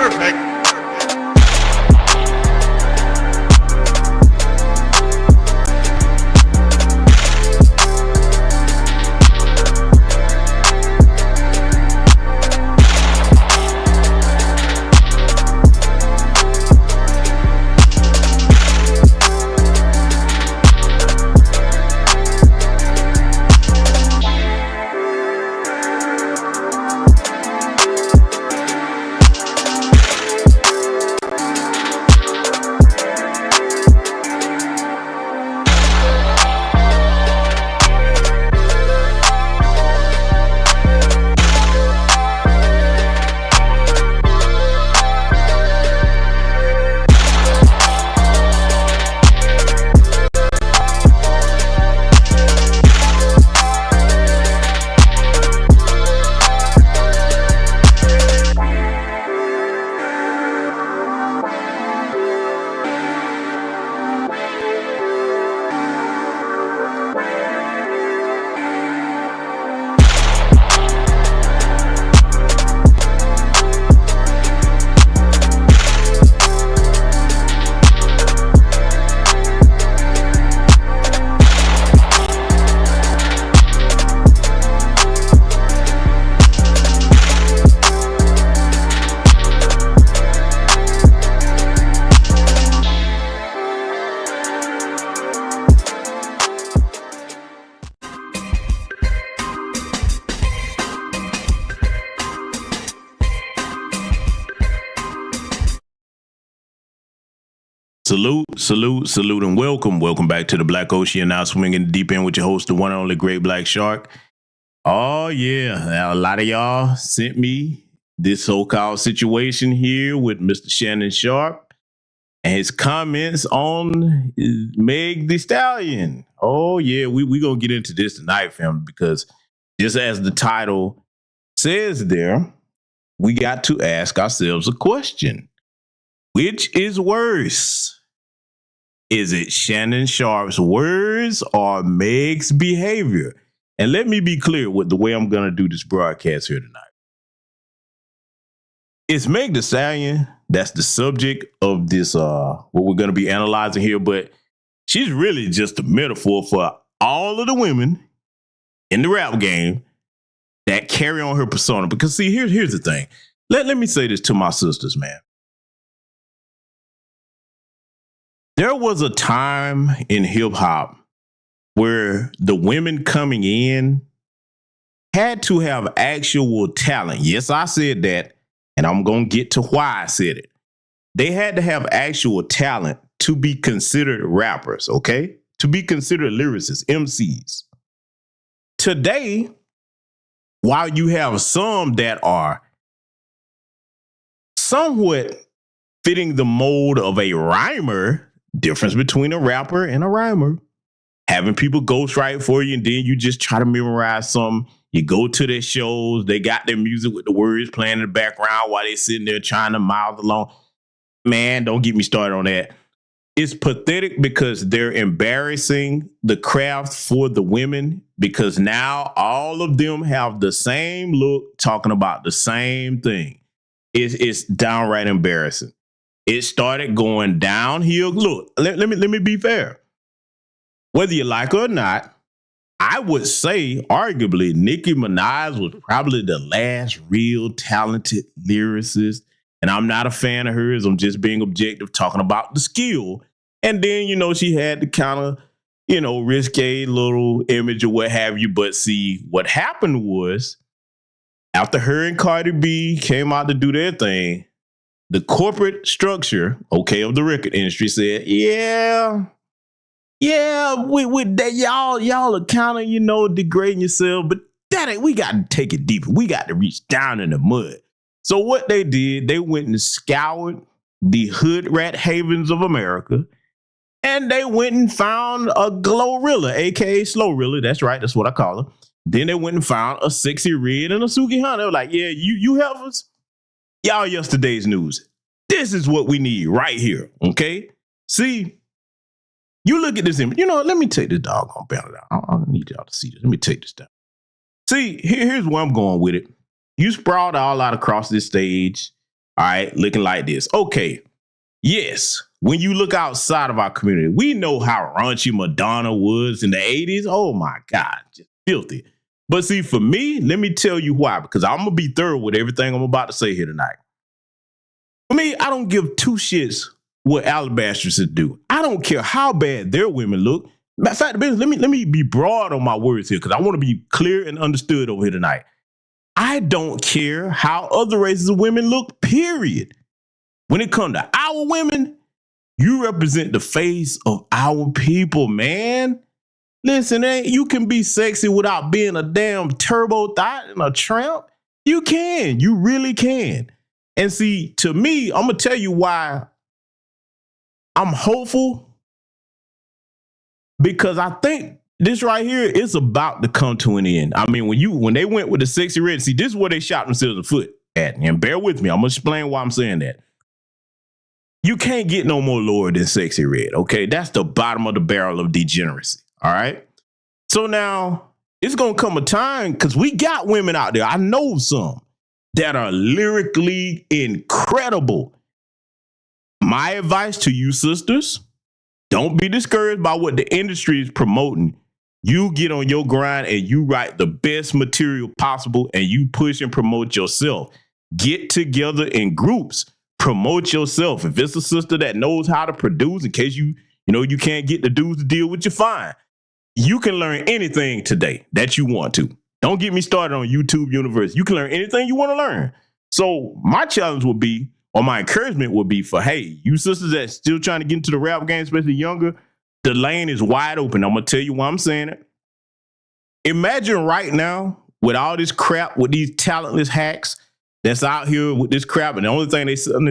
Perfect. Salute, and welcome back to the Black Ocean. Now swinging deep in with your host, the one and only Great Black Shark. Oh yeah, now, a lot of y'all sent me this so-called situation here with Mr. Shannon Sharpe and his comments on Meg Thee Stallion. Oh yeah, we gonna get into this tonight, fam, because just as the title says there, we got to ask ourselves a question. Which is worse? Is it Shannon Sharpe's words or Meg's behavior? And let me be clear with the way I'm going to do this broadcast here tonight. It's Meg Thee Stallion that's the subject of this, what we're going to be analyzing here, but she's really just a metaphor for all of the women in the rap game that carry on her persona. Because see, here's the thing. Let me say this to my sisters, man. There was a time in hip hop where the women coming in had to have actual talent. Yes, I said that, and I'm going to get to why I said it. They had to have actual talent to be considered rappers, okay? To be considered lyricists, MCs. Today, while you have some that are somewhat fitting the mold of a rhymer, difference between a rapper and a rhymer, having people ghostwrite for you, and then you just try to memorize something. You go to their shows, they got their music with the words playing in the background while they're sitting there trying to mouth along. Man, don't get me started on that. It's pathetic because they're embarrassing the craft for the women, because now all of them have the same look, talking about the same thing. It's downright embarrassing. It started going downhill. Look, let me be fair. Whether you like her or not, I would say arguably Nicki Minaj was probably the last real talented lyricist. And I'm not a fan of hers. I'm just being objective, talking about the skill. And then, she had the kind of, risque little image or what have you. But see, what happened was after her and Cardi B came out to do their thing, the corporate structure, of the record industry said, yeah, with that, y'all are kind of, degrading yourself, but we got to take it deeper. We got to reach down in the mud. So what they did, they went and scoured the hood rat havens of America, and they went and found a Glorilla, aka Slowrilla. That's right, that's what I call her. Then they went and found a Sexy Red and a Suki Hunt. They were like, yeah, you help us. Y'all yesterday's news. This is what we need right here, okay? See, you look at this image. Let me take this doggone banner down. I don't need y'all to see this. Let me take this down. See, here's where I'm going with it. You sprawled all out across this stage. All right, looking like this. Okay, yes, when you look outside of our community, we know how raunchy Madonna was in the 80s. Oh my God, just filthy. But see, for me, let me tell you why, because I'm going to be thorough with everything I'm about to say here tonight. For me, I don't give two shits what alabastresses do. I don't care how bad their women look. Matter of fact, let me be broad on my words here, because I want to be clear and understood over here tonight. I don't care how other races of women look, period. When it comes to our women, you represent the face of our people, man. Listen, you can be sexy without being a damn turbo thought and a tramp. You can. You really can. And see, to me, I'm going to tell you why I'm hopeful. Because I think this right here is about to come to an end. I mean, when they went with the Sexy Red, see, this is where they shot themselves in the foot at. And bear with me. I'm going to explain why I'm saying that. You can't get no more lower than Sexy Red, okay? That's the bottom of the barrel of degeneracy, all right? So now, it's going to come a time, because we got women out there, I know some, that are lyrically incredible. My advice to you sisters, don't be discouraged by what the industry is promoting. You get on your grind and you write the best material possible and you push and promote yourself. Get together in groups. Promote yourself. If it's a sister that knows how to produce, in case you can't get the dudes to deal with you, fine. You can learn anything today that you want to. Don't get me started on YouTube University. You can learn anything you want to learn. So my challenge would be, or my encouragement would be for, hey, you sisters that's still trying to get into the rap game, especially younger, the lane is wide open. I'm going to tell you why I'm saying it. Imagine right now with all this crap, with these talentless hacks that's out here with this crap, and the only thing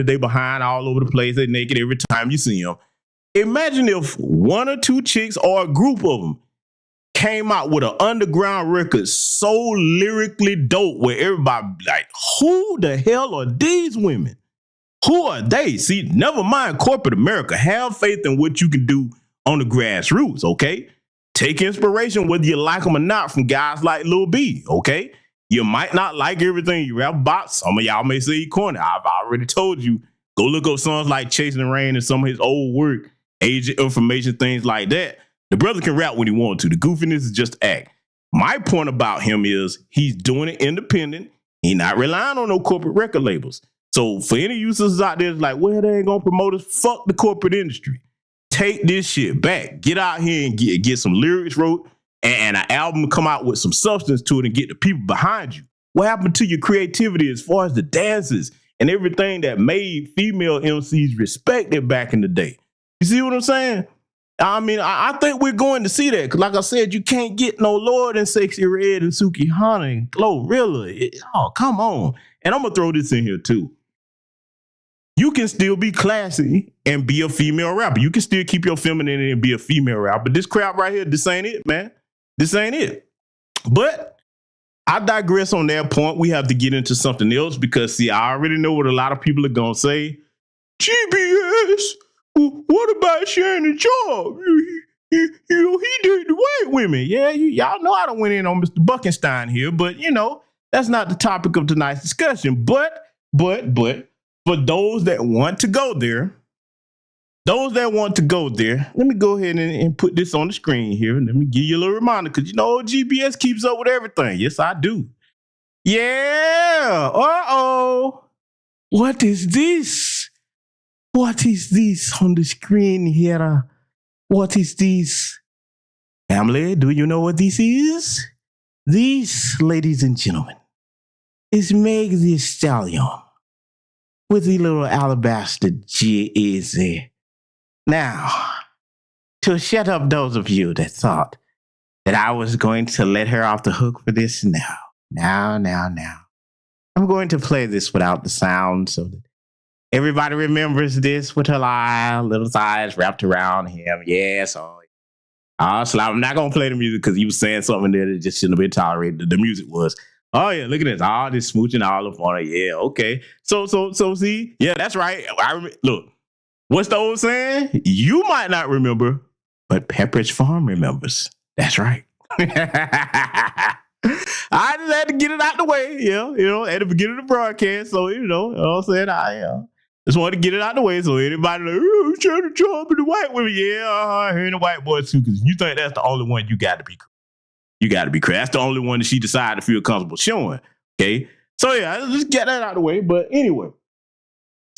they behind all over the place, they naked every time you see them. Imagine if one or two chicks or a group of them came out with an underground record so lyrically dope where everybody like, who the hell are these women? Who are they? See, never mind corporate America. Have faith in what you can do on the grassroots, okay? Take inspiration, whether you like them or not, from guys like Lil B, okay? You might not like everything you rap about. Some of y'all may say he corny. I've already told you, go look up songs like Chasing the Rain and some of his old work, Age of Information, things like that. The brother can rap when he wants to. The goofiness is just act. My point about him is he's doing it independent. He's not relying on no corporate record labels. So for any users out there that's like, well, they ain't gonna promote us, fuck the corporate industry. Take this shit back. Get out here and get some lyrics wrote and an album come out with some substance to it and get the people behind you. What happened to your creativity as far as the dances and everything that made female MCs respected back in the day? You see what I'm saying? I mean, I think we're going to see that. Because like I said, you can't get no lower than Sexy Red and Suki Hana and Glorilla. Oh, come on. And I'm going to throw this in here too. You can still be classy and be a female rapper. You can still keep your femininity and be a female rapper. But this crap right here, this ain't it, man. This ain't it. But I digress on that point. We have to get into something else because, see, I already know what a lot of people are going to say. GBS, what about Shannon Sharpe? He did the white women. Yeah, y'all know I don't went in on Mr. Buckenstein here, but, that's not the topic of tonight's discussion. But, for those that want to go there, let me go ahead and put this on the screen here. Let me give you a little reminder because, GBS keeps up with everything. Yes, I do. Yeah. Uh-oh. What is this? What is this on the screen here? What is this? Family, do you know what this is? This, ladies and gentlemen, is Meg Thee Stallion with the little alabaster G-Easy. Now, to shut up those of you that thought that I was going to let her off the hook for this, now. I'm going to play this without the sound so that everybody remembers this with her little thighs wrapped around him. Yes, so I'm not going to play the music because he was saying something there that just shouldn't have been tolerated. The music was, oh yeah, look at this, all this smooching all up on it. Yeah, okay. So see, yeah, that's right. Look, what's the old saying? You might not remember, but Pepperidge Farm remembers. That's right. I just had to get it out the way, at the beginning of the broadcast. So, you know what I'm saying? I just wanted to get it out the way. So anybody like, oh, Shannon Sharpe and the white women, I heard the white boys too, because you think that's the only one you got to be. You got to be crazy. That's the only one that she decided to feel comfortable showing. Okay. So yeah, just get that out of the way. But anyway,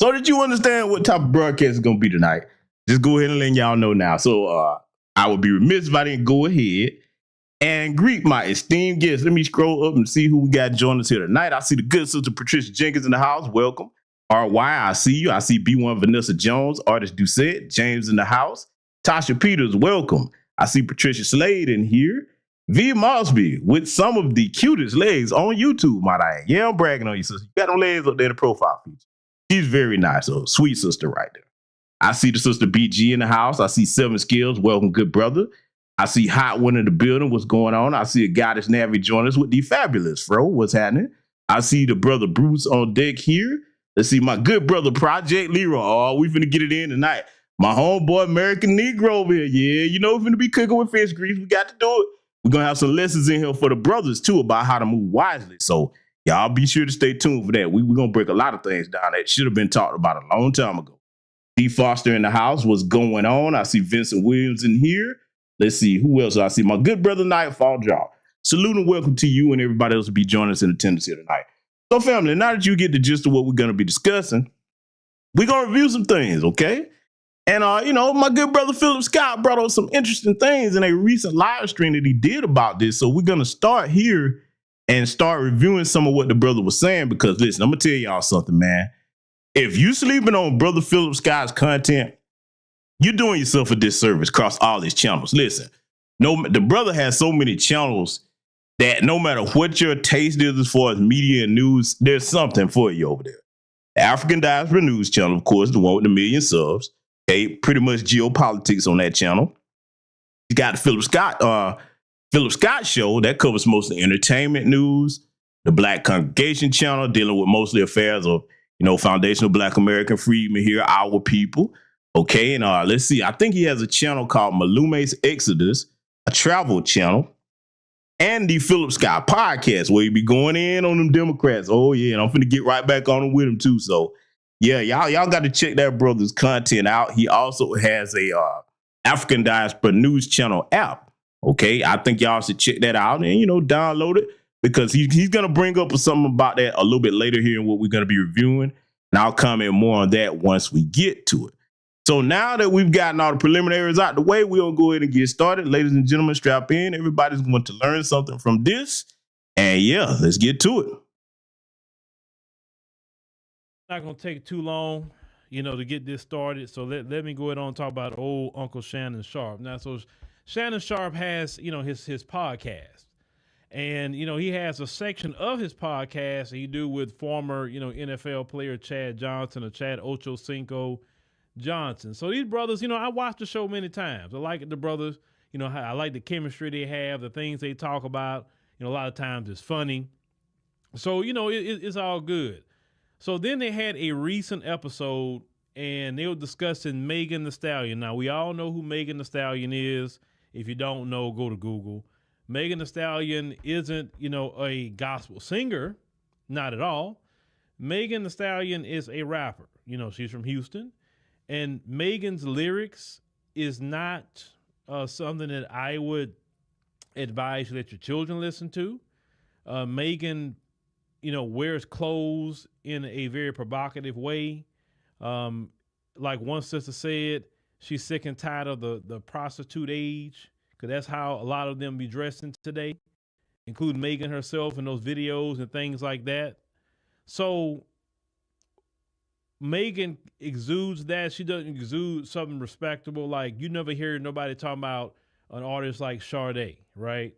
so that you understand what type of broadcast is going to be tonight, just go ahead and let y'all know now. So I would be remiss if I didn't go ahead and greet my esteemed guests. Let me scroll up and see who we got joining us here tonight. I see the good sister Patricia Jenkins in the house. Welcome. RY, I see you. I see B1 Vanessa Jones, Artist Doucette, James in the house. Tasha Peters, welcome. I see Patricia Slade in here. V Mosby with some of the cutest legs on YouTube, might I add. Yeah, I'm bragging on you, sister. You got them legs up there in the profile feature. She's very nice. So sweet sister right there. I see the sister BG in the house. I see Seven Skills. Welcome, good brother. I see Hot One in the building. What's going on? I see a Goddess Navi join us with the fabulous Fro. What's happening? I see the brother Bruce on deck here. Let's see my good brother Project Leroy. Oh, we finna get it in tonight. My homeboy American Negro over here. Yeah, you know we're finna be cooking with fish grease. We got to do it. We're going to have some lessons in here for the brothers, too, about how to move wisely. So y'all be sure to stay tuned for that. We're going to break a lot of things down that should have been talked about a long time ago. D. Foster in the house. What's going on? I see Vincent Williams in here. Let's see. Who else? I see my good brother Nightfall Jaw. Salute and welcome to you and everybody else will be joining us in attendance here tonight. So, family, now that you get the gist of what we're going to be discussing, we're going to review some things, okay? And, my good brother Philip Scott brought up some interesting things in a recent live stream that he did about this. So we're going to start here and start reviewing some of what the brother was saying. Because, listen, I'm going to tell y'all something, man. If you sleeping on brother Philip Scott's content, you're doing yourself a disservice across all his channels. Listen, the brother has so many channels that no matter what your taste is as far as media and news, there's something for you over there. The African Diaspora News channel, of course, the one with the 1 million subs. Okay, pretty much geopolitics on that channel. You got the Philip Scott show that covers mostly entertainment news. The Black Congregation channel dealing with mostly affairs of foundational Black American freedom here, our people. Okay, and let's see. I think he has a channel called Malume's Exodus, a travel channel, and the Philip Scott podcast where he be going in on them Democrats. Oh yeah, and I'm finna get right back on them with him too. So. Yeah, y'all got to check that brother's content out. He also has a African Diaspora News Channel app. Okay, I think y'all should check that out and download it because he's gonna bring up something about that a little bit later here in what we're gonna be reviewing, and I'll comment more on that once we get to it. So now that we've gotten all the preliminaries out the way, we'll go ahead and get started, ladies and gentlemen. Strap in. Everybody's going to learn something from this, and yeah, let's get to it. Not gonna take too long, to get this started. So let me go ahead and talk about old Uncle Shannon Sharpe. Now, so Shannon Sharpe has, his podcast, and he has a section of his podcast that he do with former, NFL player Chad Johnson or Chad Ochocinco Johnson. So these brothers, I watched the show many times. I like the brothers. I like the chemistry they have, the things they talk about. A lot of times it's funny. So it's all good. So then they had a recent episode and they were discussing Megan Thee Stallion. Now, we all know who Megan Thee Stallion is. If you don't know, go to Google. Megan Thee Stallion isn't, a gospel singer. Not at all. Megan Thee Stallion is a rapper. She's from Houston. And Megan's lyrics is not something that I would advise you let your children listen to. Megan wears clothes in a very provocative way. Like one sister said, she's sick and tired of the prostitute age, because that's how a lot of them be dressing today, including Megan herself in those videos and things like that. So Megan exudes that. She doesn't exude something respectable. Like you never hear nobody talking about an artist like Sade, right?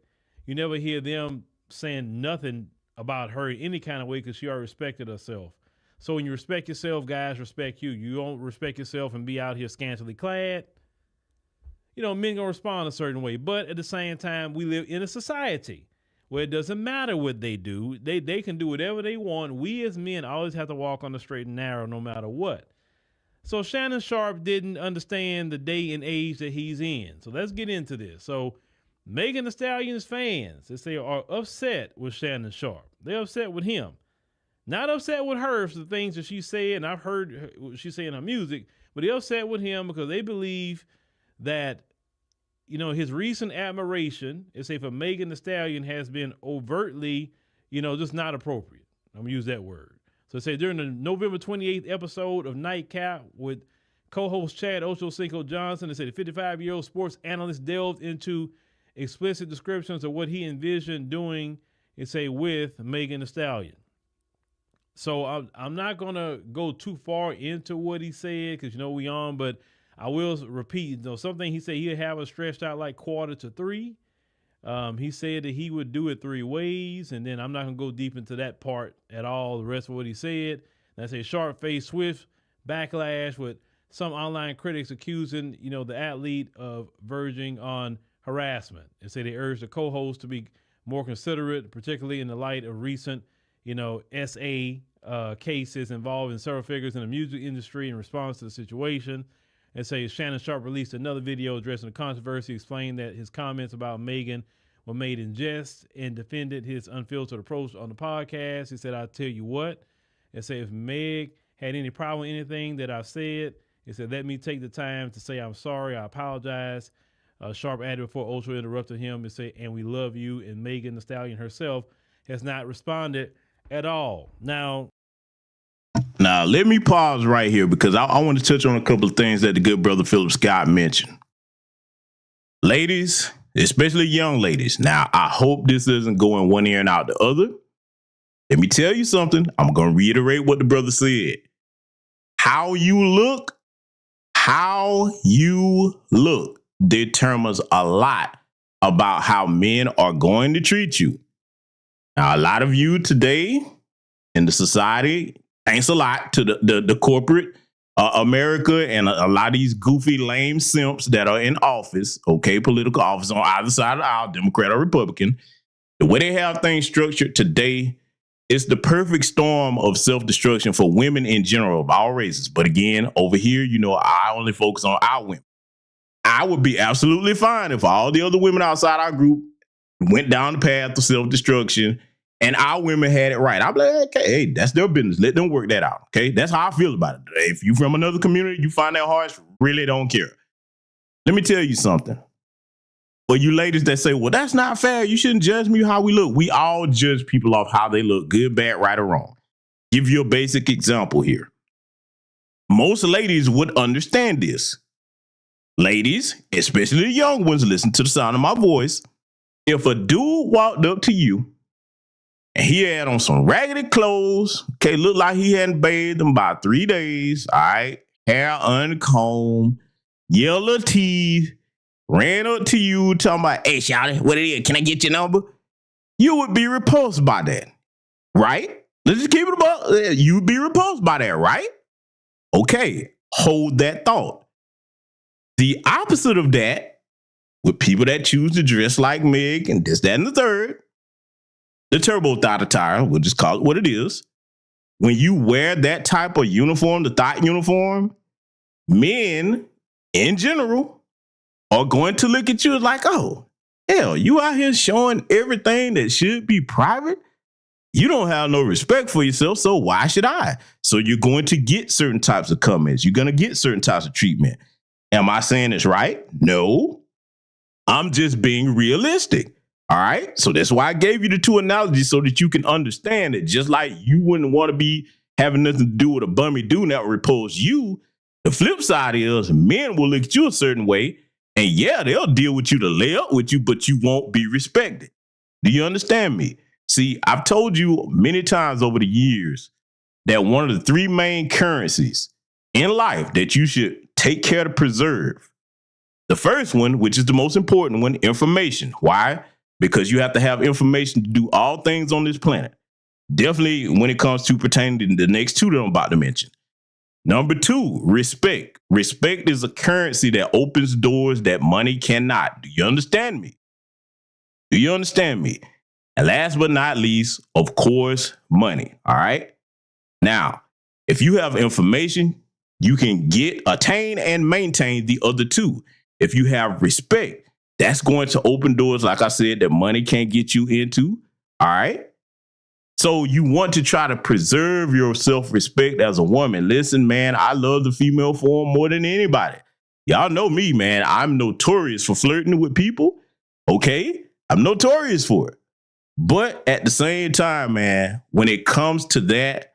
You never hear them saying nothing about her in any kind of way because she already respected herself. So when you respect yourself, guys respect you. You don't respect yourself and be out here scantily clad, men gonna respond a certain way. But at the same time, we live in a society where it doesn't matter what they do. They can do whatever they want. We as men always have to walk on the straight and narrow no matter what. So Shannon Sharpe didn't understand the day and age that he's in. So let's get into this. So Megan Thee Stallion's fans, they say, are upset with Shannon Sharpe. They're upset with him. Not upset with her for the things that she said, and I've heard what she say in her music, but they're upset with him because they believe that, you know, his recent admiration, they say, for Megan Thee Stallion has been overtly, you know, just not appropriate. I'm going to use that word. So they say during the November 28th episode of Nightcap with co-host Chad Ochocinco Johnson, they say the 55-year-old sports analyst delved into explicit descriptions of what he envisioned doing, they say, with Megan Thee Stallion. So I'm not going to go too far into what he said because, you know, we on, but I will repeat, you know, something he said he'd have us stretched out like 2:45. He said that he would do it 3 ways, and then I'm not going to go deep into that part at all, the rest of what he said. And I say Sharpe faced swift backlash with some online critics accusing, you know, the athlete of verging on harassment, and say they urged the co-host to be more considerate, particularly in the light of recent, you know, SA cases involving several figures in the music industry in response to the situation. And say Shannon Sharpe released another video addressing the controversy, explained that his comments about Megan were made in jest and defended his unfiltered approach on the podcast. He said, I'll tell you what, and say if Meg had any problem with anything that I've said, he said, let me take the time to say I'm sorry, I apologize. Sharpe added before Ultra interrupted him and say, and we love you. And Megan Thee Stallion herself has not responded at all. Now, let me pause right here because I want to touch on a couple of things that the good brother Philip Scott mentioned. Ladies, especially young ladies. Now, I hope this doesn't go in one ear and out the other. Let me tell you something. I'm going to reiterate what the brother said. How you look determines a lot about how men are going to treat you. Now, a lot of you today in the society, thanks a lot to the corporate America and a lot of these goofy, lame simps that are in office, okay, political office on either side of the aisle, Democrat or Republican. The way they have things structured today is the perfect storm of self-destruction for women in general of all races. But again, over here, you know, I only focus on our women. I would be absolutely fine if all the other women outside our group went down the path of self-destruction and our women had it right. I'm like, okay, hey, that's their business. Let them work that out. Okay, that's how I feel about it. If you from another community, you find that harsh, really don't care. Let me tell you something. For you ladies that say, well, that's not fair. You shouldn't judge me how we look. We all judge people off how they look, good, bad, right, or wrong. Give you a basic example here. Most ladies would understand this. Ladies, especially the young ones, listen to the sound of my voice. If a dude walked up to you and he had on some raggedy clothes, okay, looked like he hadn't bathed in about 3 days, all right, hair uncombed, yellow teeth, ran up to you talking about, hey, shawty, what it is? Can I get your number? You would be repulsed by that, right? Let's just keep it about. You'd be repulsed by that, right? Okay, hold that thought. The opposite of that, with people that choose to dress like Meg and this, that, and the third, the turbo thought attire, we'll just call it what it is. When you wear that type of uniform, the thought uniform, men in general are going to look at you like, oh, hell, you out here showing everything that should be private? You don't have no respect for yourself, so why should I? So you're going to get certain types of comments. You're going to get certain types of treatment. Am I saying it's right? No. I'm just being realistic. All right. So that's why I gave you the 2 analogies so that you can understand that just like you wouldn't want to be having nothing to do with a bummy dude that would repulse you, the flip side is men will look at you a certain way. And yeah, they'll deal with you to lay up with you, but you won't be respected. Do you understand me? See, I've told you many times over the years that one of the 3 main currencies in life that you should take care to preserve. The first one, which is the most important one, information. Why? Because you have to have information to do all things on this planet. Definitely when it comes to pertaining to the next 2 that I'm about to mention. Number 2, respect. Respect is a currency that opens doors that money cannot. Do you understand me? Do you understand me? And last but not least, of course, money. All right. Now, if you have information, you can attain and maintain the other 2. If you have respect, That's going to open doors, like I said, that money can't get you into. All right. So you want to try to preserve your self-respect as a woman. Listen, man, I love the female form more than anybody. Y'all know me, man. I'm notorious for flirting with people. Okay. I'm notorious for it. But at the same time, man, when it comes to that,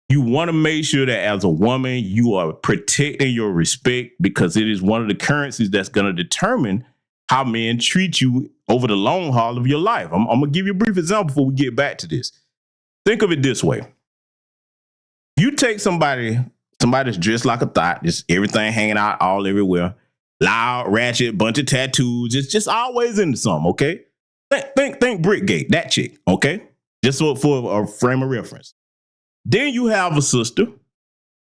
you want to make sure that as a woman, you are protecting your respect, because it is one of the currencies that's going to determine how men treat you over the long haul of your life. I'm going to give you a brief example before we get back to this. Think of it this way. You take somebody that's dressed like a thought, just everything hanging out all everywhere, loud, ratchet, bunch of tattoos, it's just always into something, okay? Think Brickgate, that chick, okay? Just for a frame of reference. Then you have a sister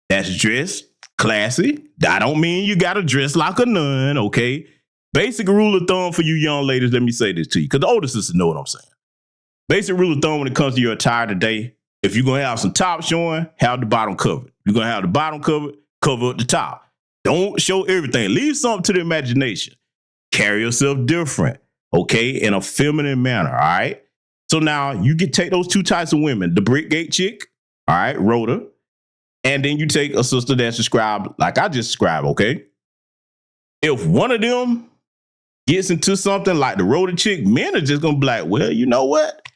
that's dressed classy. I don't mean you got to dress like a nun, okay? Basic rule of thumb for you young ladies, let me say this to you, because the older sisters know what I'm saying. Basic rule of thumb when it comes to your attire today, if you're going to have some top showing, have the bottom covered. You're going to have the bottom covered, cover up the top. Don't show everything. Leave something to the imagination. Carry yourself different, okay, in a feminine manner, all right? So now you can take those two types of women, the Brickgate chick, all right, Rhoda, and then you take a sister that's described like I just described, okay? If one of them gets into something like the Rhoda chick, men are just going to be like, well, you know what?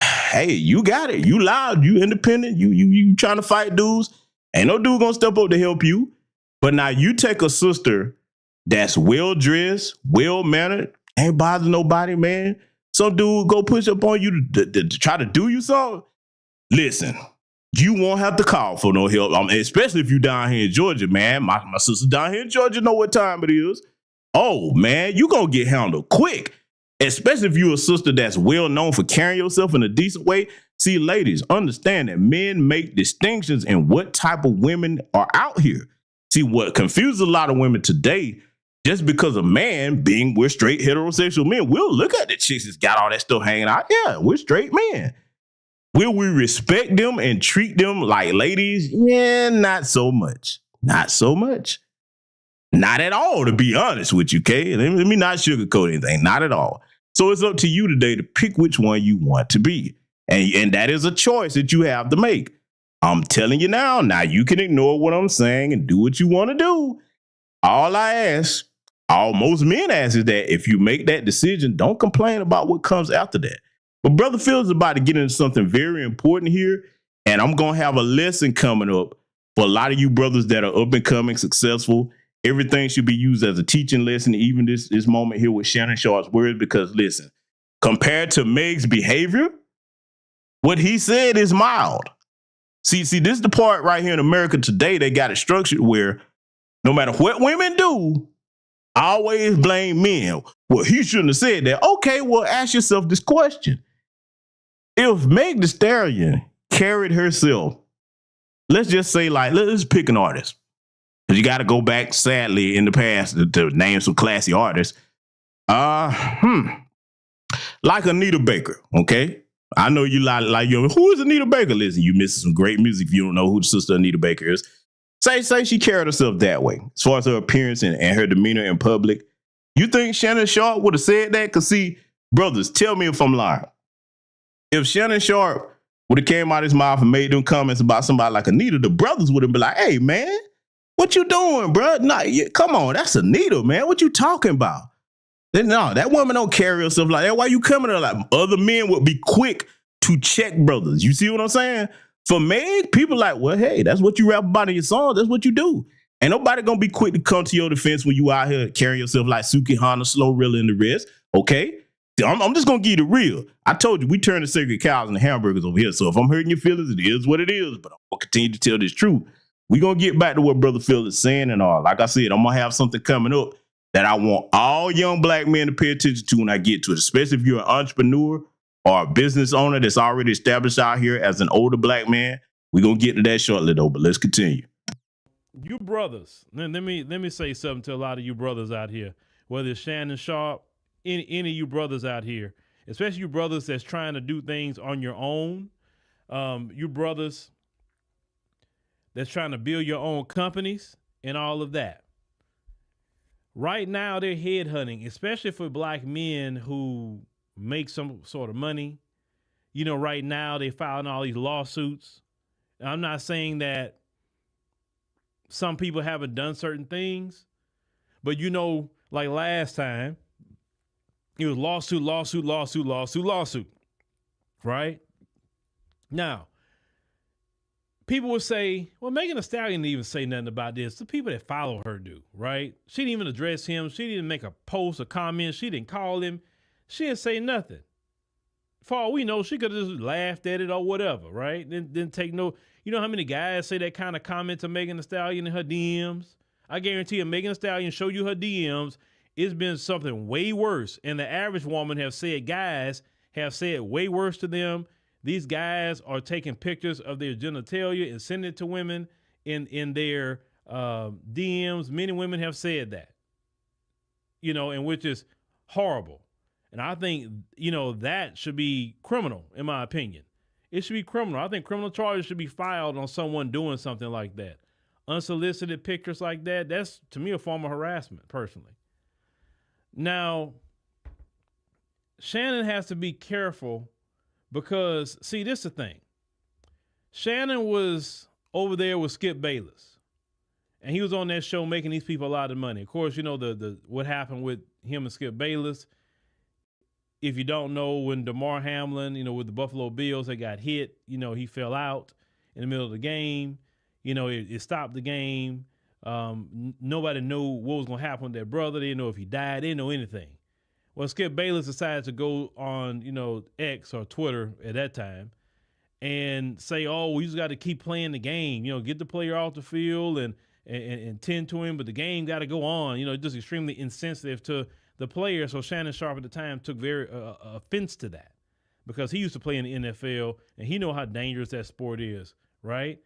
Hey, you got it. You loud, you independent, you trying to fight dudes. Ain't no dude going to step up to help you. But now you take a sister that's well-dressed, well-mannered, ain't bothering nobody, man. Some dude go push up on you to try to do you something. Listen, you won't have to call for no help, especially if you down here in Georgia, man. My sister down here in Georgia know what time it is. Oh, man, you going to get handled quick, especially if you're a sister that's well known for carrying yourself in a decent way. See, ladies, understand that men make distinctions in what type of women are out here. See, what confuses a lot of women today, just because a man being, we're straight heterosexual men, we'll look at the chicks that's got all that stuff hanging out. Yeah, we're straight men. Will we respect them and treat them like ladies? Yeah, not so much. Not so much. Not at all, to be honest with you, Kay. Let me not sugarcoat anything. Not at all. So it's up to you today to pick which one you want to be. And that is a choice that you have to make. I'm telling you now you can ignore what I'm saying and do what you want to do. All I ask, all most men ask, is that if you make that decision, don't complain about what comes after that. But Brother Phil is about to get into something very important here, and I'm going to have a lesson coming up for a lot of you brothers that are up and coming, successful. Everything should be used as a teaching lesson, even this moment here with Shannon Sharpe's words, because listen, compared to Meg's behavior, what he said is mild. See, this is the part right here in America today. They got it structured where no matter what women do, always blame men. Well, he shouldn't have said that. Okay, well, ask yourself this question. If Meg Thee Stallion carried herself, let's just say, like, let's pick an artist. Because you got to go back, sadly, in the past to name some classy artists. Like Anita Baker, okay? I know you like you. Who is Anita Baker? Listen, you missing some great music if you don't know who the sister Anita Baker is. Say she carried herself that way, as far as her appearance and her demeanor in public. You think Shannon Sharpe would have said that? Because see, brothers, tell me if I'm lying. If Shannon Sharpe would have came out his mouth and made them comments about somebody like Anita, the brothers would have been like, hey, man, what you doing, bro? Nah, come on, that's Anita, man. What you talking about? No, that woman don't carry herself like that. Why you coming to like other men would be quick to check brothers? You see what I'm saying? For Meg, people like, well, hey, that's what you rap about in your song. That's what you do. Ain't nobody gonna be quick to come to your defense when you out here carrying yourself like Suki Hana, Slow Rilla, and the rest. Okay? I'm just gonna give you the real. I told you we turn the sacred cows into hamburgers over here. So if I'm hurting your feelings, it is what it is. But I'm gonna continue to tell this truth. We're gonna get back to what Brother Phil is saying and all. Like I said, I'm gonna have something coming up that I want all young black men to pay attention to when I get to it, especially if you're an entrepreneur or a business owner that's already established out here as an older black man. We're going to get to that shortly, though, but let's continue. You brothers, let me say something to a lot of you brothers out here, whether it's Shannon Sharpe, any of you brothers out here, especially you brothers that's trying to do things on your own, you brothers that's trying to build your own companies and all of that. Right now, they're headhunting, especially for black men who make some sort of money. You know, right now they filing all these lawsuits. I'm not saying that some people haven't done certain things, but you know, like last time, it was lawsuit, right? Now, people would say, well, Megan Thee Stallion didn't even say nothing about this. The people that follow her do, right? She didn't even address him. She didn't make a post or comment. She didn't call him. She didn't say nothing. For all we know, she could have just laughed at it or whatever, right? Didn't take no, you know how many guys say that kind of comment to Megan Thee Stallion in her DMs? I guarantee you, Megan Thee Stallion show you her DMs, it's been something way worse. And the average woman guys have said way worse to them. These guys are taking pictures of their genitalia and sending it to women in their DMs. Many women have said that, you know, and which is horrible. And I think, you know, that should be criminal, in my opinion. It should be criminal. I think criminal charges should be filed on someone doing something like that. Unsolicited pictures like that, that's, to me, a form of harassment, personally. Now, Shannon has to be careful because, see, this is the thing. Shannon was over there with Skip Bayless, and he was on that show making these people a lot of money. Of course, you know, the what happened with him and Skip Bayless. If you don't know, when Damar Hamlin, you know, with the Buffalo Bills, they got hit, you know, he fell out in the middle of the game. You know, it stopped the game. Nobody knew what was going to happen with their brother. They didn't know if he died. They didn't know anything. Well, Skip Bayless decided to go on, you know, X or Twitter at that time and say, oh, we just got to keep playing the game, you know, get the player off the field and tend to him, but the game got to go on. You know, just extremely insensitive to the player. So Shannon Sharpe at the time took very offense to that because he used to play in the NFL and he know how dangerous that sport is, right?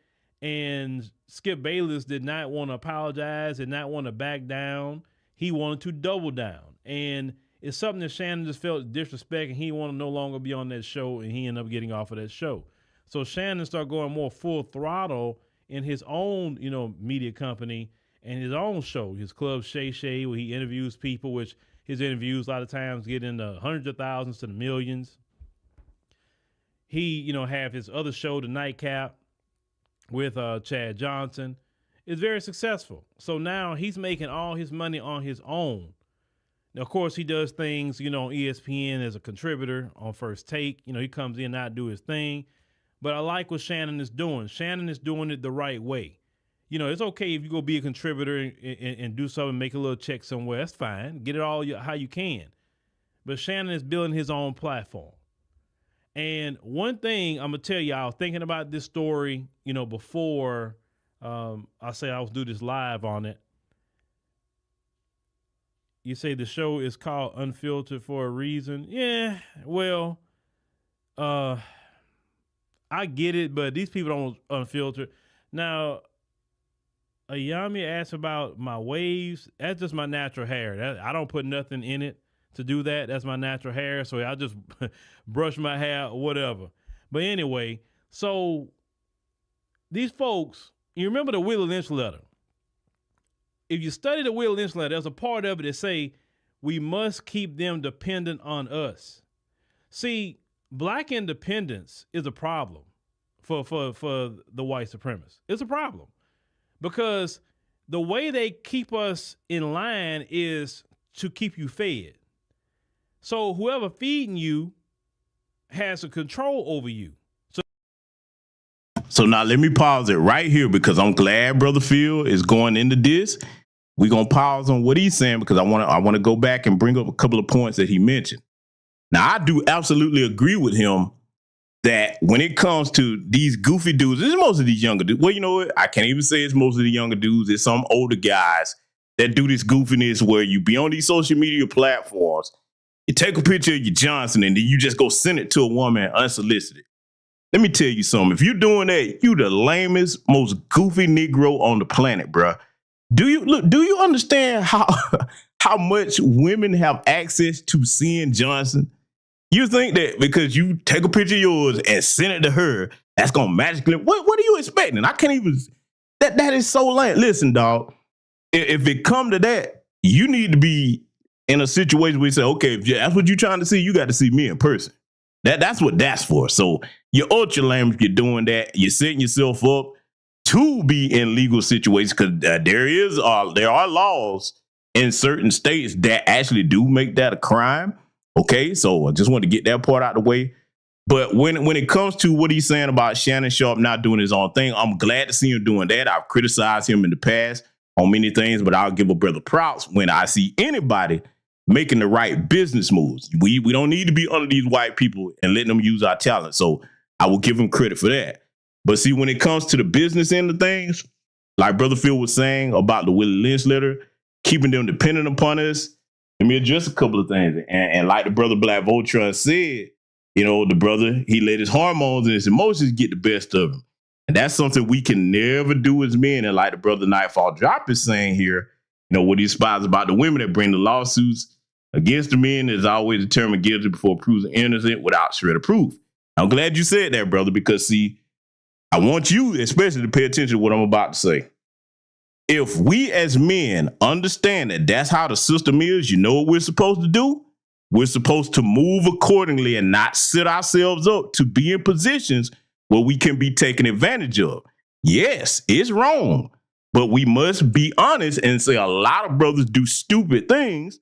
And Skip Bayless did not want to apologize, did not want to back down. He wanted to double down. And it's something that Shannon just felt disrespect and he wanted to no longer be on that show, and he ended up getting off of that show. So Shannon started going more full throttle in his own, you know, media company and his own show, his Club Shay Shay, where he interviews people, which his interviews a lot of times get into hundreds of thousands to the millions. He, you know, have his other show, The Nightcap, with Chad Johnson. It's very successful. So now he's making all his money on his own. Now, of course, he does things, you know, on ESPN as a contributor on First Take. You know, he comes in and out, do his thing. But I like what Shannon is doing. Shannon is doing it the right way. You know, it's okay if you go be a contributor and do something, make a little check somewhere. That's fine. Get it all how you can. But Shannon is building his own platform. And one thing I'm going to tell you, I was thinking about this story, you know, before I say I was do this live on it. You say the show is called Unfiltered for a reason. Yeah, well, I get it, but these people don't unfilter. Now, Ayami asked about my waves. That's just my natural hair. I don't put nothing in it to do that. That's my natural hair. So I just brush my hair or whatever. But anyway, so these folks, you remember the Willie Lynch letter. If you study the Willie Lynch letter, there's a part of it that say we must keep them dependent on us. See, black independence is a problem for the white supremacists. It's a problem. Because the way they keep us in line is to keep you fed. So whoever feeding you has a control over you. So now let me pause it right here because I'm glad Brother Phil is going into this. We're going to pause on what he's saying because I want to go back and bring up a couple of points that he mentioned. Now, I do absolutely agree with him that when it comes to these goofy dudes, it's most of these younger dudes. Well, you know what? I can't even say it's most of the younger dudes. It's some older guys that do this goofiness where you be on these social media platforms, you take a picture of your Johnson, and then you just go send it to a woman unsolicited. Let me tell you something. If you're doing that, you the lamest, most goofy Negro on the planet, bruh. Do you understand how much women have access to seeing Johnson? You think that because you take a picture of yours and send it to her, that's gonna magically what are you expecting? I can't even that is so lame. Listen, dog. If it come to that, you need to be in a situation where you say, okay, if that's what you're trying to see, you got to see me in person. That's what that's for. So you're ultra lame if you're doing that. You're setting yourself up to be in legal situations because there are laws in certain states that actually do make that a crime. Okay, so I just want to get that part out of the way. But when it comes to what he's saying about Shannon Sharpe not doing his own thing, I'm glad to see him doing that. I've criticized him in the past on many things, but I'll give a brother props when I see anybody making the right business moves. We don't need to be under these white people and letting them use our talent. So I will give him credit for that. But see, when it comes to the business end of things, like Brother Phil was saying about the Willie Lynch letter, keeping them dependent upon us, let me address a couple of things. And like the brother Black Voltron said, you know, the brother, he let his hormones and his emotions get the best of him. And that's something we can never do as men. And like the brother Nightfall Drop is saying here, you know, what he spies about the women that bring the lawsuits against the men is always determined guilty before proven innocent without shred of proof. I'm glad you said that, brother, because see, I want you especially to pay attention to what I'm about to say. If we as men understand that that's how the system is, you know what we're supposed to do? We're supposed to move accordingly and not set ourselves up to be in positions where we can be taken advantage of. Yes, it's wrong, but we must be honest and say a lot of brothers do stupid things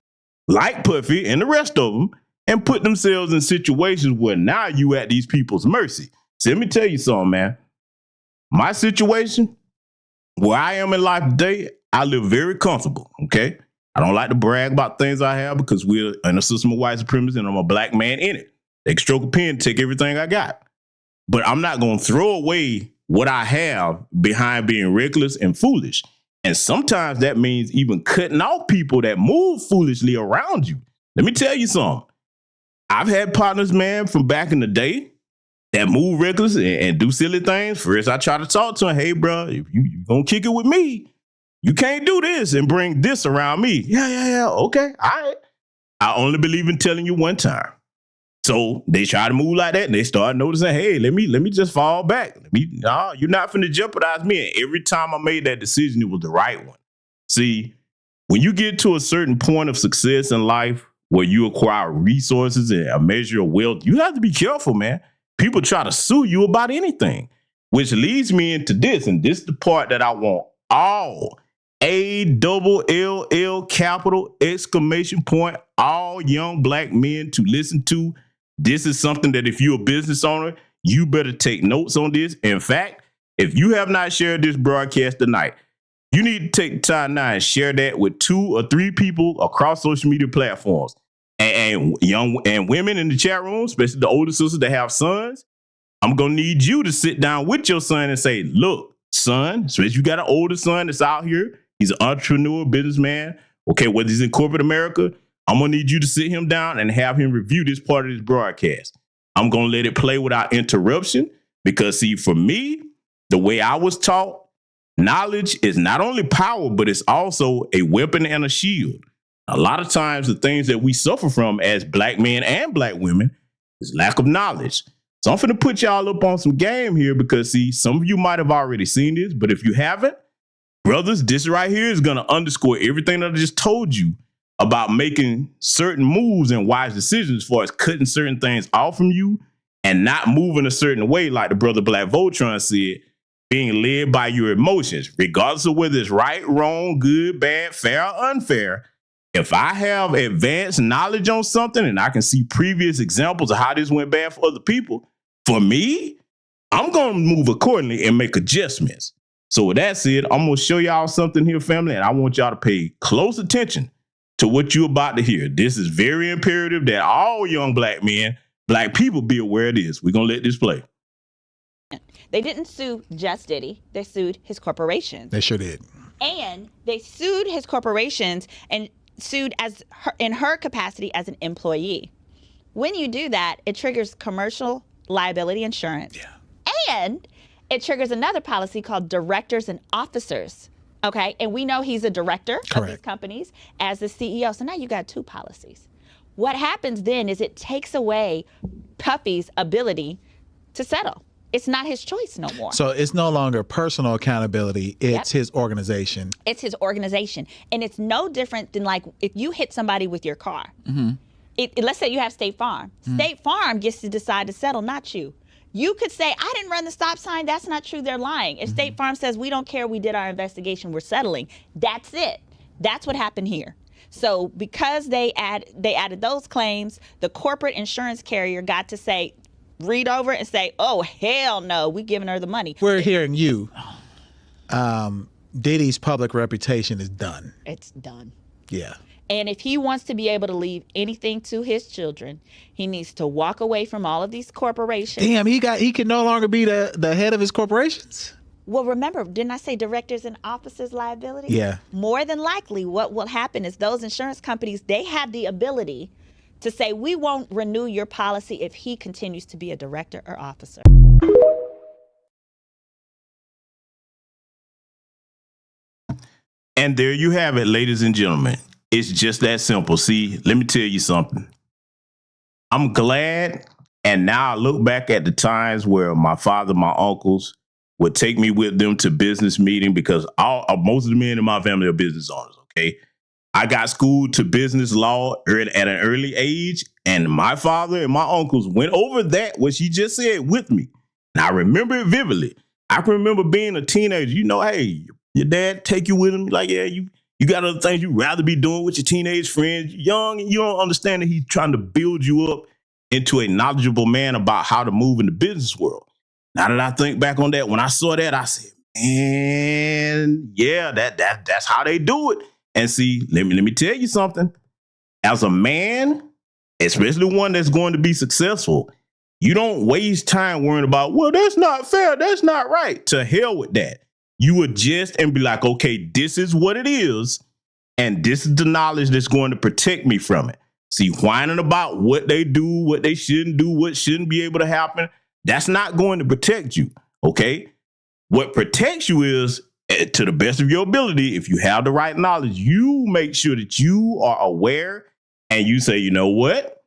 like Puffy and the rest of them and put themselves in situations where now you at these people's mercy. So let me tell you something, man. My situation, where I am in life today, I live very comfortable, okay? I don't like to brag about things I have because we're in a system of white supremacy and I'm a black man in it. They can stroke a pen, take everything I got. But I'm not going to throw away what I have behind being reckless and foolish. And sometimes that means even cutting off people that move foolishly around you. Let me tell you something. I've had partners, man, from back in the day that move reckless and do silly things. First, I try to talk to them. Hey, bro, if you're going to kick it with me, you can't do this and bring this around me. Yeah. Okay, all right. I only believe in telling you one time. So they try to move like that and they start noticing, hey, let me just fall back. No, you're not finna jeopardize me. And every time I made that decision, it was the right one. See, when you get to a certain point of success in life where you acquire resources and a measure of wealth, you have to be careful, man. People try to sue you about anything, which leads me into this. And this is the part that I want all ALL capital exclamation point, all young black men to listen to. This is something that if you're a business owner, you better take notes on this. In fact, if you have not shared this broadcast tonight, you need to take the time now and share that with 2 or 3 people across social media platforms. And young and women in the chat room, especially the older sisters that have sons, I'm going to need you to sit down with your son and say, look, son, especially you got an older son that's out here. He's an entrepreneur, businessman. Okay, whether he's in corporate America, I'm going to need you to sit him down and have him review this part of this broadcast. I'm going to let it play without interruption because, see, for me, the way I was taught, knowledge is not only power, but it's also a weapon and a shield. A lot of times the things that we suffer from as black men and black women is lack of knowledge. So I'm going to put y'all up on some game here because, see, some of you might have already seen this, but if you haven't, brothers, this right here is going to underscore everything that I just told you about making certain moves and wise decisions as far as cutting certain things off from you and not moving a certain way, like the brother Black Voltron said, being led by your emotions, regardless of whether it's right, wrong, good, bad, fair, or unfair. If I have advanced knowledge on something and I can see previous examples of how this went bad for other people, for me, I'm going to move accordingly and make adjustments. So with that said, I'm going to show y'all something here, family, and I want y'all to pay close attention to what you're about to hear. This is very imperative that all young black men, black people be aware of this. We're going to let this play. They didn't sue just Diddy. They sued his corporations. They sure did. And they sued his corporations and sued in her capacity as an employee. When you do that, it triggers commercial liability insurance. Yeah. And it triggers another policy called directors and officers. Okay, and we know he's a director of these companies as the CEO. So now you got 2 policies. What happens then is it takes away Puffy's ability to settle. It's not his choice no more. So it's no longer personal accountability. It's his organization. It's his organization. And it's no different than like if you hit somebody with your car. Let's say you have State Farm. State Farm gets to decide to settle, not you. You could say, I didn't run the stop sign. That's not true. They're lying. If State Farm says, we don't care, we did our investigation, we're settling. That's it. That's what happened here. So because they added those claims, the corporate insurance carrier got to say, read over it and say, oh, hell no, we giving her the money. We're hearing you. Diddy's public reputation is done. It's done. Yeah. And if he wants to be able to leave anything to his children, he needs to walk away from all of these corporations. Damn, he can no longer be the head of his corporations. Well, remember, didn't I say directors and officers liability? Yeah. More than likely, what will happen is those insurance companies, they have the ability to say, we won't renew your policy if he continues to be a director or officer. And there you have it, ladies and gentlemen. It's just that simple. See, let me tell you something. I'm glad, and now I look back at the times where my father, my uncles would take me with them to business meeting because most of the men in my family are business owners, okay? I got schooled to business law at an early age, and my father and my uncles went over that, what she just said, with me. And I remember it vividly. I can remember being a teenager. You know, hey, your dad take you with him. Like, yeah, you got other things you'd rather be doing with your teenage friends. You're young, and you don't understand that he's trying to build you up into a knowledgeable man about how to move in the business world. Now that I think back on that, when I saw that, I said, man, yeah, that's how they do it. And see, let me tell you something. As a man, especially one that's going to be successful, you don't waste time worrying about, well, that's not fair, that's not right. To hell with that. You adjust and be like, okay, this is what it is, and this is the knowledge that's going to protect me from it. See, whining about what they do, what they shouldn't do, what shouldn't be able to happen, that's not going to protect you, okay? What protects you is, to the best of your ability, if you have the right knowledge, you make sure that you are aware and you say, you know what?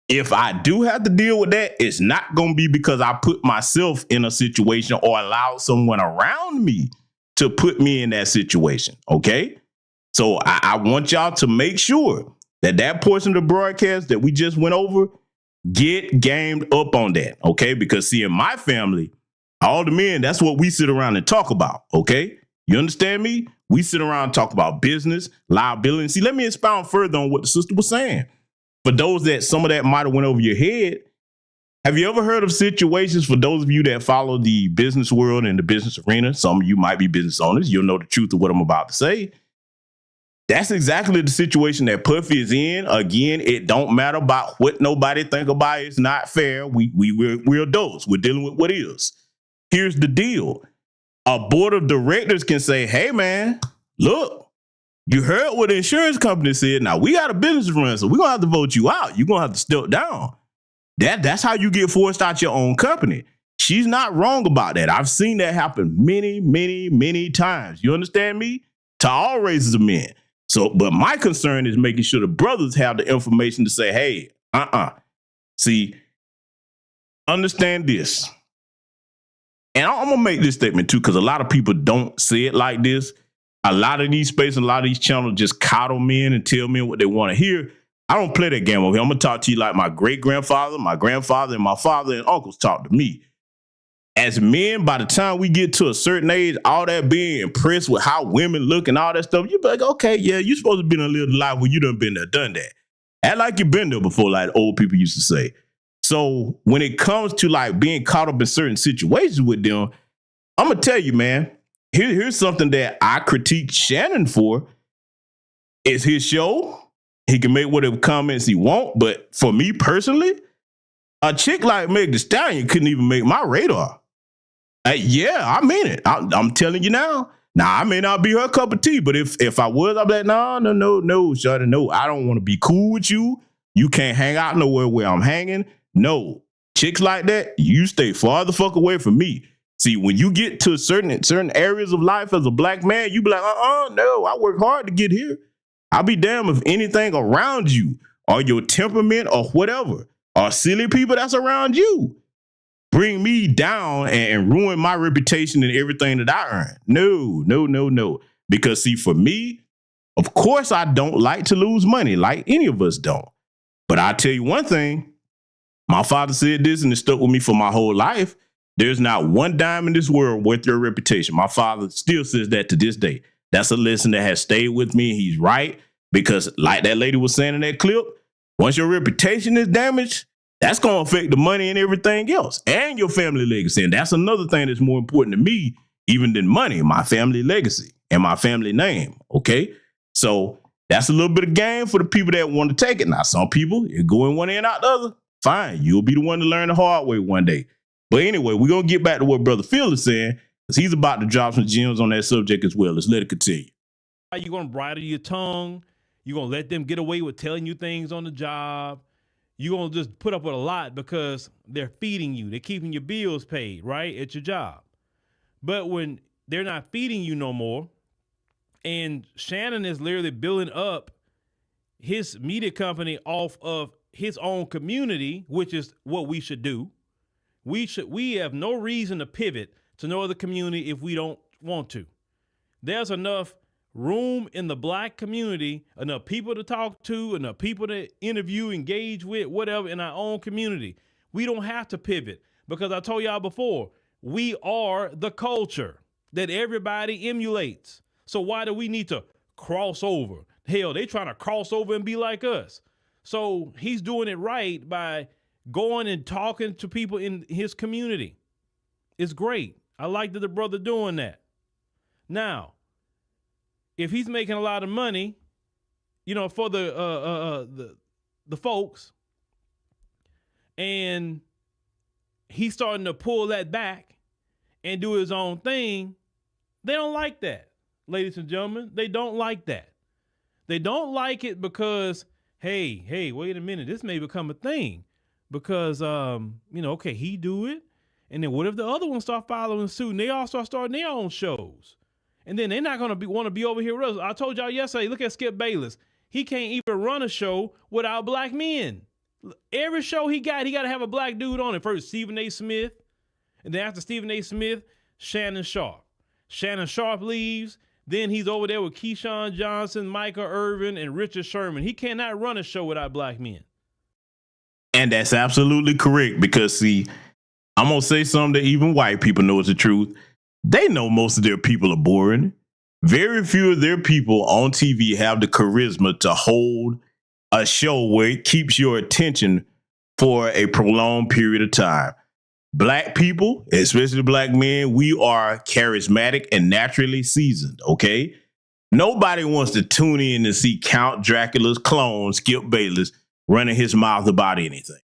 If I do have to deal with that, it's not going to be because I put myself in a situation or allowed someone around me to put me in that situation, okay? So I want y'all to make sure that portion of the broadcast that we just went over, get gamed up on that, okay? Because see, in my family, all the men, that's what we sit around and talk about, okay? You understand me? We sit around and talk about business, liability. See, let me expound further on what the sister was saying. For those that some of that might have went over your head, have you ever heard of situations, for those of you that follow the business world and the business arena, some of you might be business owners, you'll know the truth of what I'm about to say. That's exactly the situation that Puffy is in. Again, it don't matter about what nobody think about it. It's not fair. We're adults. We're dealing with what is. Here's the deal. A board of directors can say, hey, man, look, you heard what the insurance company said. Now, we got a business run, so we're going to have to vote you out. You're going to have to step down. That's how you get forced out your own company. She's not wrong about that. I've seen that happen many, many, many times. You understand me? To all races of men. So, but my concern is making sure the brothers have the information to say, hey, See, understand this. And I'm going to make this statement too, because a lot of people don't say it like this. A lot of these spaces, a lot of these channels just coddle men and tell men what they want to hear. I don't play that game over here. I'm going to talk to you like my great-grandfather, my grandfather, and my father and uncles talk to me. As men, by the time we get to a certain age, all that being impressed with how women look and all that stuff, you be like, okay, yeah, you're supposed to be in a little life where you done been there, done that. Act like you've been there before, like old people used to say. So when it comes to like being caught up in certain situations with them, I'm going to tell you, man, here's something that I critique Shannon for. It's his show. He can make whatever comments he want. But for me personally, a chick like Meg Thee Stallion couldn't even make my radar. Yeah, I mean it. I'm telling you now. Now, I may not be her cup of tea, but if I was, I'd be like, no, Shorty, no. I don't want to be cool with you. You can't hang out nowhere where I'm hanging. No. Chicks like that, you stay far the fuck away from me. See, when you get to certain areas of life as a black man, you be like, no, I work hard to get here. I'll be damned if anything around you or your temperament or whatever or silly people that's around you bring me down and ruin my reputation and everything that I earn. No. Because see, for me, of course, I don't like to lose money like any of us don't. But I tell you one thing, my father said this and it stuck with me for my whole life. There's not one dime in this world worth your reputation. My father still says that to this day. That's a lesson that has stayed with me. He's right. Because like that lady was saying in that clip, once your reputation is damaged, that's going to affect the money and everything else and your family legacy. And that's another thing that's more important to me, even than money, my family legacy and my family name. Okay. So that's a little bit of game for the people that want to take it. Now, some people, you go in one end out the other. Fine. You'll be the one to learn the hard way one day. But anyway, we're going to get back to what Brother Phil is saying, because he's about to drop some gems on that subject as well. Let's let it continue. Are you going to bridle your tongue? You're going to let them get away with telling you things on the job? You're going to just put up with a lot because they're feeding you. They're keeping your bills paid, right, at your job. But when they're not feeding you no more, and Shannon is literally building up his media company off of his own community, which is what we should do. We have no reason to pivot to no other community if we don't want to. There's enough room in the Black community, enough people to talk to, enough people to interview, engage with, whatever, in our own community. We don't have to pivot because I told y'all before, we are the culture that everybody emulates. So why do we need to cross over? Hell, they trying to cross over and be like us. So he's doing it right by going and talking to people in his community. It's great. I like that the brother doing that. Now, if he's making a lot of money, you know, for the folks, and he's starting to pull that back and do his own thing, they don't like that, ladies and gentlemen. They don't like that. They don't like it because, hey, wait a minute, this may become a thing because, okay, he do it. And then what if the other ones start following suit and they all start starting their own shows? And then they're not going to want to be over here with us. I told y'all yesterday, look at Skip Bayless. He can't even run a show without Black men. Every show he got to have a Black dude on it. First, Stephen A. Smith. And then after Stephen A. Smith, Shannon Sharpe. Shannon Sharpe leaves. Then he's over there with Keyshawn Johnson, Micah Irvin, and Richard Sherman. He cannot run a show without Black men. And that's absolutely correct because, see, I'm going to say something that even white people know is the truth. They know most of their people are boring. Very few of their people on TV have the charisma to hold a show where it keeps your attention for a prolonged period of time. Black people, especially Black men, we are charismatic and naturally seasoned, okay? Nobody wants to tune in and see Count Dracula's clone, Skip Bayless, running his mouth about anything.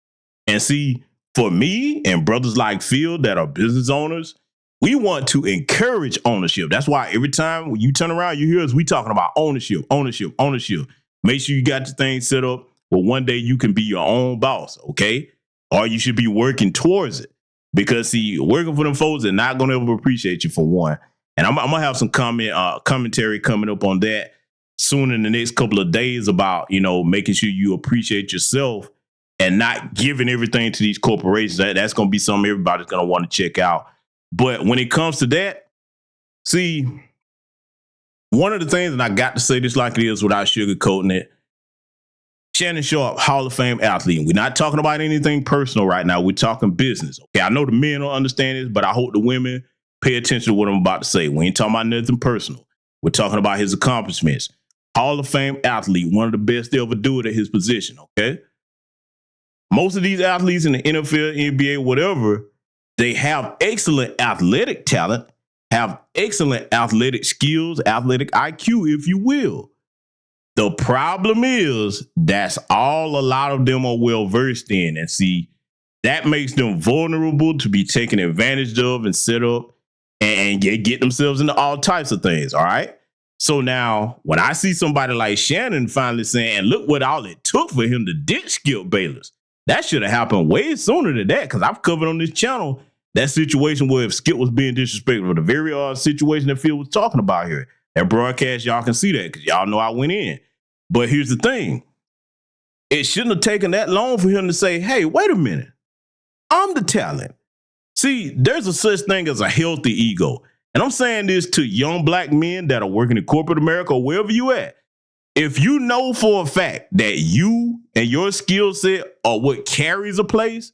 And see, for me and brothers like Phil that are business owners, we want to encourage ownership. That's why every time you turn around, you hear us, we talking about ownership. Make sure you got your thing set up where one day you can be your own boss, okay? Or you should be working towards it. Because, see, working for them folks, they're not going to ever appreciate you for one. And I'm going to have some commentary coming up on that soon in the next couple of days about, making sure you appreciate yourself and not giving everything to these corporations. That's going to be something everybody's going to want to check out. But when it comes to that, see, one of the things, and I got to say this like it is without sugarcoating it, Shannon Sharpe, Hall of Fame athlete. We're not talking about anything personal right now. We're talking business. Okay, I know the men don't understand this, but I hope the women pay attention to what I'm about to say. We ain't talking about nothing personal. We're talking about his accomplishments. Hall of Fame athlete, one of the best to ever do it at his position, okay? Most of these athletes in the NFL, NBA, whatever, they have excellent athletic talent, have excellent athletic skills, athletic IQ, if you will. The problem is that's all a lot of them are well versed in. And see, that makes them vulnerable to be taken advantage of and set up and get themselves into all types of things. All right. So now when I see somebody like Shannon finally saying, look what all it took for him to ditch Skip Bayless, that should have happened way sooner than that. Because I've covered on this channel that situation where if Skip was being disrespectful, the very situation that Phil was talking about here, that broadcast, y'all can see that because y'all know I went in. But here's the thing. It shouldn't have taken that long for him to say, hey, wait a minute. I'm the talent. See, there's a such thing as a healthy ego. And I'm saying this to young black men that are working in corporate America or wherever you at. If you know for a fact that you and your skill set are what carries a place,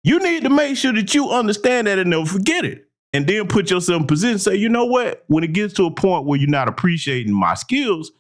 you need to make sure that you understand that and never forget it. And then put yourself in position and say, you know what? When it gets to a point where you're not appreciating my skills,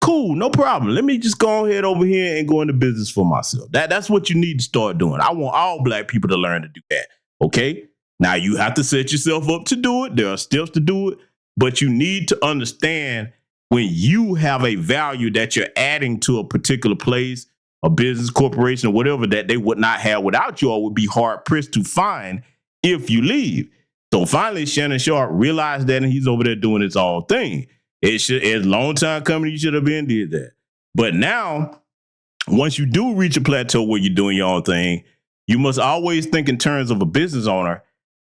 cool, no problem. Let me just go ahead over here and go into business for myself. That's what you need to start doing. I want all black people to learn to do that. Okay? Now you have to set yourself up to do it. There are steps to do it, but you need to understand when you have a value that you're adding to a particular place, a business, corporation, or whatever that they would not have without you or would be hard pressed to find if you leave. So finally, Shannon Sharpe realized that and he's over there doing his own thing. It's a long time coming. You should have been did that. But now, once you do reach a plateau where you're doing your own thing, you must always think in terms of a business owner.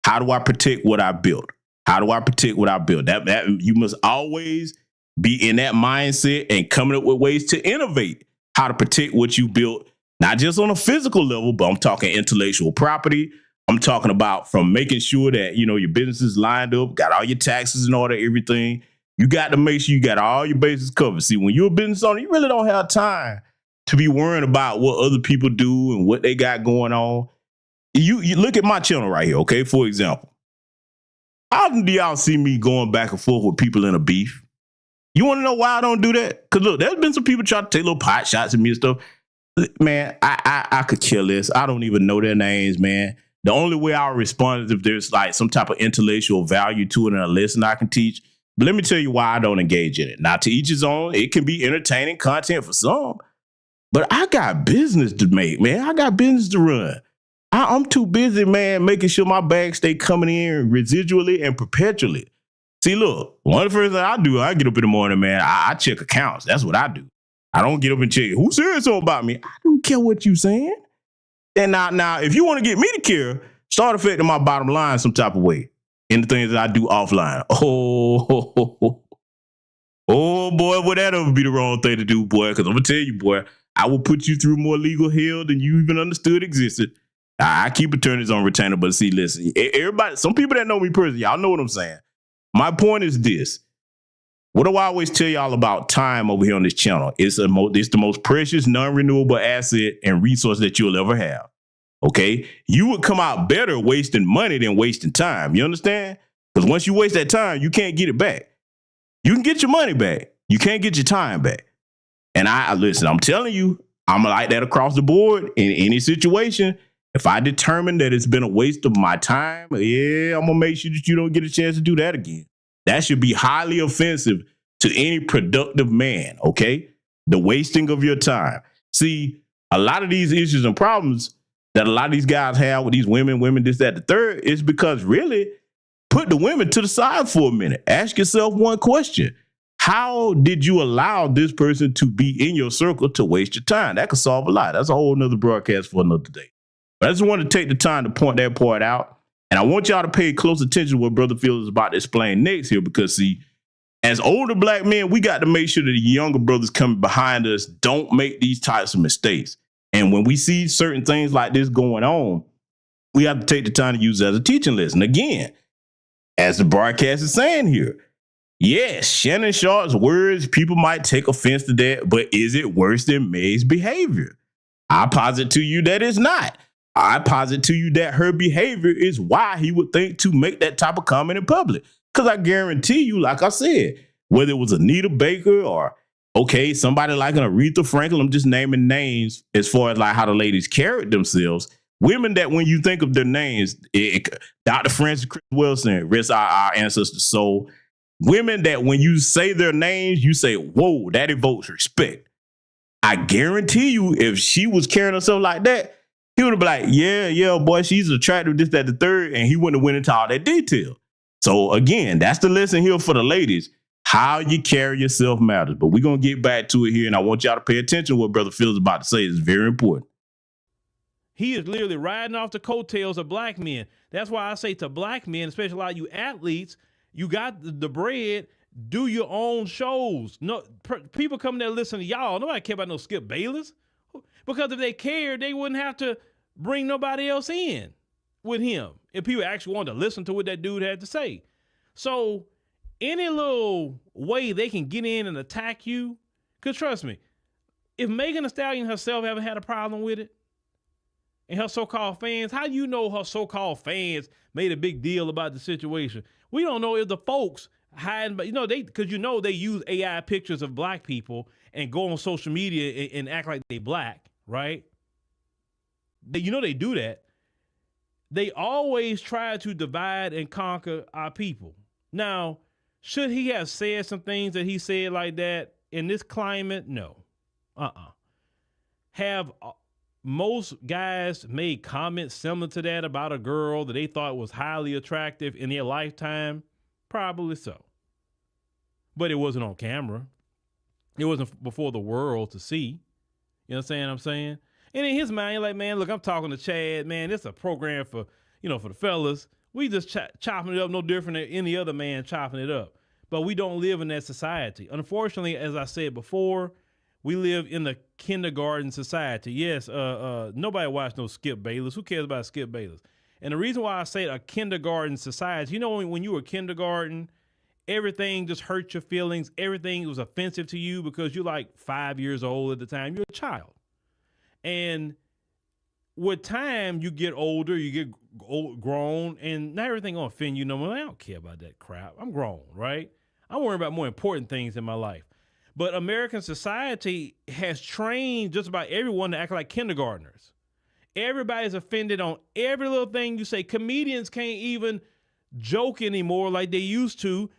How do I protect what I built? How do I protect what I built? That you must always be in that mindset and coming up with ways to innovate how to protect what you built, not just on a physical level, but I'm talking intellectual property. I'm talking about from making sure that, you know, your business is lined up, got all your taxes in order, everything. You got to make sure you got all your bases covered. See, when you're a business owner, you really don't have time to be worrying about what other people do and what they got going on. You look at my channel right here, okay? For example, how often do y'all see me going back and forth with people in a beef? You want to know why I don't do that? Because look, there's been some people try to take little pot shots at me and stuff. Man, I could kill this. I don't even know their names, man. The only way I'll respond is if there's like some type of intellectual value to it and a lesson I can teach. But let me tell you why I don't engage in it. Now, to each his own, it can be entertaining content for some. But I got business to make, man. I got business to run. I'm too busy, man, making sure my bags stay coming in residually and perpetually. See, look, one of the first things I do, I get up in the morning, man, I check accounts. That's what I do. I don't get up and check, who said so about me? I don't care what you saying. And now, if you want to get me to care, start affecting my bottom line some type of way in the things that I do offline. Oh, boy, would that ever be the wrong thing to do, boy? Because I'm going to tell you, boy, I will put you through more legal hell than you even understood existed. I keep attorneys on retainer, but see, listen, everybody, some people that know me personally, y'all know what I'm saying. My point is this. What do I always tell y'all about time over here on this channel? It's the most precious, non-renewable asset and resource that you'll ever have. Okay? You would come out better wasting money than wasting time. You understand? Because once you waste that time, you can't get it back. You can get your money back. You can't get your time back. And listen, I'm telling you, I'm like that across the board in any situation. If I determine that it's been a waste of my time, yeah, I'm going to make sure that you don't get a chance to do that again. That should be highly offensive to any productive man, okay? The wasting of your time. See, a lot of these issues and problems that a lot of these guys have with these women, this, that, the third, is because really put the women to the side for a minute. Ask yourself one question. How did you allow this person to be in your circle to waste your time? That could solve a lot. That's a whole nother broadcast for another day. But I just want to take the time to point that part out. And I want y'all to pay close attention to what Brother Phil is about to explain next here, because see, as older black men, we got to make sure that the younger brothers coming behind us don't make these types of mistakes. And when we see certain things like this going on, we have to take the time to use it as a teaching lesson. Again, as the broadcast is saying here, yes, Shannon Sharpe's words, people might take offense to that, but is it worse than Meg's behavior? I posit to you that it's not. I posit to you that her behavior is why he would think to make that type of comment in public. Because I guarantee you, like I said, whether it was Anita Baker or, okay, somebody like an Aretha Franklin, I'm just naming names as far as like how the ladies carried themselves. Women that when you think of their names, Dr. Francis Chris Wilson, rest our ancestors' soul. Women that when you say their names, you say, whoa, that evokes respect. I guarantee you, if she was carrying herself like that, he would have been like, yeah, boy, she's attractive, this, that, the third, and he wouldn't have went into all that detail. So again, that's the lesson here for the ladies. How you carry yourself matters. But we're going to get back to it here, and I want y'all to pay attention to what Brother Phil is about to say. It's very important. He is literally riding off the coattails of black men. That's why I say to black men, especially a lot of you athletes, you got the bread, do your own shows. No, people come there listen to y'all. Nobody care about no Skip Bayless. Because if they cared, they wouldn't have to bring nobody else in. with him if people actually wanted to listen to what that dude had to say. So any little way they can get in and attack you, because trust me, if Megan Thee Stallion herself haven't had a problem with it, and her so-called fans, how do you know her so-called fans made a big deal about the situation? We don't know if the folks hiding, but because they use AI pictures of black people and go on social media and act like they black, right? They do that. They always try to divide and conquer our people. Now, should he have said some things that he said like that in this climate? No. Have most guys made comments similar to that about a girl that they thought was highly attractive in their lifetime? Probably so. But it wasn't on camera. It wasn't before the world to see. You know what I'm saying? And in his mind, you're like, man, look, I'm talking to Chad, man. It's a program for the fellas. We just chopping it up no different than any other man chopping it up. But we don't live in that society. Unfortunately, as I said before, we live in the kindergarten society. Yes, nobody watched no Skip Bayless. Who cares about Skip Bayless? And the reason why I say a kindergarten society, when you were kindergarten, everything just hurt your feelings. Everything was offensive to you because you're like 5 years old at the time. You're a child. And with time, you get older, you get grown, and not everything gonna offend you no more. I don't care about that crap. I'm grown, right? I'm worrying about more important things in my life. But American society has trained just about everyone to act like kindergartners. Everybody's offended on every little thing you say. Comedians can't even joke anymore like they used to.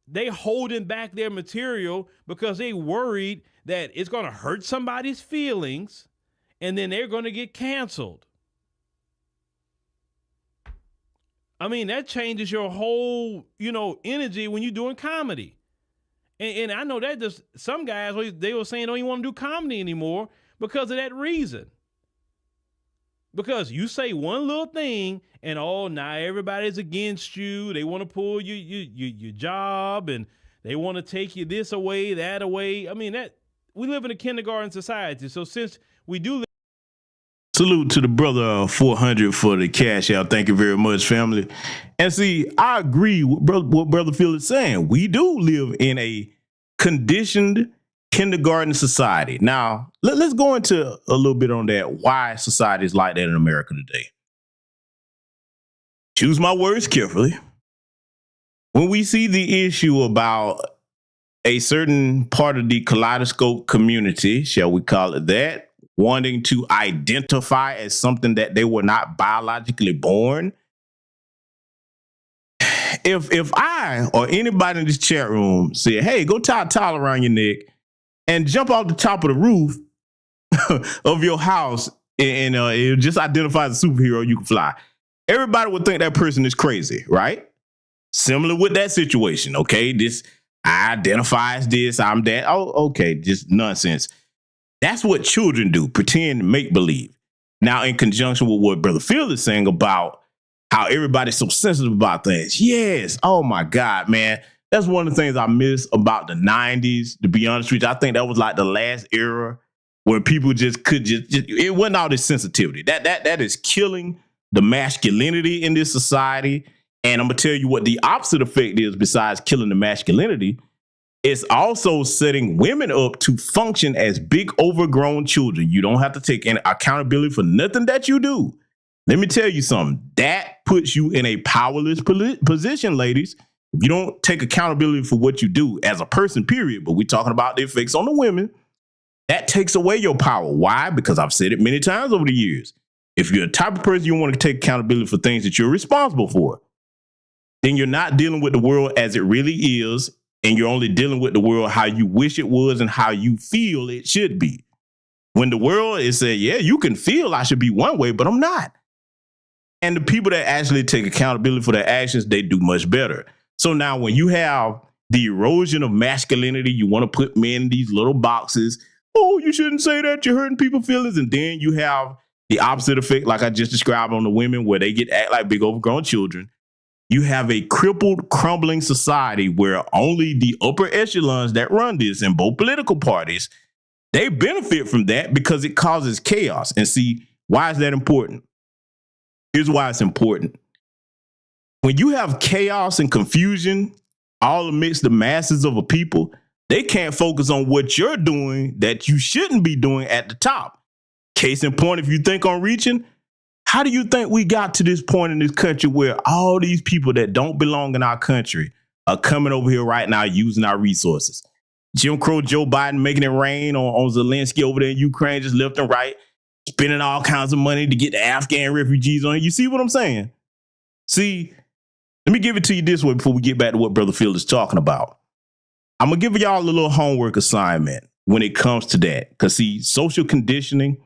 They holding back their material because they worried that it's going to hurt somebody's feelings and then they're going to get canceled. I mean, that changes your whole, energy when you're doing comedy. And I know that just some guys, they were saying don't even want to do comedy anymore because of that reason. Because you say one little thing and now everybody's against you. They want to pull your job and they want to take you this away, that away. I mean, we live in a kindergarten society. So since we do Salute to the brother 400 for the cash out. Thank you very much, family. And see, I agree with what Brother Phil is saying. We do live in a conditioned kindergarten society. Now, let's go into a little bit on that, why society is like that in America today. Choose my words carefully. When we see the issue about a certain part of the kaleidoscope community, shall we call it that, wanting to identify as something that they were not biologically born. If I or anybody in this chat room said, hey, go tie a towel around your neck and jump off the top of the roof of your house and it just identifies a superhero, you can fly. Everybody would think that person is crazy, right? Similar with that situation, okay? I identify as this, I'm that. Oh, okay, just nonsense. That's what children do, pretend and make believe. Now, in conjunction with what Brother Phil is saying about how everybody's so sensitive about things. Yes. Oh, my God, man. That's one of the things I miss about the 90s, to be honest with you. I think that was like the last era where people just it wasn't all this sensitivity. That is killing the masculinity in this society. And I'm going to tell you what the opposite effect is besides killing the masculinity. It's also setting women up to function as big overgrown children. You don't have to take any accountability for nothing that you do. Let me tell you something. That puts you in a powerless position, ladies. If you don't take accountability for what you do as a person, period, but we're talking about the effects on the women, that takes away your power. Why? Because I've said it many times over the years. If you're the type of person you want to take accountability for things that you're responsible for, then you're not dealing with the world as it really is. And you're only dealing with the world how you wish it was and how you feel it should be. When the world is saying, yeah, you can feel I should be one way, but I'm not. And the people that actually take accountability for their actions, they do much better. So now when you have the erosion of masculinity, you want to put men in these little boxes. Oh, you shouldn't say that. You're hurting people's feelings. And then you have the opposite effect, like I just described on the women, where they act like big overgrown children. You have a crippled, crumbling society where only the upper echelons that run this in both political parties, they benefit from that because it causes chaos. And see, why is that important? Here's why it's important. When you have chaos and confusion all amidst the masses of a people, they can't focus on what you're doing that you shouldn't be doing at the top. Case in point, if you think on reaching, how do you think we got to this point in this country where all these people that don't belong in our country are coming over here right now using our resources? Jim Crow Joe Biden making it rain on Zelensky over there in Ukraine, just left and right, spending all kinds of money to get the Afghan refugees on. You see what I'm saying? See, let me give it to you this way before we get back to what Brother Phil is talking about. I'm going to give y'all a little homework assignment when it comes to that. Because, see, social conditioning,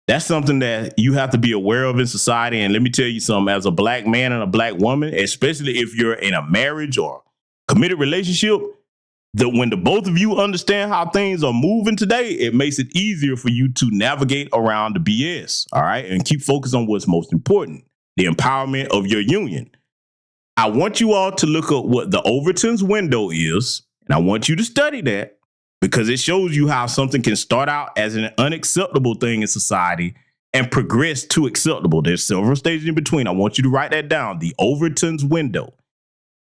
that's something that you have to be aware of in society. And let me tell you something, as a black man and a black woman, especially if you're in a marriage or committed relationship, that when the both of you understand how things are moving today, it makes it easier for you to navigate around the BS, all right? And keep focused on what's most important, the empowerment of your union. I want you all to look up what the Overton's window is, and I want you to study that because it shows you how something can start out as an unacceptable thing in society and progress to acceptable. There's several stages in between. I want you to write that down, the Overton's window.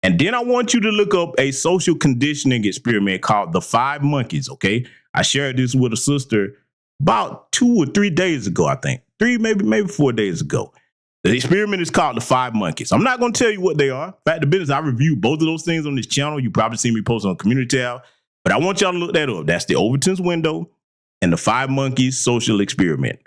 And then I want you to look up a social conditioning experiment called the 5 Monkeys, okay? I shared this with a sister about 2 or 3 days ago, I think. 3, maybe 4 days ago. The experiment is called the 5 Monkeys. I'm not going to tell you what they are. Fact of business, I reviewed both of those things on this channel. You probably seen me post on the community tab, but I want y'all to look that up. That's the Overton's window and the 5 Monkeys social experiment.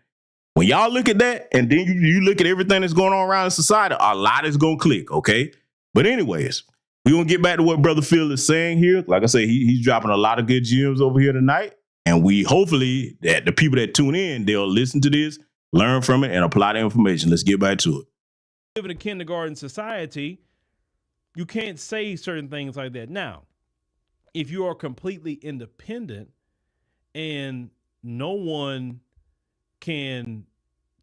When y'all look at that and then you look at everything that's going on around in society, a lot is going to click, okay? But anyways, we're going to get back to what Brother Phil is saying here. Like I say, he's dropping a lot of good gems over here tonight. And we hopefully that the people that tune in, they'll listen to this, learn from it, and apply the information. Let's get back to it. Live in a kindergarten society, you can't say certain things like that. Now, if you are completely independent and no one can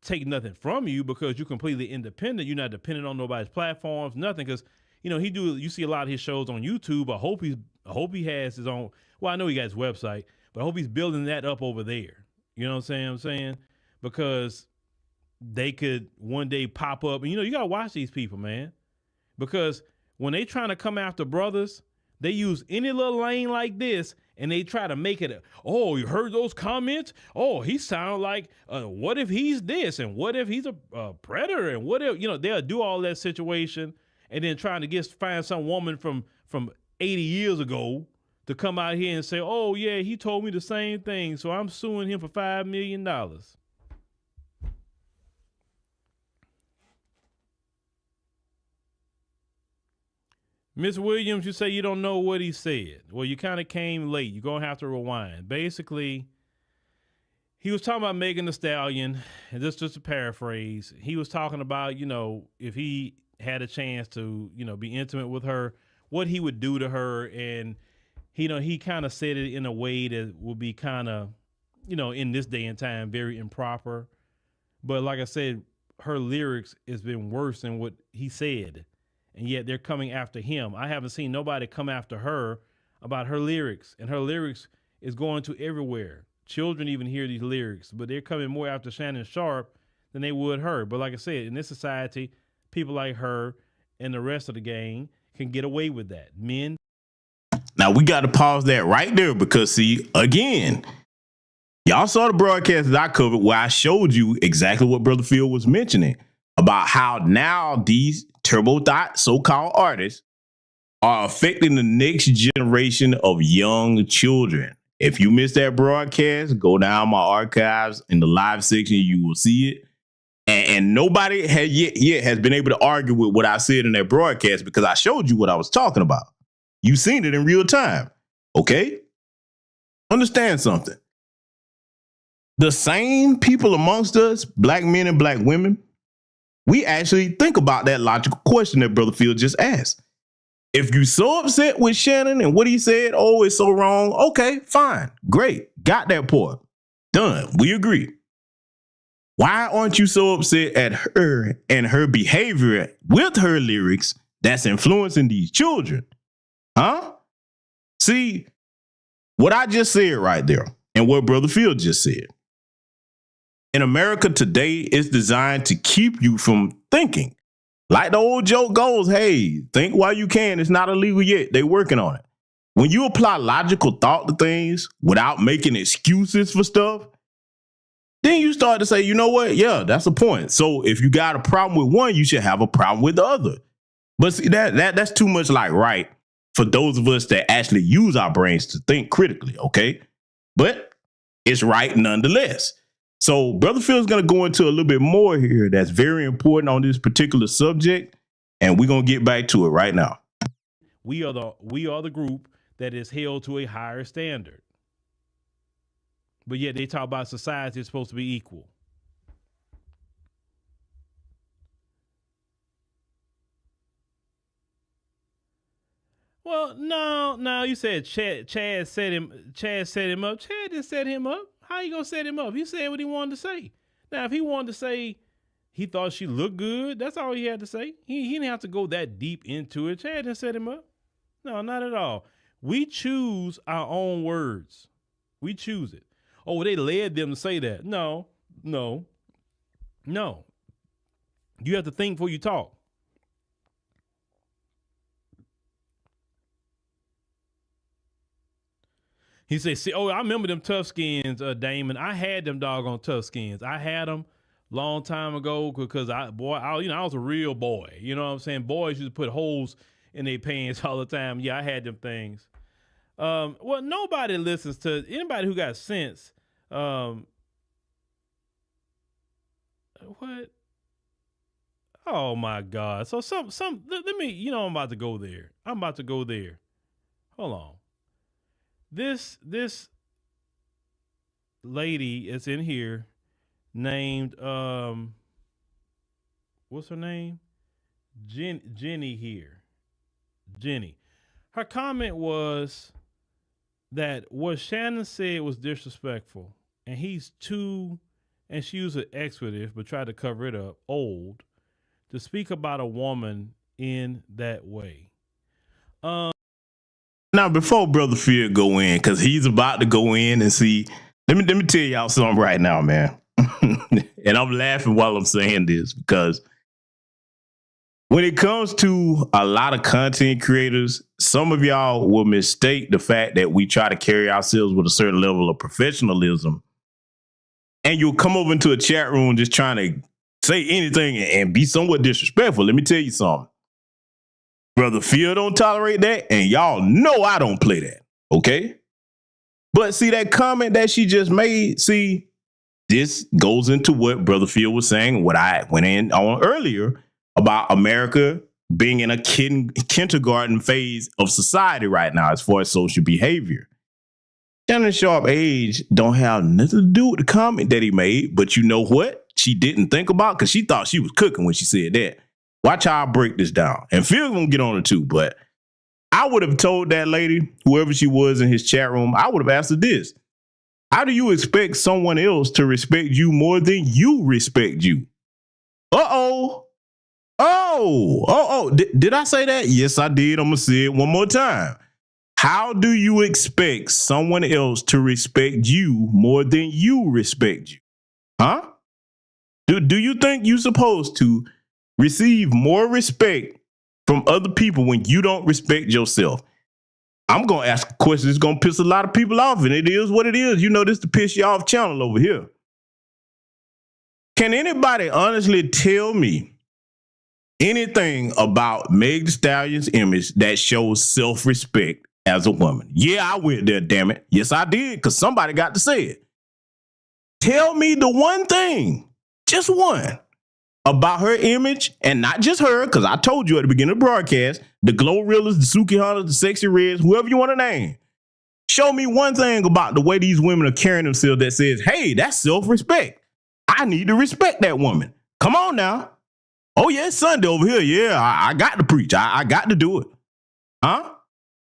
take nothing from you because you're completely independent, you're not dependent on nobody's platforms, nothing. Because you see a lot of his shows on YouTube. I hope he has his own. Well, I know he got his website, but I hope he's building that up over there. You know what I'm saying? Because they could one day pop up. And, you got to watch these people, man. Because when they trying to come after brothers, they use any little lane like this, and they try to make it, oh, you heard those comments? Oh, he sound like, what if he's this? And what if he's a predator? And what if, they'll do all that situation and then trying to find some woman from 80 years ago to come out here and say, oh, yeah, he told me the same thing, so I'm suing him for $5 million. Miss Williams, you say you don't know what he said. Well, you kind of came late. You're going to have to rewind. Basically, he was talking about Meg Thee Stallion, and this is just a paraphrase. He was talking about, if he had a chance to, be intimate with her, what he would do to her. And, he kind of said it in a way that would be kind of, in this day and time, very improper. But like I said, her lyrics has been worse than what he said. And yet they're coming after him. I haven't seen nobody come after her about her lyrics. And her lyrics is going to everywhere. Children even hear these lyrics, but they're coming more after Shannon Sharpe than they would her. But like I said, in this society, people like her and the rest of the gang can get away with that. Men. Now, we got to pause that right there because, see, again, y'all saw the broadcast that I covered where I showed you exactly what Brother Phil was mentioning about how now these turbo thought so-called artists are affecting the next generation of young children. If you missed that broadcast, go down my archives in the live section, you will see it. And nobody has yet has been able to argue with what I said in that broadcast because I showed you what I was talking about. You seen it in real time. Okay? Understand something. The same people amongst us, black men and black women, we actually think about that logical question that Brother Phil just asked. If you're so upset with Shannon and what he said, oh, it's so wrong. Okay, fine. Great. Got that part. Done. We agree. Why aren't you so upset at her and her behavior with her lyrics that's influencing these children? Huh? See, what I just said right there and what Brother Phil just said. In America today, it's designed to keep you from thinking. Like the old joke goes, hey, think while you can. It's not illegal yet. They working on it. When you apply logical thought to things without making excuses for stuff, then you start to say, you know what? Yeah, that's a point. So if you got a problem with one, you should have a problem with the other. But see, that's too much like right for those of us that actually use our brains to think critically, okay? But it's right nonetheless. So Brother Phil is going to go into a little bit more here that's very important on this particular subject, and we're going to get back to it right now. We are the group that is held to a higher standard. But yet they talk about society is supposed to be equal. Well, no, you said Chad set him up. Chad didn't set him up. How you gonna set him up? He said what he wanted to say. Now, if he wanted to say he thought she looked good, that's all he had to say. He didn't have to go that deep into it. Chad didn't set him up. No, not at all. We choose our own words. We choose it. Oh, they led them to say that. No. You have to think before you talk. He said, see, I remember them tough skins, Damon. I had them doggone tough skins. I had them long time ago because I was a real boy. You know what I'm saying? Boys used to put holes in their pants all the time. Yeah, I had them things. Well, nobody listens to anybody who got sense. What? Oh my God. So let me, I'm about to go there. Hold on. This lady is in here named, what's her name? Jenny here. Jenny. Her comment was that what Shannon said was disrespectful, and he's too, and she used an expletive but tried to cover it up, old, to speak about a woman in that way. Now, before Brother Phil go in, because he's about to go in and see, let me tell y'all something right now, man. And I'm laughing while I'm saying this because when it comes to a lot of content creators, some of y'all will mistake the fact that we try to carry ourselves with a certain level of professionalism. And you'll come over into a chat room just trying to say anything and be somewhat disrespectful. Let me tell you something. Brother Phil don't tolerate that, and y'all know I don't play that, okay? But see, that comment that she just made, see, this goes into what Brother Phil was saying, what I went in on earlier about America being in a kindergarten phase of society right now as far as social behavior. Shannon Sharpe age don't have nothing to do with the comment that he made, but you know what? She didn't think about because she thought she was cooking when she said that. Watch how I break this down. And Phil's gonna get on it too, but I would have told that lady, whoever she was in his chat room, I would have asked her this. How do you expect someone else to respect you more than you respect you? Did I say that? Yes, I did. I'm gonna say it one more time. How do you expect someone else to respect you more than you respect you? Huh? Do you think you're supposed to receive more respect from other people when you don't respect yourself? I'm going to ask a question that's going to piss a lot of people off, and it is what it is. You know, this the piss you off channel over here. Can anybody honestly tell me anything about Meg Thee Stallion's image that shows self-respect as a woman? Yeah, I went there, damn it. Yes, I did, because somebody got to say it. Tell me the one thing, just one, about her image, and not just her, because I told you at the beginning of the broadcast, the Glorrillas, the Suki Hunters, the Sexy Reds, whoever you want to name. Show me one thing about the way these women are carrying themselves that says, hey, that's self-respect. I need to respect that woman. Come on now. Oh, yeah, it's Sunday over here. Yeah, I got to preach. I got to do it. Huh?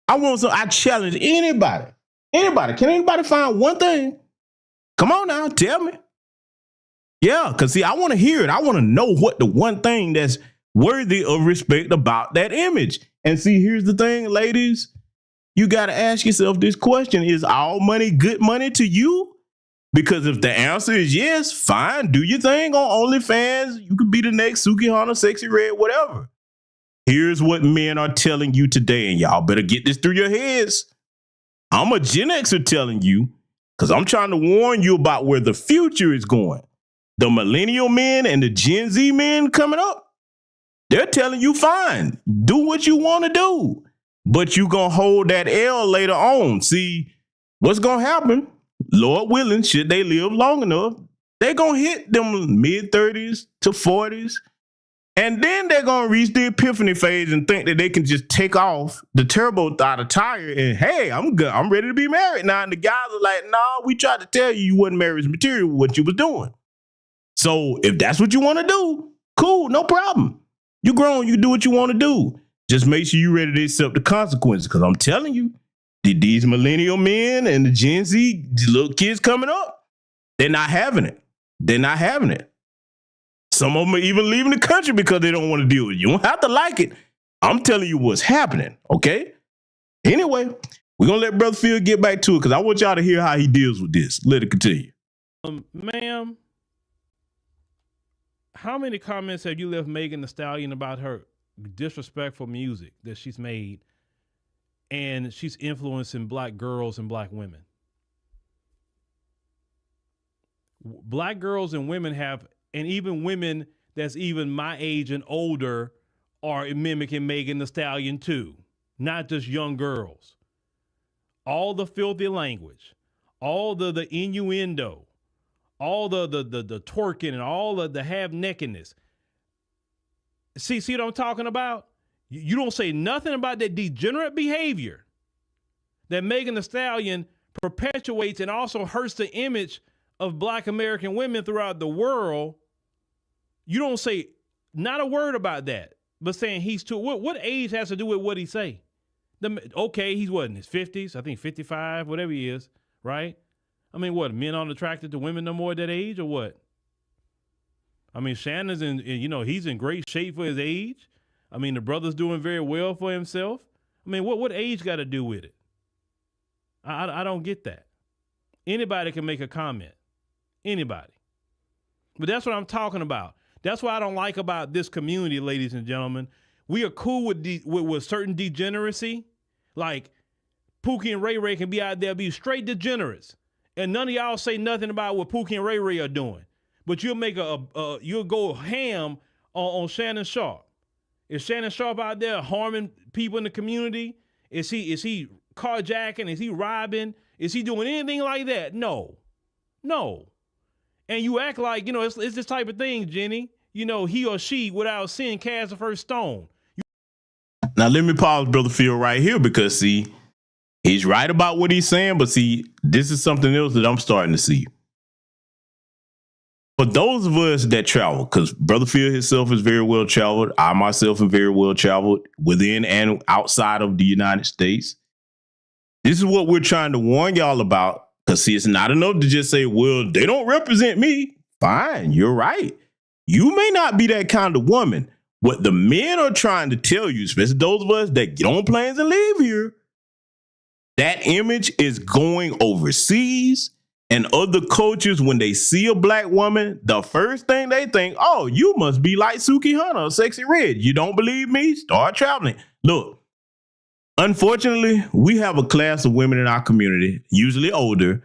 I challenge anybody. Anybody. Can anybody find one thing? Come on now, tell me. Yeah, because see, I want to hear it. I want to know what the one thing that's worthy of respect about that image. And see, here's the thing, ladies. You got to ask yourself this question. Is all money good money to you? Because if the answer is yes, fine, do your thing on OnlyFans. You could be the next Suki Hunter, Sexy Red, whatever. Here's what men are telling you today, and y'all better get this through your heads. I'm a Gen Xer telling you, because I'm trying to warn you about where the future is going. The millennial men and the Gen Z men coming up, they're telling you, fine, do what you want to do, but you going to hold that L later on. See, what's going to happen, Lord willing, should they live long enough, they're going to hit them mid-30s to 40s, and then they're going to reach the epiphany phase and think that they can just take off the turbo out of tire and, hey, I'm good. I'm ready to be married now. And the guys are like, no, we tried to tell you wasn't marriage material with what you was doing. So if that's what you want to do, cool, no problem. You grown, you do what you want to do. Just make sure you're ready to accept the consequences. Because I'm telling you, these millennial men and the Gen Z little kids coming up, they're not having it. They're not having it. Some of them are even leaving the country because they don't want to deal with it. You don't have to like it. I'm telling you what's happening, okay? Anyway, we're going to let Brother Phil get back to it because I want y'all to hear how he deals with this. Let it continue. Ma'am, how many comments have you left Meg Thee Stallion about her disrespectful music that she's made and she's influencing black girls and black women? Black girls and women have, and even women that's even my age and older are mimicking Meg Thee Stallion too, not just young girls. All the filthy language, all the innuendo, all the twerking and all of the half-nakedness. See what I'm talking about? You don't say nothing about that degenerate behavior that Meg Thee Stallion perpetuates and also hurts the image of black American women throughout the world. You don't say not a word about that, but saying he's too, what age has to do with what he say? Okay, he's what, in his 50s? I think 55, whatever he is, right? I mean, what, men aren't attracted to women no more at that age or what? I mean, Shannon's he's in great shape for his age. I mean, the brother's doing very well for himself. I mean, what age got to do with it? I don't get that. Anybody can make a comment. Anybody. But that's what I'm talking about. That's what I don't like about this community, ladies and gentlemen. We are cool with certain degeneracy. Like Pookie and Ray Ray can be out there, be straight degenerates. And none of y'all say nothing about what Pookie and Ray Ray are doing. But you'll make you'll go ham on Shannon Sharpe. Is Shannon Sharpe out there harming people in the community? Is he carjacking? Is he robbing? Is he doing anything like that? No. And you act like, it's this type of thing, Jenny. He or she without sin cast the first stone. Now, let me pause Brother Phil right here because, see, he's right about what he's saying, but see, this is something else that I'm starting to see. For those of us that travel, because Brother Phil himself is very well traveled, I myself am very well traveled within and outside of the United States. This is what we're trying to warn y'all about, because, see, it's not enough to just say, well, they don't represent me. Fine, you're right. You may not be that kind of woman. What the men are trying to tell you, especially those of us that get on planes and leave here, that image is going overseas, and other cultures, when they see a black woman, the first thing they think, oh, you must be like Suki Hunter or Sexy Red. You don't believe me? Start traveling. Look, unfortunately, we have a class of women in our community, usually older,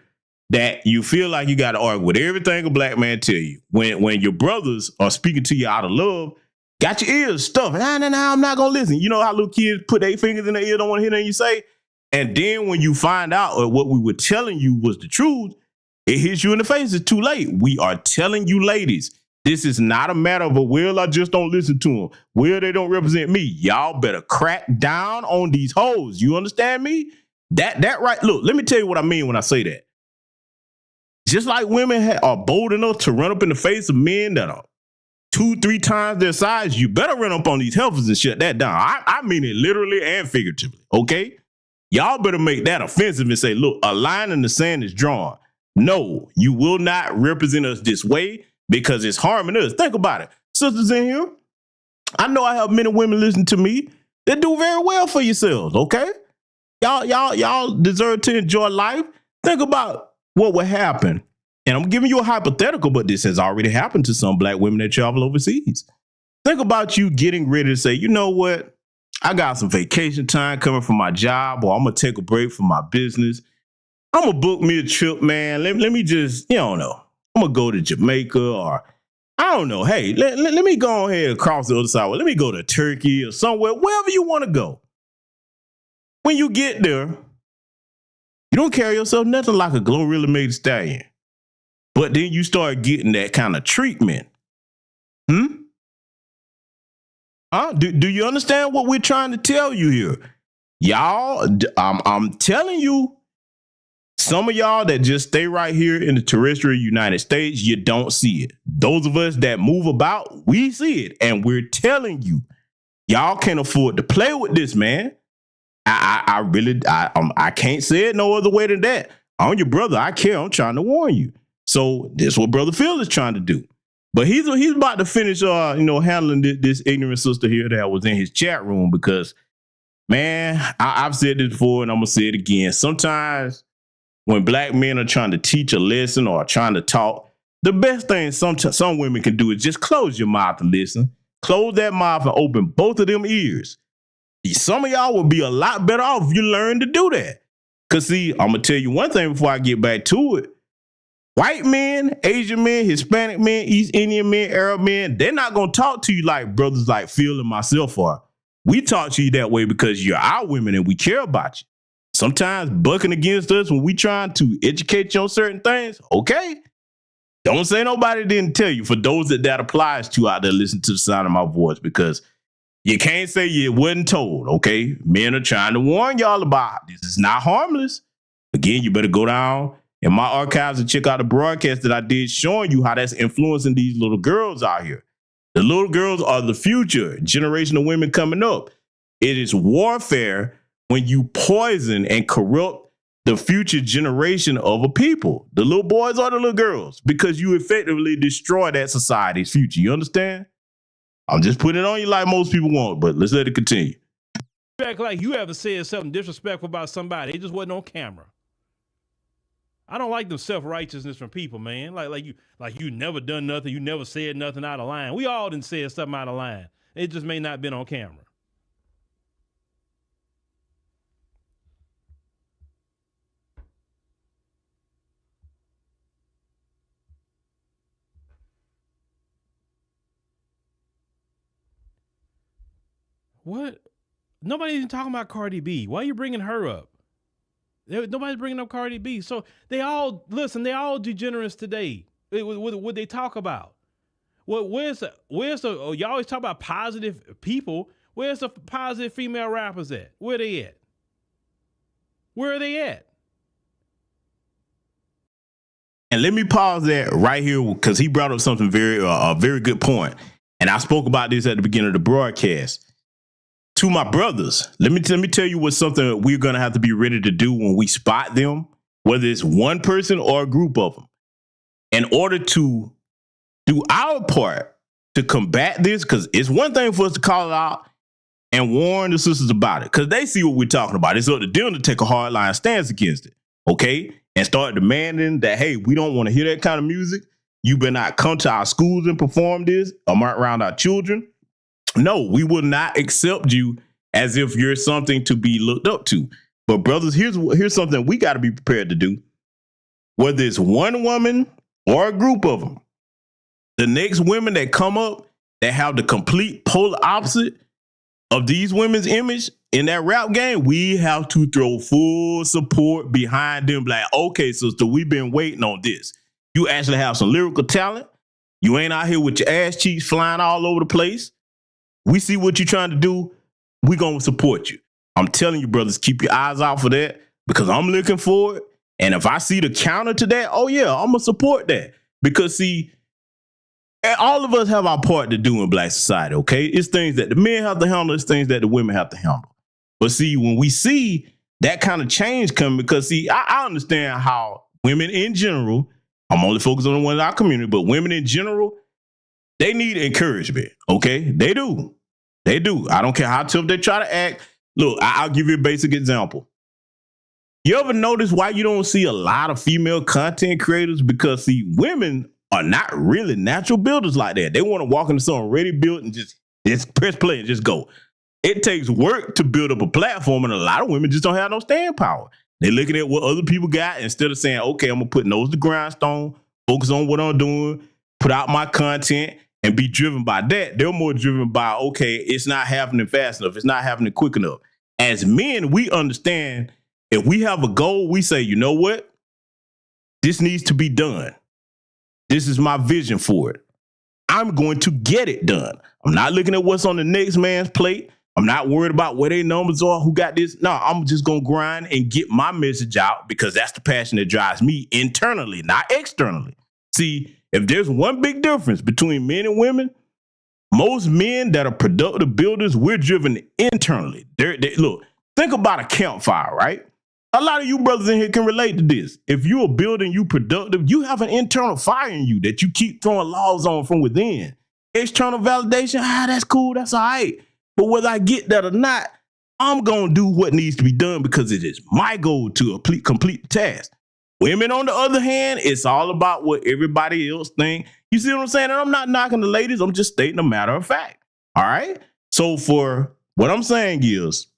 that you feel like you got to argue with everything a black man tell you. When your brothers are speaking to you out of love, got your ears stuffed. Nah, I'm not going to listen. You know how little kids put their fingers in their ear, don't want to hear anything you say? And then when you find out what we were telling you was the truth, it hits you in the face. It's too late. We are telling you, ladies, this is not a matter of, I just don't listen to them. They don't represent me. Y'all better crack down on these hoes. You understand me? That right. Look, let me tell you what I mean when I say that. Just like women are bold enough to run up in the face of men that are 2-3 times their size, you better run up on these heifers and shut that down. I mean it literally and figuratively, okay? Y'all better make that offensive and say, look, a line in the sand is drawn. No, you will not represent us this way because it's harming us. Think about it. Sisters in here, I know I have many women listening to me that do very well for yourselves, okay? Y'all deserve to enjoy life. Think about what would happen And I'm giving you a hypothetical, but this has already happened to some black women that travel overseas. Think about you getting ready to say, you know what? I got some vacation time coming from my job, or I'm going to take a break from my business. I'm going to book me a trip, man. Let me just, I'm going to go to Jamaica, or I don't know. Hey, let me go ahead across the other side. Well, let me go to Turkey or somewhere, wherever you want to go. When you get there, you don't carry yourself nothing like a Glorilla Meg Thee Stallion. But then you start getting that kind of treatment. Do you understand what we're trying to tell you here? Y'all, I'm telling you, some of y'all that just stay right here in the terrestrial United States, you don't see it. Those of us that move about, we see it. And we're telling you, y'all can't afford to play with this, man. I can't say it no other way than that. I'm your brother. I care. I'm trying to warn you. So this is what Brother Phil is trying to do. But he's about to finish, handling this ignorant sister here that was in his chat room because, man, I've said this before and I'm going to say it again. Sometimes when black men are trying to teach a lesson or trying to talk, the best thing some women can do is just close your mouth and listen. Close that mouth and open both of them ears. Some of y'all will be a lot better off if you learn to do that. Because, see, I'm going to tell you one thing before I get back to it. White men, Asian men, Hispanic men, East Indian men, Arab men, they're not going to talk to you like brothers like Phil and myself are. We talk to you that way because you're our women and we care about you. Sometimes bucking against us when we trying to educate you on certain things, okay. Don't say nobody didn't tell you. For those that applies to out there, listen to the sound of my voice because you can't say you wasn't told, okay? Men are trying to warn y'all about this. It's not harmless. Again, you better go down in my archives and check out the broadcast that I did showing you how that's influencing these little girls out here. The little girls are the future generation of women coming up. It is warfare when you poison and corrupt the future generation of a people. The little boys or the little girls, because you effectively destroy that society's future. You understand? I'm just putting it on you like most people want, but let's let it continue. Act like you ever said something disrespectful about somebody. It just wasn't on camera. I don't like the self-righteousness from people, man. Like you never done nothing. You never said nothing out of line. We all done said something out of line. It just may not have been on camera. What? Nobody's even talking about Cardi B. Why are you bringing her up? Nobody's bringing up Cardi B. So they all degenerates today. What they talk about? Where's the you always talk about positive people. Where's the positive female rappers at? Where they at? Where are they at? And let me pause that right here because he brought up something a very good point. And I spoke about this at the beginning of the broadcast. To my brothers, let me tell you what's something that we're going to have to be ready to do when we spot them, whether it's one person or a group of them, in order to do our part to combat this, because it's one thing for us to call it out and warn the sisters about it, because they see what we're talking about. It's up to them to take a hard line stance against it, okay? And start demanding that, hey, we don't want to hear that kind of music. You better not come to our schools and perform this around our children. No, we will not accept you as if you're something to be looked up to. But brothers, here's something we got to be prepared to do. Whether it's one woman or a group of them, the next women that come up that have the complete polar opposite of these women's image in that rap game, we have to throw full support behind them. Like, okay, sister, we've been waiting on this. You actually have some lyrical talent. You ain't out here with your ass cheeks flying all over the place. We see what you're trying to do. We're going to support you. I'm telling you, brothers, keep your eyes out for that because I'm looking for it. And if I see the counter to that, oh, yeah, I'm going to support that. Because, see, all of us have our part to do in black society, okay? It's things that the men have to handle. It's things that the women have to handle. But, see, when we see that kind of change coming, because, see, I understand how women in general, I'm only focused on the ones in our community, but women in general, they need encouragement, okay? They do. They do. I don't care how tough they try to act. Look, I'll give you a basic example. You ever notice why you don't see a lot of female content creators? Because see, women are not really natural builders like that. They want to walk into something already built and just press play and just go. It takes work to build up a platform, and a lot of women just don't have no staying power. They're looking at what other people got instead of saying, okay, I'm going to put nose to grindstone, focus on what I'm doing, put out my content, and be driven by that. They're more driven by, okay, it's not happening fast enough. It's not happening quick enough. As men, we understand if we have a goal, we say, you know what? This needs to be done. This is my vision for it. I'm going to get it done. I'm not looking at what's on the next man's plate. I'm not worried about where their numbers are, who got this. No, I'm just going to grind and get my message out because that's the passion that drives me internally, not externally. See, if there's one big difference between men and women, most men that are productive builders, we're driven internally. Look, think about a campfire, right? A lot of you brothers in here can relate to this. If you're building, you productive, you have an internal fire in you that you keep throwing logs on from within. External validation, that's cool, that's all right. But whether I get that or not, I'm going to do what needs to be done because it is my goal to complete the task. Women, on the other hand, it's all about what everybody else think. You see what I'm saying? And I'm not knocking the ladies. I'm just stating a matter of fact. All right? So for what I'm saying is,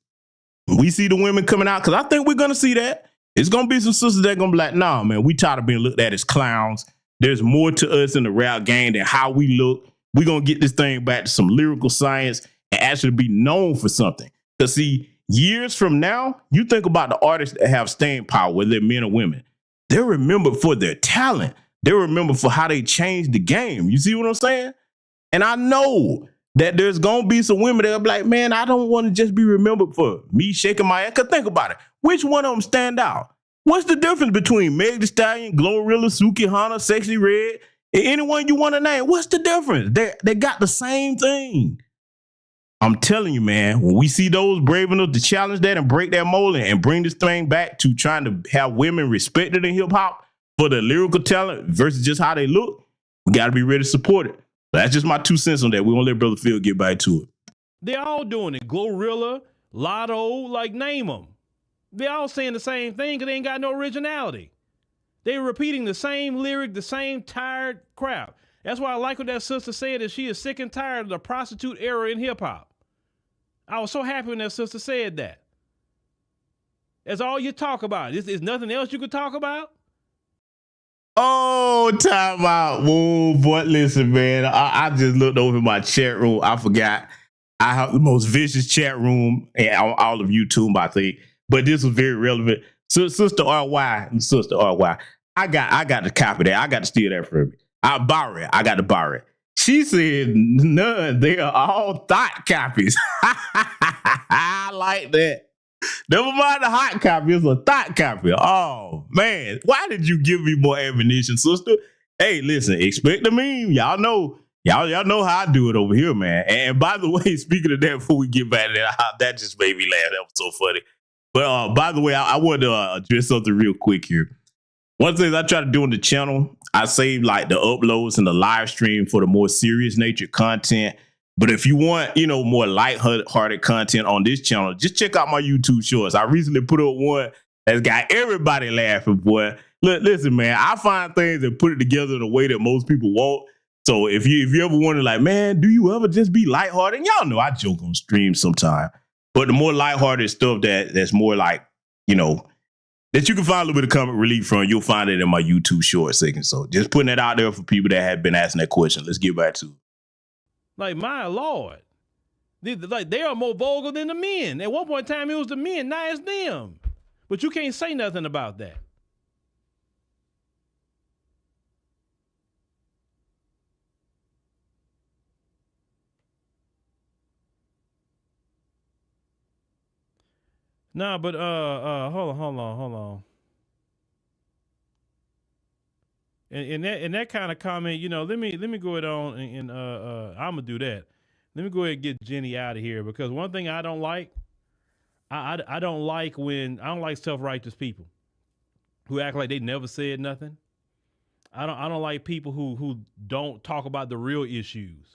we see the women coming out, because I think we're going to see that. It's going to be some sisters that are going to be like, nah, man, we tired of being looked at as clowns. There's more to us in the rap game than how we look. We're going to get this thing back to some lyrical science and actually be known for something. Because see, years from now, you think about the artists that have staying power, whether they're men or women. They're remembered for their talent. They're remembered for how they changed the game. You see what I'm saying? And I know that there's going to be some women that are like, man, I don't want to just be remembered for me shaking my ass. Because think about it. Which one of them stand out? What's the difference between Meg Thee Stallion, Glorilla, Suki Hana, Sexy Red, and anyone you want to name? What's the difference? They got the same thing. I'm telling you, man, when we see those brave enough to challenge that and break that mold and bring this thing back to trying to have women respected in hip hop for the lyrical talent versus just how they look, we got to be ready to support it. That's just my 2 cents on that. We won't let Brother Phil get back to it. They're all doing it. Glorilla, Lotto, like name them. They're all saying the same thing because they ain't got no originality. They're repeating the same lyric, the same tired crap. That's why I like what that sister said, that she is sick and tired of the prostitute era in hip hop. I was so happy when that sister said that. That's all you talk about. Is nothing else you could talk about? Oh, time out. Whoa, boy, listen, man. I just looked over my chat room. I forgot. I have the most vicious chat room on all of YouTube, I think. But this was very relevant. So, Sister RY, I got to copy that. I got to steal that from me. I got to borrow it. She said, none. They are all thought copies. I like that. Never mind the hot copy. It's a thought copy. Oh, man. Why did you give me more ammunition, sister? Hey, listen, expect the meme. Y'all know how I do it over here, man. And by the way, speaking of that, before we get back to that just made me laugh. That was so funny. But by the way, I want to address something real quick here. One of the things I try to do on the channel, I save like the uploads and the live stream for the more serious nature content. But if you want, more lighthearted content on this channel, just check out my YouTube shorts. I recently put up one that's got everybody laughing, boy. Look, listen, man, I find things and put it together in a way that most people won't. So if you ever wonder, like, man, do you ever just be lighthearted? And y'all know I joke on stream sometimes. But the more lighthearted stuff that's more like, that you can find a little bit of comic relief from, you'll find it in my YouTube short section. So just putting that out there for people that have been asking that question. Let's get back to it. Like, my Lord. They are more vulgar than the men. At one point in time, it was the men, now it's them. But you can't say nothing about that. Nah, but hold on. And that kind of comment, let me go ahead on and I'm gonna do that. Let me go ahead and get Jenny out of here, because one thing I don't like, I don't like self-righteous people who act like they never said nothing. I don't like people who don't talk about the real issues.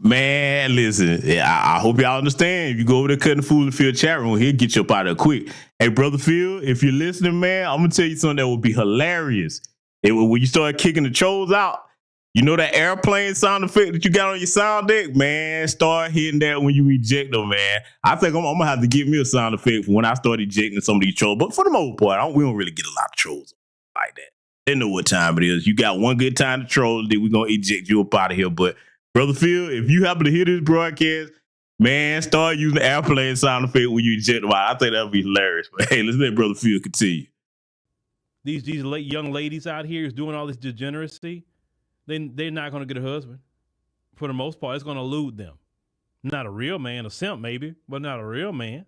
Man, listen, I hope y'all understand. If you go over to Cutting Fool and Phil chat room, he'll get you up out of there quick. Hey, Brother Phil, if you're listening, man, I'm going to tell you something that would be hilarious. When you start kicking the trolls out, you know that airplane sound effect that you got on your sound deck? Man, start hitting that when you eject them, man. I think I'm going to have to get me a sound effect for when I start ejecting some of these trolls. But for the most part, we don't really get a lot of trolls like that. They know what time it is. You got one good time to troll, then we're going to eject you up out of here. But Brother Phil, if you happen to hear this broadcast, man, start using the airplane sound effect when you eject them out. I think that would be hilarious. But hey, let's let Brother Phil continue. These young ladies out here is doing all this degeneracy. They're not going to get a husband. For the most part, it's going to elude them. Not a real man, a simp maybe, but not a real man.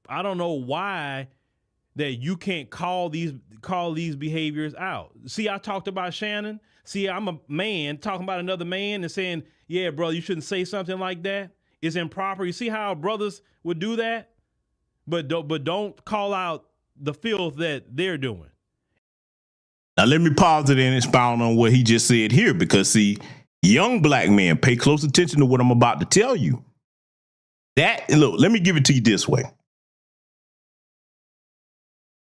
I don't know why that you can't call these behaviors out. See, I talked about Shannon. See, I'm a man talking about another man and saying, yeah, brother, you shouldn't say something like that. It's improper. You see how brothers would do that? But don't call out the filth that they're doing. Now, let me pause it and expound on what he just said here, because, see, young black men, pay close attention to what I'm about to tell you. Look, let me give it to you this way.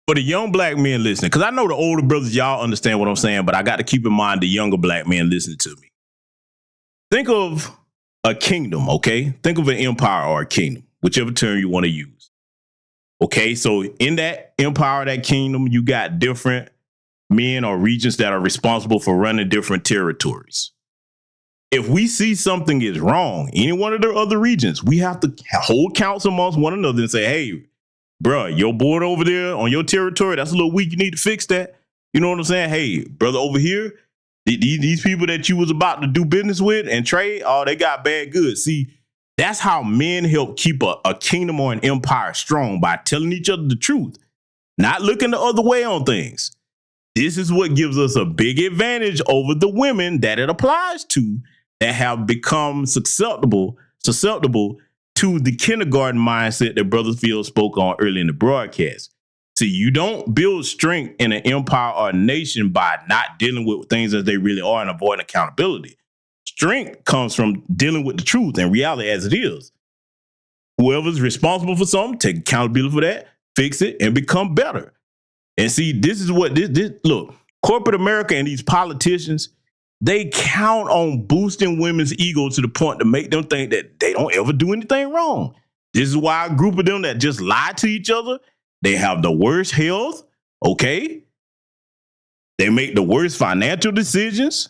For the young black men listening, because I know the older brothers, y'all understand what I'm saying, but I got to keep in mind the younger black men listening to me. Think of a kingdom, okay? Think of an empire or a kingdom, whichever term you want to use. Okay, so in that empire, that kingdom, you got different men or regions that are responsible for running different territories. If we see something is wrong, any one of the other regions, we have to hold counsel amongst one another and say, hey, bro, your board over there on your territory, that's a little weak. You need to fix that. You know what I'm saying? Hey, brother over here, these people that you was about to do business with and trade, they got bad goods. See, that's how men help keep a kingdom or an empire strong, by telling each other the truth, not looking the other way on things. This is what gives us a big advantage over the women that it applies to, that have become susceptible to the kindergarten mindset that Brother Phil spoke on early in the broadcast. See, you don't build strength in an empire or a nation by not dealing with things as they really are and avoiding accountability. Strength comes from dealing with the truth and reality as it is. Whoever's responsible for something, take accountability for that, fix it, and become better. And see, this is what look, corporate America and these politicians, they count on boosting women's ego to the point to make them think that they don't ever do anything wrong. This is why a group of them that just lie to each other, they have the worst health, okay? They make the worst financial decisions.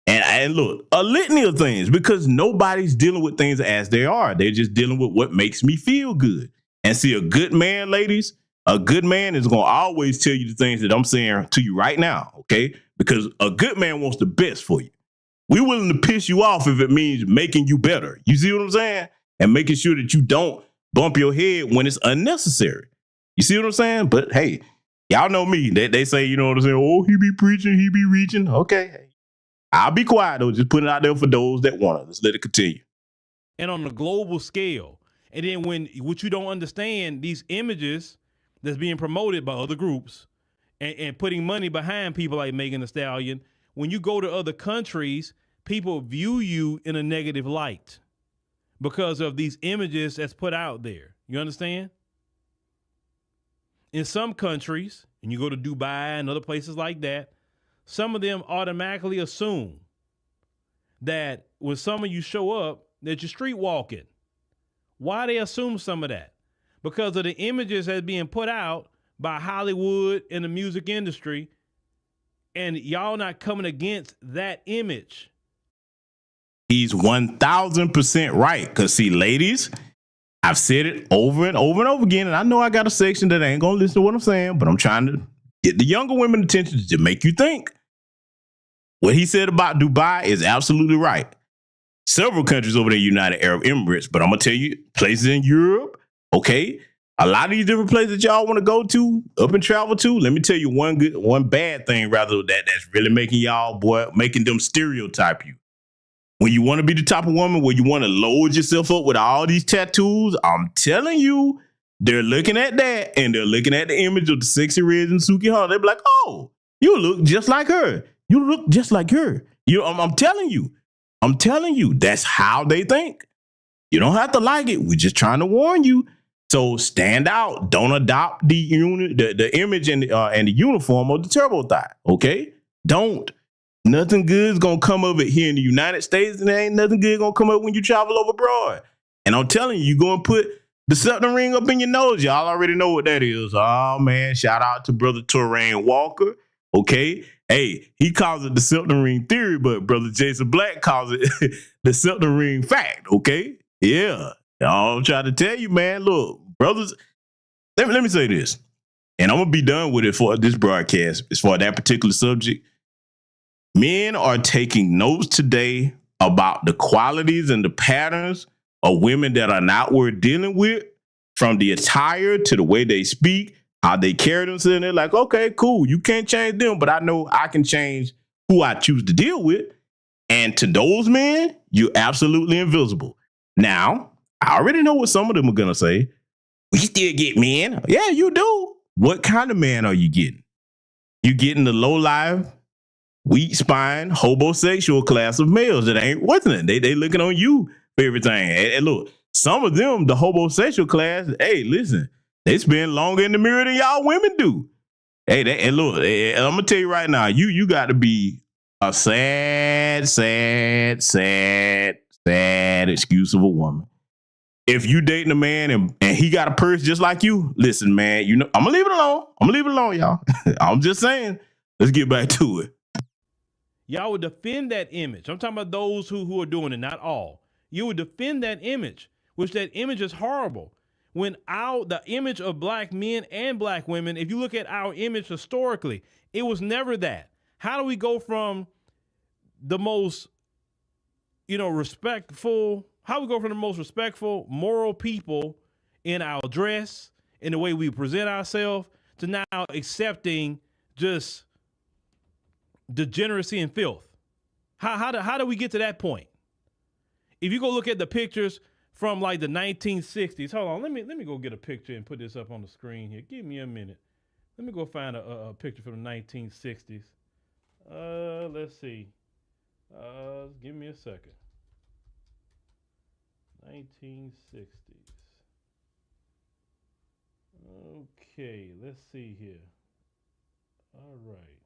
And look, a litany of things, because nobody's dealing with things as they are. They're just dealing with what makes me feel good. And see, a good man, ladies, a good man is going to always tell you the things that I'm saying to you right now, okay? Because a good man wants the best for you. We're willing to piss you off if it means making you better. You see what I'm saying? And making sure that you don't bump your head when it's unnecessary. You see what I'm saying? But hey, y'all know me. They say, you know what I'm saying? Oh, he be preaching, he be reaching. Okay. I'll be quiet, though. Just put it out there for those that want it. Let's let it continue. And on the global scale. And then what you don't understand, these images that's being promoted by other groups and putting money behind people like Meg Thee Stallion, when you go to other countries, people view you in a negative light because of these images that's put out there. You understand? In some countries, and you go to Dubai and other places like that, some of them automatically assume that when some of you show up, that you're street walking. Why they assume some of that? Because of the images that's being put out by Hollywood and the music industry, and y'all not coming against that image. He's 1,000% right. Because see, ladies, I've said it over and over and over again, and I know I got a section that ain't going to listen to what I'm saying, but I'm trying to get the younger women attention to make you think. What he said about Dubai is absolutely right. Several countries over there, United Arab Emirates, but I'm going to tell you, places in Europe, okay? A lot of these different places that y'all want to go to, up and travel to, let me tell you one bad thing rather that's really making making them stereotype you. When you want to be the type of woman where you want to load yourself up with all these tattoos, I'm telling you, they're looking at that and they're looking at the image of the sexy red and Suki Hall. They're like, oh, you look just like her. You look just like her. I'm telling you, that's how they think. You don't have to like it. We're just trying to warn you. So stand out. Don't adopt the image and the uniform of the turbo thigh. Okay? Don't. Nothing good is gonna come of it here in the United States, and there ain't nothing good gonna come up when you travel over abroad. And I'm telling you, you're gonna put the septum ring up in your nose. Y'all already know what that is. Oh man, shout out to brother Terrain Walker. Okay. Hey, he calls it the septum ring theory, but brother Jason Black calls it the septum ring fact. Okay. Yeah. I'm trying to tell you, man. Look, brothers, let me say this. And I'm gonna be done with it for this broadcast as far as that particular subject. Men are taking notes today about the qualities and the patterns of women that are not worth dealing with, from the attire to the way they speak, how they carry themselves. And they're like, okay, cool. You can't change them, but I know I can change who I choose to deal with. And to those men, you're absolutely invisible. Now, I already know what some of them are going to say. We still get men. Yeah, you do. What kind of man are you getting? You getting the low life, weak spine, homosexual class of males that ain't worth it. They looking on you for everything. And look, some of them, the homosexual class, hey, listen, they spend longer in the mirror than y'all women do. Hey, and look, I'm gonna tell you right now, you got to be a sad excuse of a woman. If you dating a man and he got a purse just like you, listen, man, you know, I'm gonna leave it alone, y'all. I'm just saying, let's get back to it. Y'all would defend that image. I'm talking about those who are doing it, not all. You would defend that image, which that image is horrible. When the image of black men and black women, if you look at our image historically, it was never that. How do we go from the most, respectful, moral people in our dress, in the way we present ourselves, to now accepting just degeneracy and filth? How do we get to that point? If you go look at the pictures from like the 1960s, hold on, let me go get a picture and put this up on the screen here. Give me a minute. Let me go find a picture from the 1960s. Let's see. Give me a second. 1960s. Okay, let's see here. All right.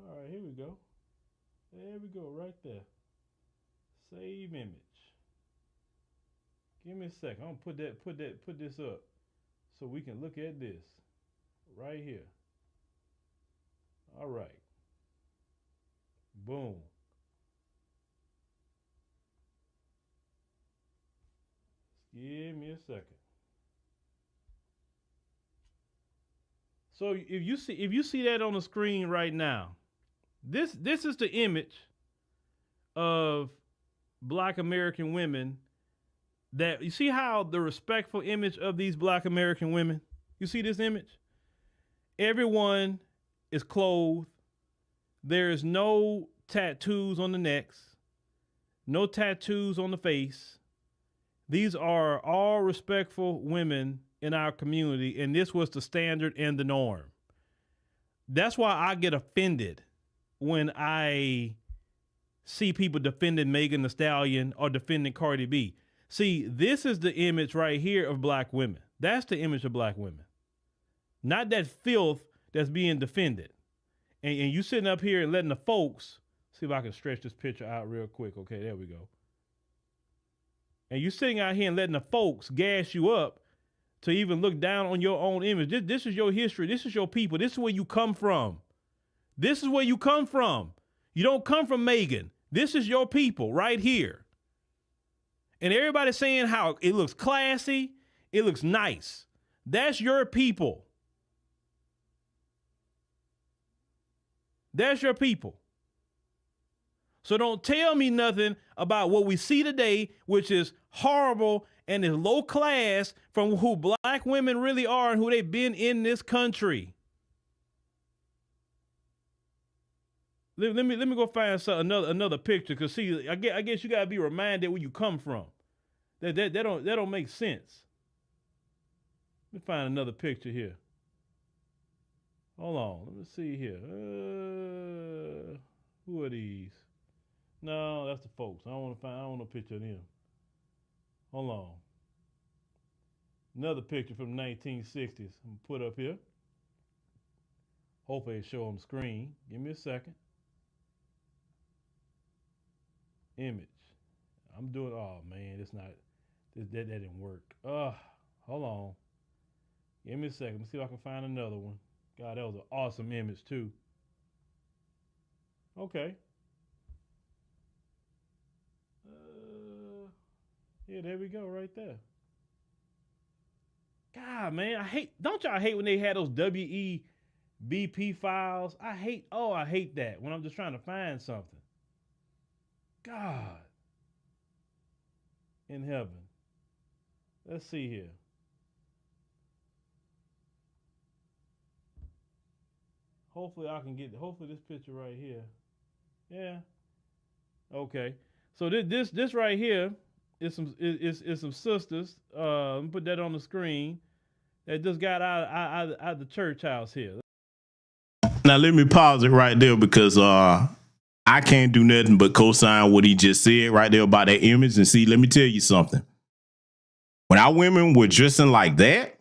All right, here we go. There we go, right there. Save image. Give me a second. I'm gonna put this up so we can look at this right here. All right. Boom. Give me a second. So if you see that on the screen right now, this is the image of black American women. That you see how the respectful image of these black American women. You see this image? Everyone is clothed. There is no tattoos on the necks, no tattoos on the face. These are all respectful women in our community, and this was the standard and the norm. That's why I get offended when I see people defending Meg Thee Stallion or defending Cardi B. See, this is the image right here of black women. That's the image of black women. Not that filth that's being defended. And you sitting up here and letting the folks, see if I can stretch this picture out real quick. Okay, there we go. And you sitting out here and letting the folks gas you up to even look down on your own image. This is your history. This is your people. This is where you come from. This is where you come from. You don't come from Megan. This is your people right here. And everybody's saying how it looks classy, it looks nice. That's your people. That's your people. So don't tell me nothing about what we see today, which is horrible and is low class from who black women really are and who they've been in this country. Let me go find another picture, because see, I guess you gotta be reminded where you come from. That don't make sense. Let me find another picture here. Hold on. Let me see here. Who are these? No, that's the folks. I don't want to find. I don't want no picture of them. Hold on. Another picture from the 1960s. I'm gonna put up here. Hopefully it show on the screen. Give me a second. Image. I'm doing. Oh man, it's not. That didn't work. Hold on. Give me a second. Let me see if I can find another one. God, that was an awesome image too. Okay. Yeah, there we go, right there. God, man, don't y'all hate when they had those WEBP files? I hate that when I'm just trying to find something. God in heaven. Let's see here. Hopefully this picture right here. Yeah. Okay. So this right here is some sisters. Let me put that on the screen. That just got out the church house here. Now let me pause it right there because I can't do nothing but co-sign what he just said right there about that image. And see, let me tell you something. When our women were dressing like that,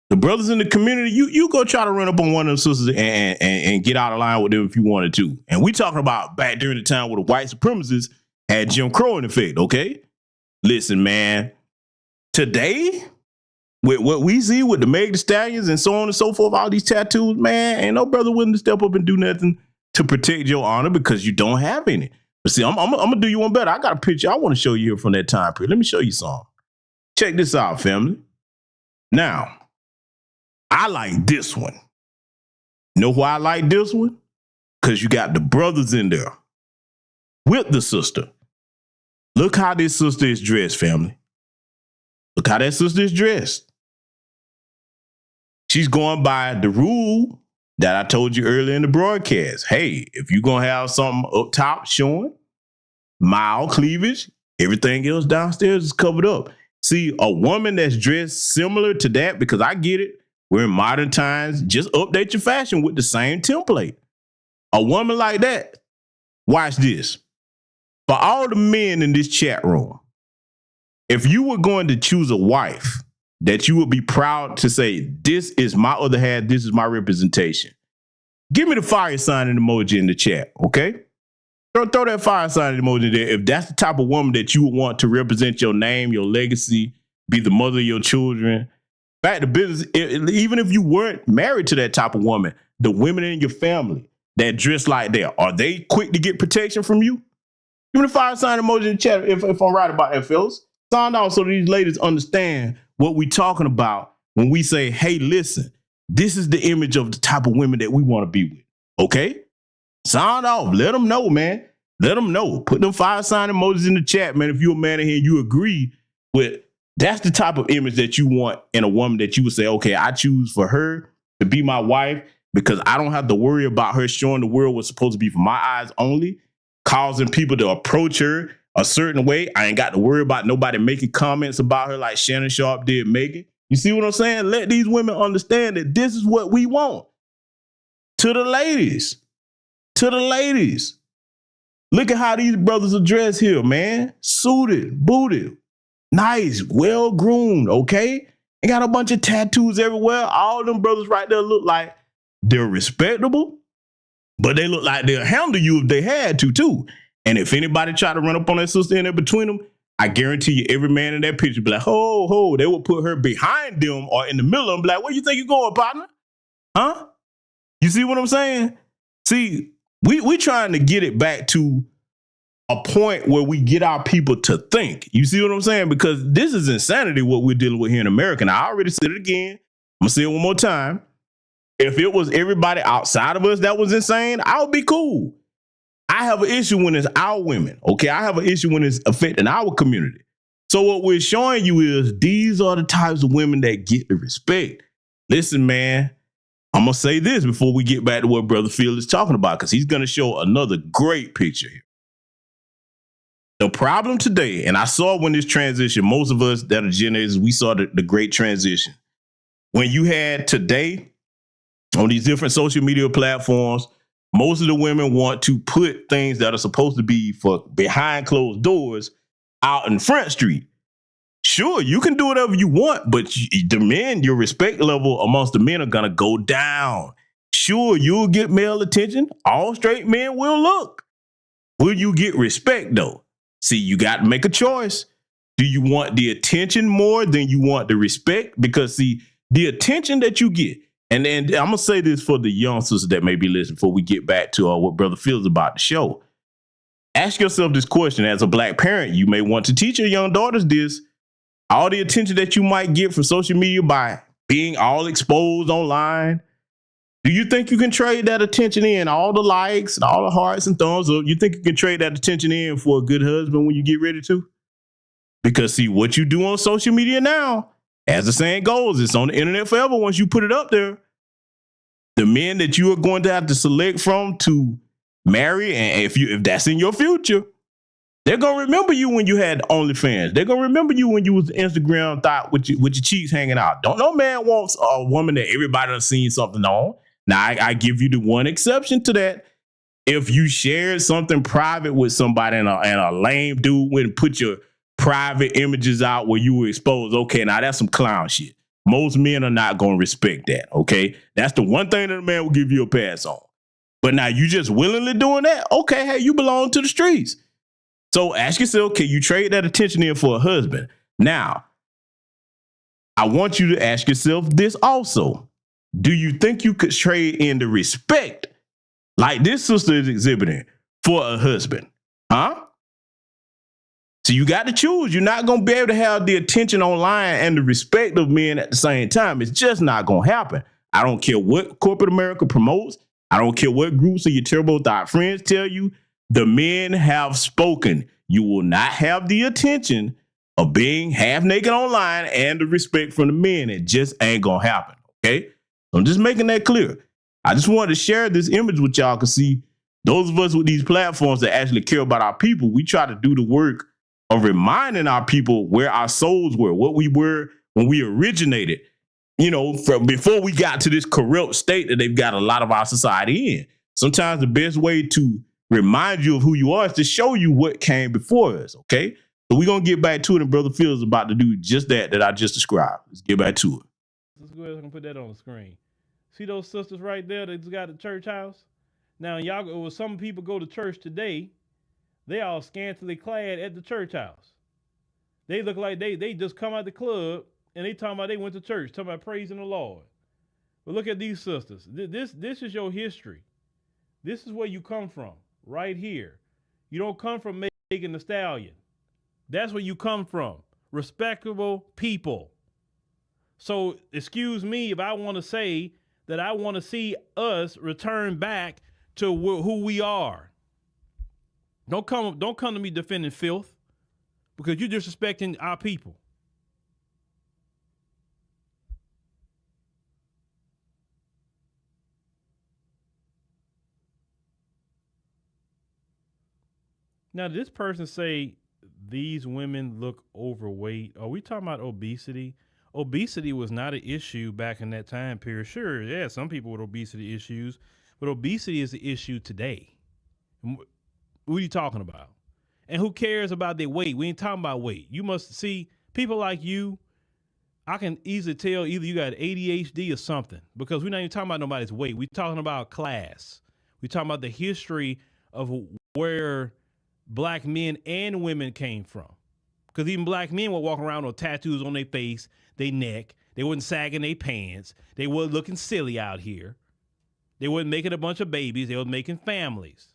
the brothers in the community, you go try to run up on one of them sisters and get out of line with them if you wanted to. And we talking about back during the time where the white supremacists had Jim Crow in effect, okay? Listen, man, today, with what we see with the Meg Thee Stallions and so on and so forth, all these tattoos, man, ain't no brother willing to step up and do nothing to protect your honor because you don't have any. But see, I'm going to do you one better. I got a picture I want to show you here from that time period. Let me show you some. Check this out, family. Now, I like this one. You know why I like this one? Because you got the brothers in there with the sister. Look how this sister is dressed, family. Look how that sister is dressed. She's going by the rule that I told you earlier in the broadcast. Hey, if you're going to have something up top showing, mild cleavage, everything else downstairs is covered up. See, a woman that's dressed similar to that, because I get it, we're in modern times, just update your fashion with the same template. A woman like that, watch this. For all the men in this chat room, if you were going to choose a wife that you would be proud to say, this is my other half, this is my representation, give me the fire sign and emoji in the chat, okay? Throw that fire sign emoji there. If that's the type of woman that you would want to represent your name, your legacy, be the mother of your children, back to business, even if you weren't married to that type of woman, the women in your family that dress like that, are they quick to get protection from you? Give me the fire sign emoji in the chat if I'm right about that, fellas. Sign off so these ladies understand what we're talking about when we say, hey, listen, this is the image of the type of women that we want to be with, okay? Sign off. Let them know, man. Let them know. Put them fire sign emojis in the chat, man. If you're a man in here, you agree with that's the type of image that you want in a woman that you would say, okay, I choose for her to be my wife because I don't have to worry about her showing the world what's supposed to be for my eyes only, causing people to approach her a certain way. I ain't got to worry about nobody making comments about her like Shannon Sharpe did Megan. You see what I'm saying? Let these women understand that this is what we want. To the ladies. To the ladies. Look at how these brothers are dressed here, man. Suited, booted, nice, well-groomed, okay? They got a bunch of tattoos everywhere. All them brothers right there look like they're respectable, but they look like they'll handle you if they had to, too. And if anybody try to run up on that sister in there between them, I guarantee you every man in that picture be like, ho, ho, they will put her behind them or in the middle of them, be like, where you think you're going, partner? Huh? You see what I'm saying? See, we trying to get it back to a point where we get our people to think. You see what I'm saying? Because this is insanity what we're dealing with here in America. And I already said it again. I'm going to say it one more time. If it was everybody outside of us that was insane, I would be cool. I have an issue when it's our women, okay? I have an issue when it's affecting our community. So what we're showing you is these are the types of women that get the respect. Listen, man, I'm going to say this before we get back to what Brother Phil is talking about, because he's going to show another great picture here. The problem today, and I saw when this transition, most of us that are Gen X's, we saw the great transition. When you had today, on these different social media platforms, most of the women want to put things that are supposed to be for behind closed doors out in Front Street. Sure, you can do whatever you want, but the men, your respect level amongst the men are going to go down. Sure, you'll get male attention. All straight men will look. Will you get respect, though? See, you got to make a choice. Do you want the attention more than you want the respect? Because, see, the attention that you get, and then I'm going to say this for the youngsters that may be listening before we get back to what Brother feels about the show. Ask yourself this question. As a black parent, you may want to teach your young daughters this. All the attention that you might get from social media by being all exposed online, do you think you can trade that attention in, all the likes and all the hearts and thumbs up? You think you can trade that attention in for a good husband when you get ready to? Because, see, what you do on social media now, as the saying goes, it's on the internet forever once you put it up there. The men that you are going to have to select from to marry, and if that's in your future, they're going to remember you when you had OnlyFans. They're going to remember you when you was Instagram thought with your cheeks hanging out. Don't no man wants a woman that everybody done seen something on. Now, I give you the one exception to that. If you shared something private with somebody and a lame dude went and put your private images out where you were exposed, okay, now that's some clown shit. Most men are not going to respect that, okay? That's the one thing that a man will give you a pass on. But now you just willingly doing that, okay, hey, you belong to the streets. So ask yourself, can you trade that attention in for a husband? Now, I want you to ask yourself this also. Do you think you could trade in the respect like this sister is exhibiting for a husband? Huh? So you got to choose. You're not going to be able to have the attention online and the respect of men at the same time. It's just not going to happen. I don't care what corporate America promotes. I don't care what groups of your turbo thought friends tell you. The men have spoken. You will not have the attention of being half naked online and the respect from the men. It just ain't going to happen. Okay? So I'm just making that clear. I just wanted to share this image with y'all because, see, those of us with these platforms that actually care about our people, we try to do the work of reminding our people where our souls were, what we were when we originated, you know, from before we got to this corrupt state that they've got a lot of our society in. Sometimes the best way to remind you of who you are is to show you what came before us, okay? So we're going to get back to it, and Brother Phil is about to do just that I just described. Let's get back to it. Let's go ahead and put that on the screen. See those sisters right there that got the church house? Now, y'all, some people go to church today, they all scantily clad at the church house. They look like they just come out the club and they talking about they went to church, talking about praising the Lord. But look at these sisters. This is your history. This is where you come from, right here. You don't come from Meg Thee Stallion. That's where you come from. Respectable people. So excuse me if I want to say that I want to see us return back to who we are. Don't come to me defending filth because you're disrespecting our people. Now, did this person say these women look overweight? Are we talking about obesity? Obesity was not an issue back in that time period. Sure, yeah, some people with obesity issues, but obesity is the issue today. What are you talking about? And who cares about their weight? We ain't talking about weight. You must see people like you. I can easily tell either you got ADHD or something because we're not even talking about nobody's weight. We're talking about class. We're talking about the history of where black men and women came from. Because even black men were walking around with tattoos on their face, their neck. They wasn't sagging their pants. They weren't looking silly out here. They wasn't making a bunch of babies. They was making families.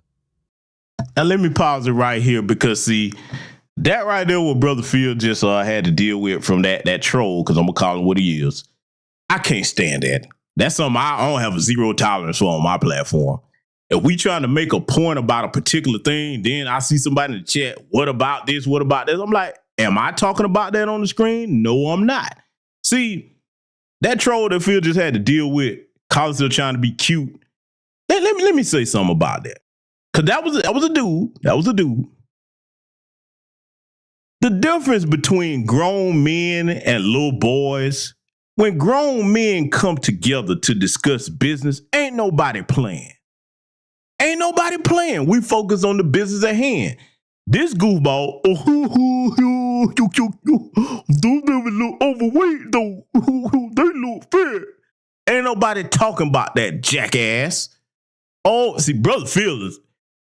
Now, let me pause it right here because, see, that right there what Brother Phil just had to deal with from that troll, because I'm going to call him what he is. I can't stand that. That's something I don't have a zero tolerance for on my platform. If we trying to make a point about a particular thing, then I see somebody in the chat, what about this? What about this? I'm like, am I talking about that on the screen? No, I'm not. See, that troll that Phil just had to deal with, calling still trying to be cute. Let me say something about that. Because that was a dude. That was a dude. The difference between grown men and little boys When grown men come together to discuss business, ain't nobody playing. Ain't nobody playing. We focus on the business at hand. This goofball, those never look overweight though. They look fat. Ain't nobody talking about that jackass. Oh, see, Brother Phil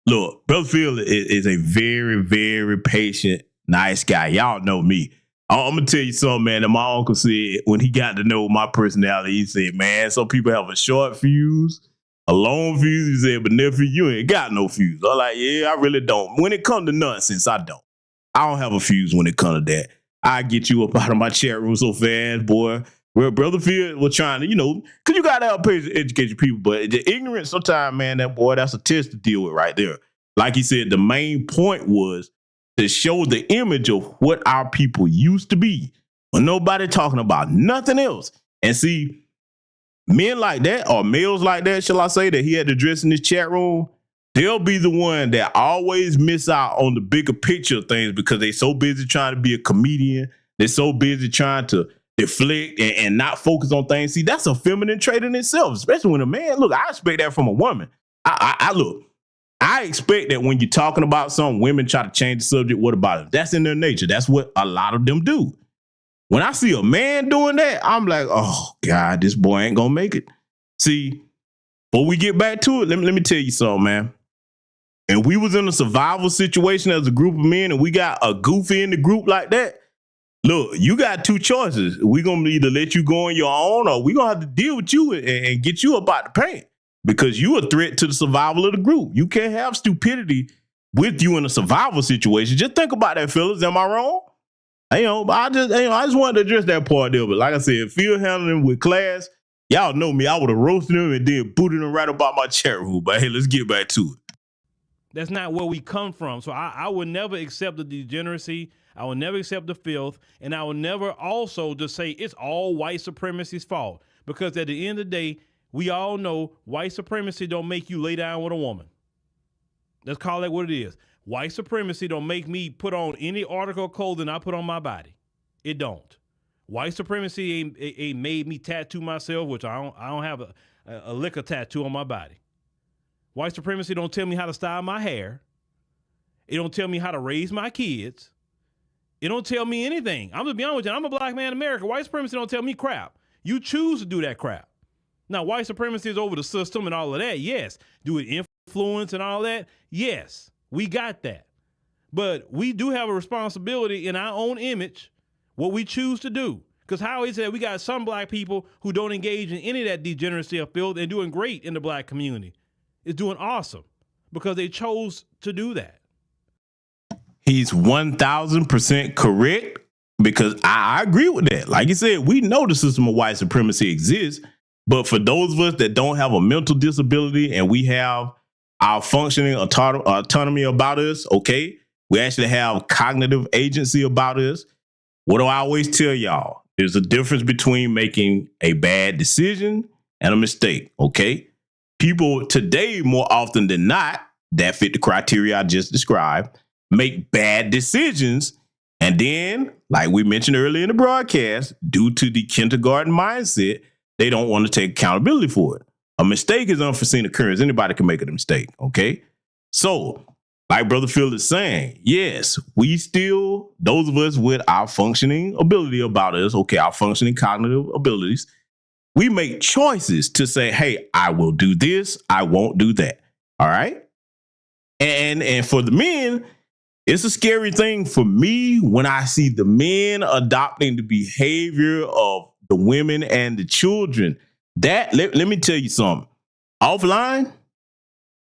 is a very, very patient, nice guy. Y'all know me. I'm going to tell you something, man, that my uncle said when he got to know my personality. He said, man, some people have a short fuse, a long fuse. He said, but nephew, you ain't got no fuse. I'm like, yeah, I really don't. When it comes to nonsense, I don't. I don't have a fuse when it comes to that. I get you up out of my chat room so fast, boy. Well, Brother Phil was trying to, because you got to help educate your people. But the ignorance sometimes, man, that's a test to deal with right there. Like he said, the main point was to show the image of what our people used to be. When nobody talking about nothing else. And see, men like that, or males like that, shall I say, that he had to address in this chat room, they'll be the one that always miss out on the bigger picture of things because they so busy trying to be a comedian. They're so busy trying to deflect and not focus on things. See, that's a feminine trait in itself, especially when a man, look, I expect that from a woman. I expect that when you're talking about something, women try to change the subject. What about it? That's in their nature. That's what a lot of them do. When I see a man doing that, I'm like, oh, God, this boy ain't going to make it. See, before we get back to it, let me tell you something, man. And we was in a survival situation as a group of men, and we got a goofy in the group like that. Look, you got two choices. We're going to either let you go on your own, or we're going to have to deal with you and get you up out the paint. Because you a threat to the survival of the group. You can't have stupidity with you in a survival situation. Just think about that, fellas. Am I wrong? I just wanted to address that part there. But like I said, Phil handling him with class. Y'all know me. I would have roasted him and then booted him right about my chat room. But hey, let's get back to it. That's not where we come from. So I would never accept the degeneracy. I will never accept the filth. And I will never also just say it's all white supremacy's fault. Because at the end of the day, we all know white supremacy don't make you lay down with a woman. Let's call that what it is. White supremacy don't make me put on any article of clothing I put on my body. It don't. White supremacy ain't made me tattoo myself, which I don't have a liquor tattoo on my body. White supremacy don't tell me how to style my hair. It don't tell me how to raise my kids. It don't tell me anything. I'm gonna be honest with you. I'm a black man in America. White supremacy don't tell me crap. You choose to do that crap. Now, white supremacy is over the system and all of that, yes. Do it influence and all that? Yes, we got that. But we do have a responsibility in our own image, what we choose to do. Because how is it that we got some black people who don't engage in any of that degeneracy of filth and doing great in the black community? It's doing awesome because they chose to do that. He's 1,000% correct because I agree with that. Like you said, we know the system of white supremacy exists. But for those of us that don't have a mental disability and we have our functioning autonomy about us, okay, we actually have cognitive agency about us. What do I always tell y'all? There's a difference between making a bad decision and a mistake, okay? People today, more often than not, that fit the criteria I just described, make bad decisions. And then, like we mentioned earlier in the broadcast, due to the kindergarten mindset, they don't want to take accountability for it. A mistake is unforeseen occurrence. Anybody can make a mistake, okay? So, like Brother Phil is saying, yes, we still, those of us with our functioning ability about us, okay, our functioning cognitive abilities, we make choices to say, hey, I will do this, I won't do that, all right? And for the men, it's a scary thing for me when I see the men adopting the behavior of the women and the children. That let me tell you something. Offline,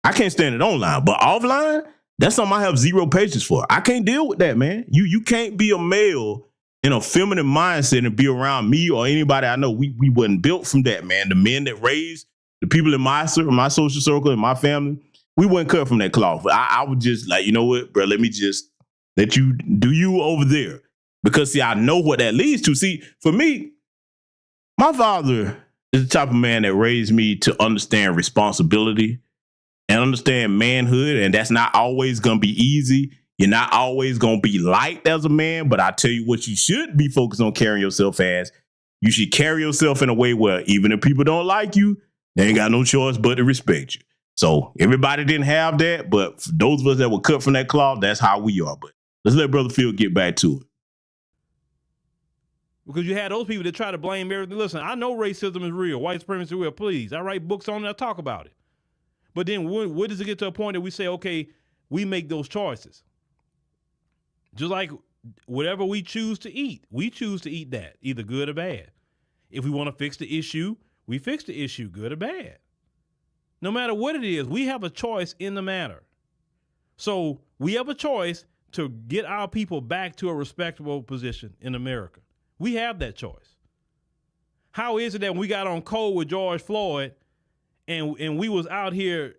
I can't stand it online, but offline, that's something I have zero patience for. I can't deal with that, man. You can't be a male in a feminine mindset and be around me or anybody I know. We wasn't built from that, man. The men that raised the people in my social circle and my family, we weren't cut from that cloth. I would just like, you know what, bro, let me just let you do you over there. Because see, I know what that leads to. See, for me, my father is the type of man that raised me to understand responsibility and understand manhood. And that's not always going to be easy. You're not always going to be liked as a man. But I tell you what you should be focused on carrying yourself as. You should carry yourself in a way where even if people don't like you, they ain't got no choice but to respect you. So everybody didn't have that, but for those of us that were cut from that cloth, that's how we are. But let's let Brother Phil get back to it. Because you had those people that try to blame everything. Listen, I know racism is real. White supremacy is real. Please, I write books on it. I talk about it. But then when does it get to a point that we say, okay, we make those choices? Just like whatever we choose to eat that, either good or bad. If we want to fix the issue, we fix the issue, good or bad. No matter what it is, we have a choice in the matter. So we have a choice to get our people back to a respectable position in America. We have that choice. How is it that when we got on cold with George Floyd and we was out here,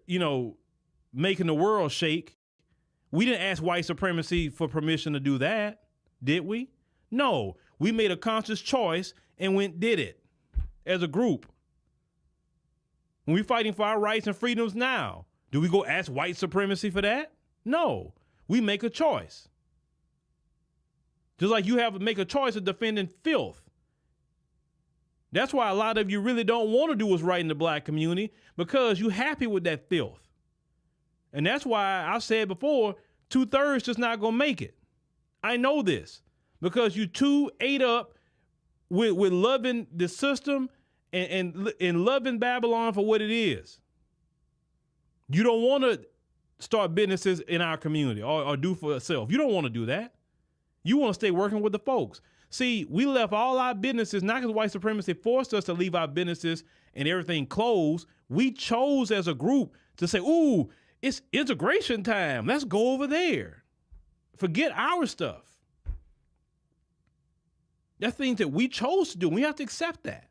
making the world shake, we didn't ask white supremacy for permission to do that, did we? No, we made a conscious choice and did it as a group. When we're fighting for our rights and freedoms now, do we go ask white supremacy for that? No, we make a choice. Just like you have to make a choice of defending filth. That's why a lot of you really don't want to do what's right in the black community, because you're happy with that filth. And that's why I said before, 2/3 just not going to make it. I know this because you too ate up with loving the system and loving Babylon for what it is. You don't want to start businesses in our community or do for yourself. You don't want to do that. You want to stay working with the folks. See, we left all our businesses, not because white supremacy forced us to leave our businesses and everything closed. We chose as a group to say, ooh, it's integration time. Let's go over there. Forget our stuff. That's things that we chose to do. We have to accept that.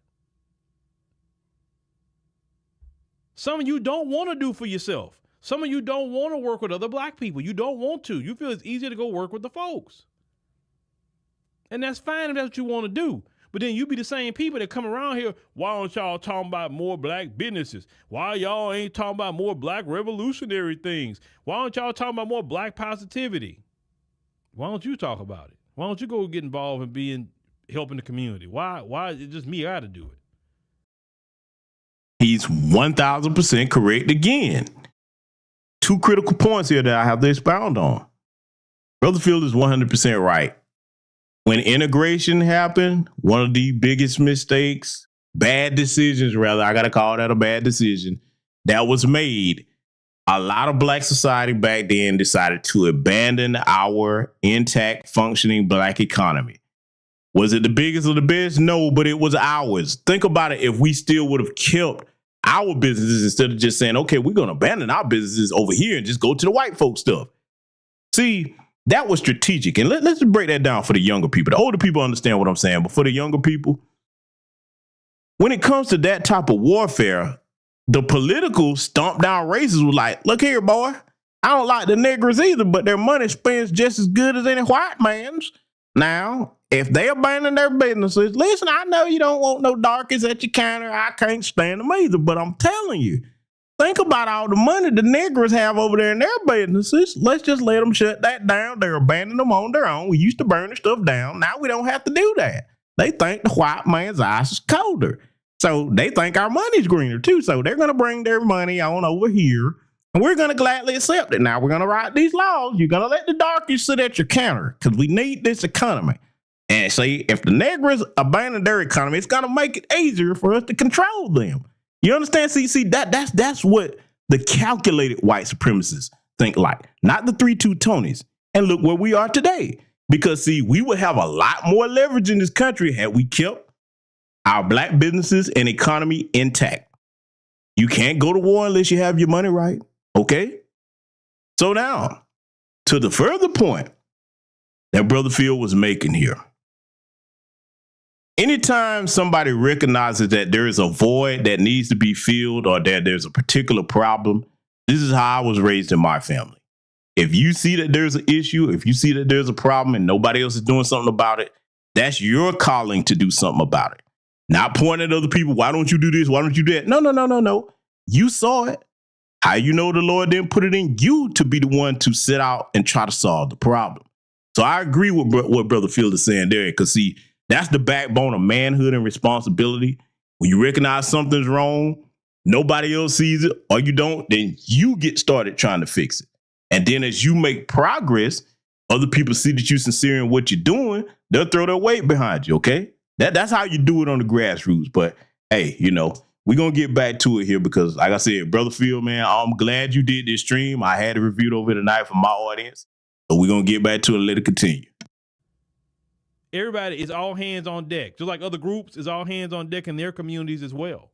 Some of you don't want to do for yourself. Some of you don't want to work with other black people. You don't want to. You feel it's easier to go work with the folks. And that's fine if that's what you want to do. But then you be the same people that come around here, why don't y'all talking about more black businesses? Why y'all ain't talking about more black revolutionary things? Why don't y'all talking about more black positivity? Why don't you talk about it? Why don't you go get involved in helping the community? Why is it just me got to do it? He's 1000% correct again. Two critical points here that I have to expound on. Brother Field is 100% right. When integration happened, one of the biggest mistakes, bad decisions, rather, I got to call that a bad decision, that was made. A lot of black society back then decided to abandon our intact, functioning black economy. Was it the biggest or the best? No, but it was ours. Think about it. If we still would have kept our businesses instead of just saying, okay, we're going to abandon our businesses over here and just go to the white folk stuff. See, that was strategic. And let's just break that down for the younger people. The older people understand what I'm saying, but for the younger people, when it comes to that type of warfare, the political stomp down racists was like, look here, boy, I don't like the niggers either, but their money spends just as good as any white man's. Now, if they abandon their businesses, listen, I know you don't want no darkies at your counter. I can't stand them either, but I'm telling you, think about all the money the niggers have over there in their businesses. Let's just let them shut that down. They're abandoning them on their own. We used to burn the stuff down. Now we don't have to do that. They think the white man's ice is colder. So they think our money's greener too. So they're going to bring their money on over here and we're going to gladly accept it. Now we're going to write these laws. You're going to let the darkies sit at your counter because we need this economy. And see, if the niggers abandon their economy, it's going to make it easier for us to control them. You understand? See, that's what the calculated white supremacists think like, not the 3-2 Tonys. And look where we are today. Because, see, we would have a lot more leverage in this country had we kept our black businesses and economy intact. You can't go to war unless you have your money right. Okay? So now, to the further point that Brother Phil was making here. Anytime somebody recognizes that there is a void that needs to be filled or that there's a particular problem, this is how I was raised in my family. If you see that there's an issue, if you see that there's a problem and nobody else is doing something about it, that's your calling to do something about it. Not pointing at other people, why don't you do this? Why don't you do that? No. You saw it. How you know the Lord didn't put it in you to be the one to sit out and try to solve the problem? So I agree with what Brother Field is saying there, because see, That's the backbone of manhood and responsibility. When you recognize something's wrong, nobody else sees it, or you don't, then you get started trying to fix it. And then as you make progress, other people see that you're sincere in what you're doing, they'll throw their weight behind you, okay? That's how you do it on the grassroots. But hey, we're going to get back to it here because, like I said, Brother Phil, man, I'm glad you did this stream. I had it reviewed over tonight for my audience. So we're going to get back to it and let it continue. Everybody is all hands on deck. Just like other groups is all hands on deck in their communities as well.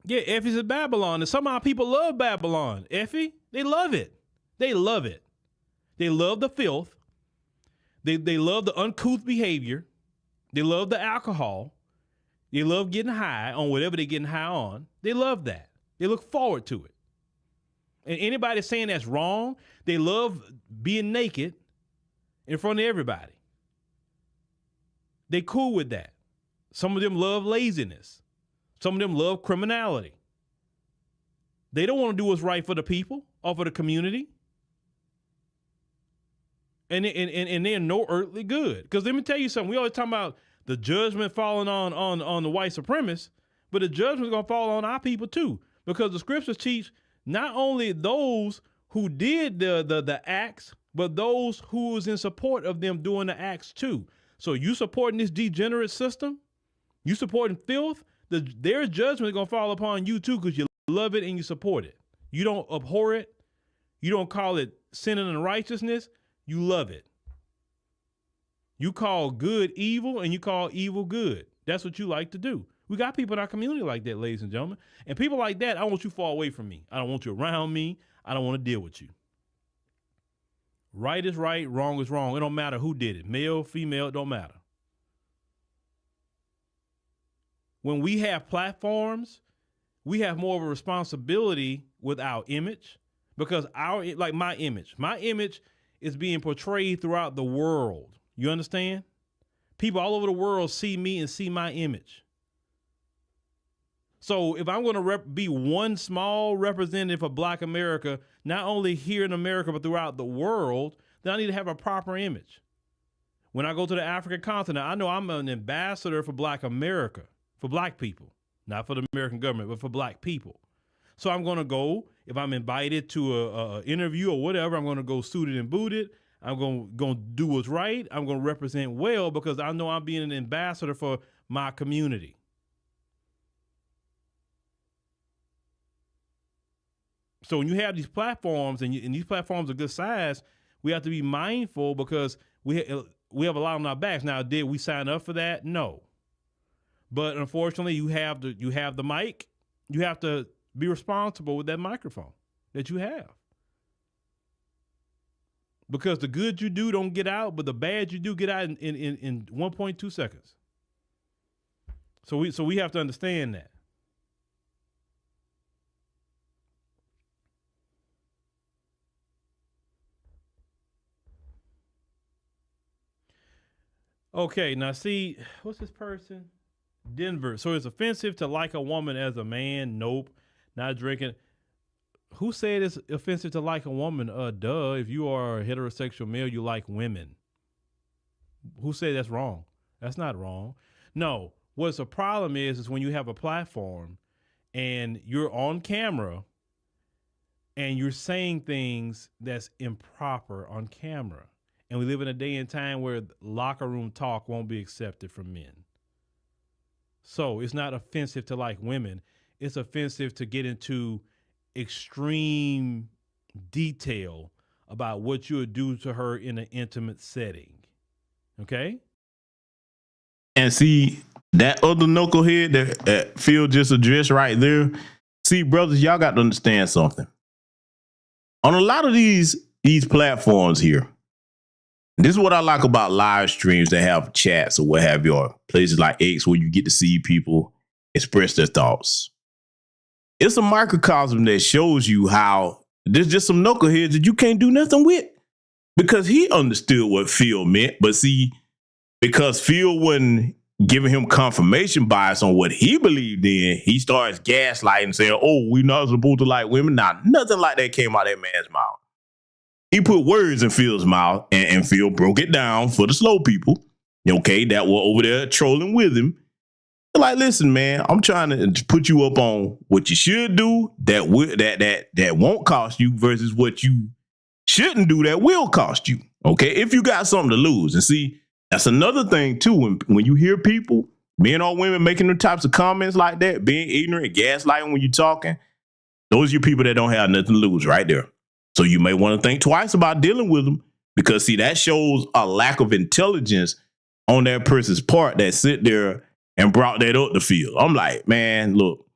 Yeah, Effie's in Babylon, and somehow people love Babylon. Effie, they love it. They love it. They love the filth. They love the uncouth behavior. They love the alcohol. They love getting high on whatever they're getting high on. They love that. They look forward to it. And anybody saying that's wrong, they love being naked in front of everybody. They cool with that. Some of them love laziness. Some of them love criminality. They don't want to do what's right for the people or for the community. And they're no earthly good. Because let me tell you something. We always talk about the judgment falling on the white supremacists, but the judgment's going to fall on our people too. Because the scriptures teach not only those who did the acts, but those who was in support of them doing the acts too. So you supporting this degenerate system, you supporting filth, their judgment is going to fall upon you too because you love it and you support it. You don't abhor it. You don't call it sin and unrighteousness. You love it. You call good evil and you call evil good. That's what you like to do. We got people in our community like that, ladies and gentlemen. And people like that, I want you far away from me. I don't want you around me. I don't want to deal with you. Right is right, wrong is wrong. It don't matter who did it. Male, female, it don't matter. When we have platforms, we have more of a responsibility with our image because my image is being portrayed throughout the world. You understand? People all over the world see me and see my image. So if I'm going to be one small representative of Black America, not only here in America, but throughout the world, then I need to have a proper image. When I go to the African continent, I know I'm an ambassador for Black America, for Black people, not for the American government, but for Black people. So I'm going to go, if I'm invited to a interview or whatever, I'm going to go suited and booted. I'm going to do what's right. I'm going to represent well because I know I'm being an ambassador for my community. So when you have these platforms and these platforms are good size, we have to be mindful because we have a lot on our backs. Now, did we sign up for that? No. But unfortunately, you have the mic. You have to be responsible with that microphone that you have. Because the good you do don't get out, but the bad you do get out in 1.2 seconds. So we have to understand that. Okay, now see, what's this person? Denver. So it's offensive to like a woman as a man? Nope. Not drinking. Who said it's offensive to like a woman? Duh. If you are a heterosexual male, you like women. Who said that's wrong? That's not wrong. No. What's the problem is when you have a platform and you're on camera and you're saying things that's improper on camera. And we live in a day and time where locker room talk won't be accepted from men. So it's not offensive to like women. It's offensive to get into extreme detail about what you would do to her in an intimate setting. Okay? And see, that other knucklehead that Phil just addressed right there. See, brothers, y'all got to understand something. On a lot of these platforms here, this is what I like about live streams that have chats or what have you, or places like X where you get to see people express their thoughts. It's a microcosm that shows you how there's just some knuckleheads that you can't do nothing with because he understood what Phil meant. But see, because Phil wasn't giving him confirmation bias on what he believed in, he starts gaslighting, saying, oh, we're not supposed to like women. Now, nothing like that came out of that man's mouth. He put words in Phil's mouth, and Phil broke it down for the slow people, okay, that were over there trolling with him. They're like, listen, man, I'm trying to put you up on what you should do that won't cost you versus what you shouldn't do that will cost you, okay, if you got something to lose. And see, that's another thing, too, when you hear people, men or women, making them types of comments like that, being ignorant, gaslighting when you're talking, those are your people that don't have nothing to lose right there. So you may want to think twice about dealing with them because, see, that shows a lack of intelligence on that person's part that sit there and brought that up the field. I'm like, man, look,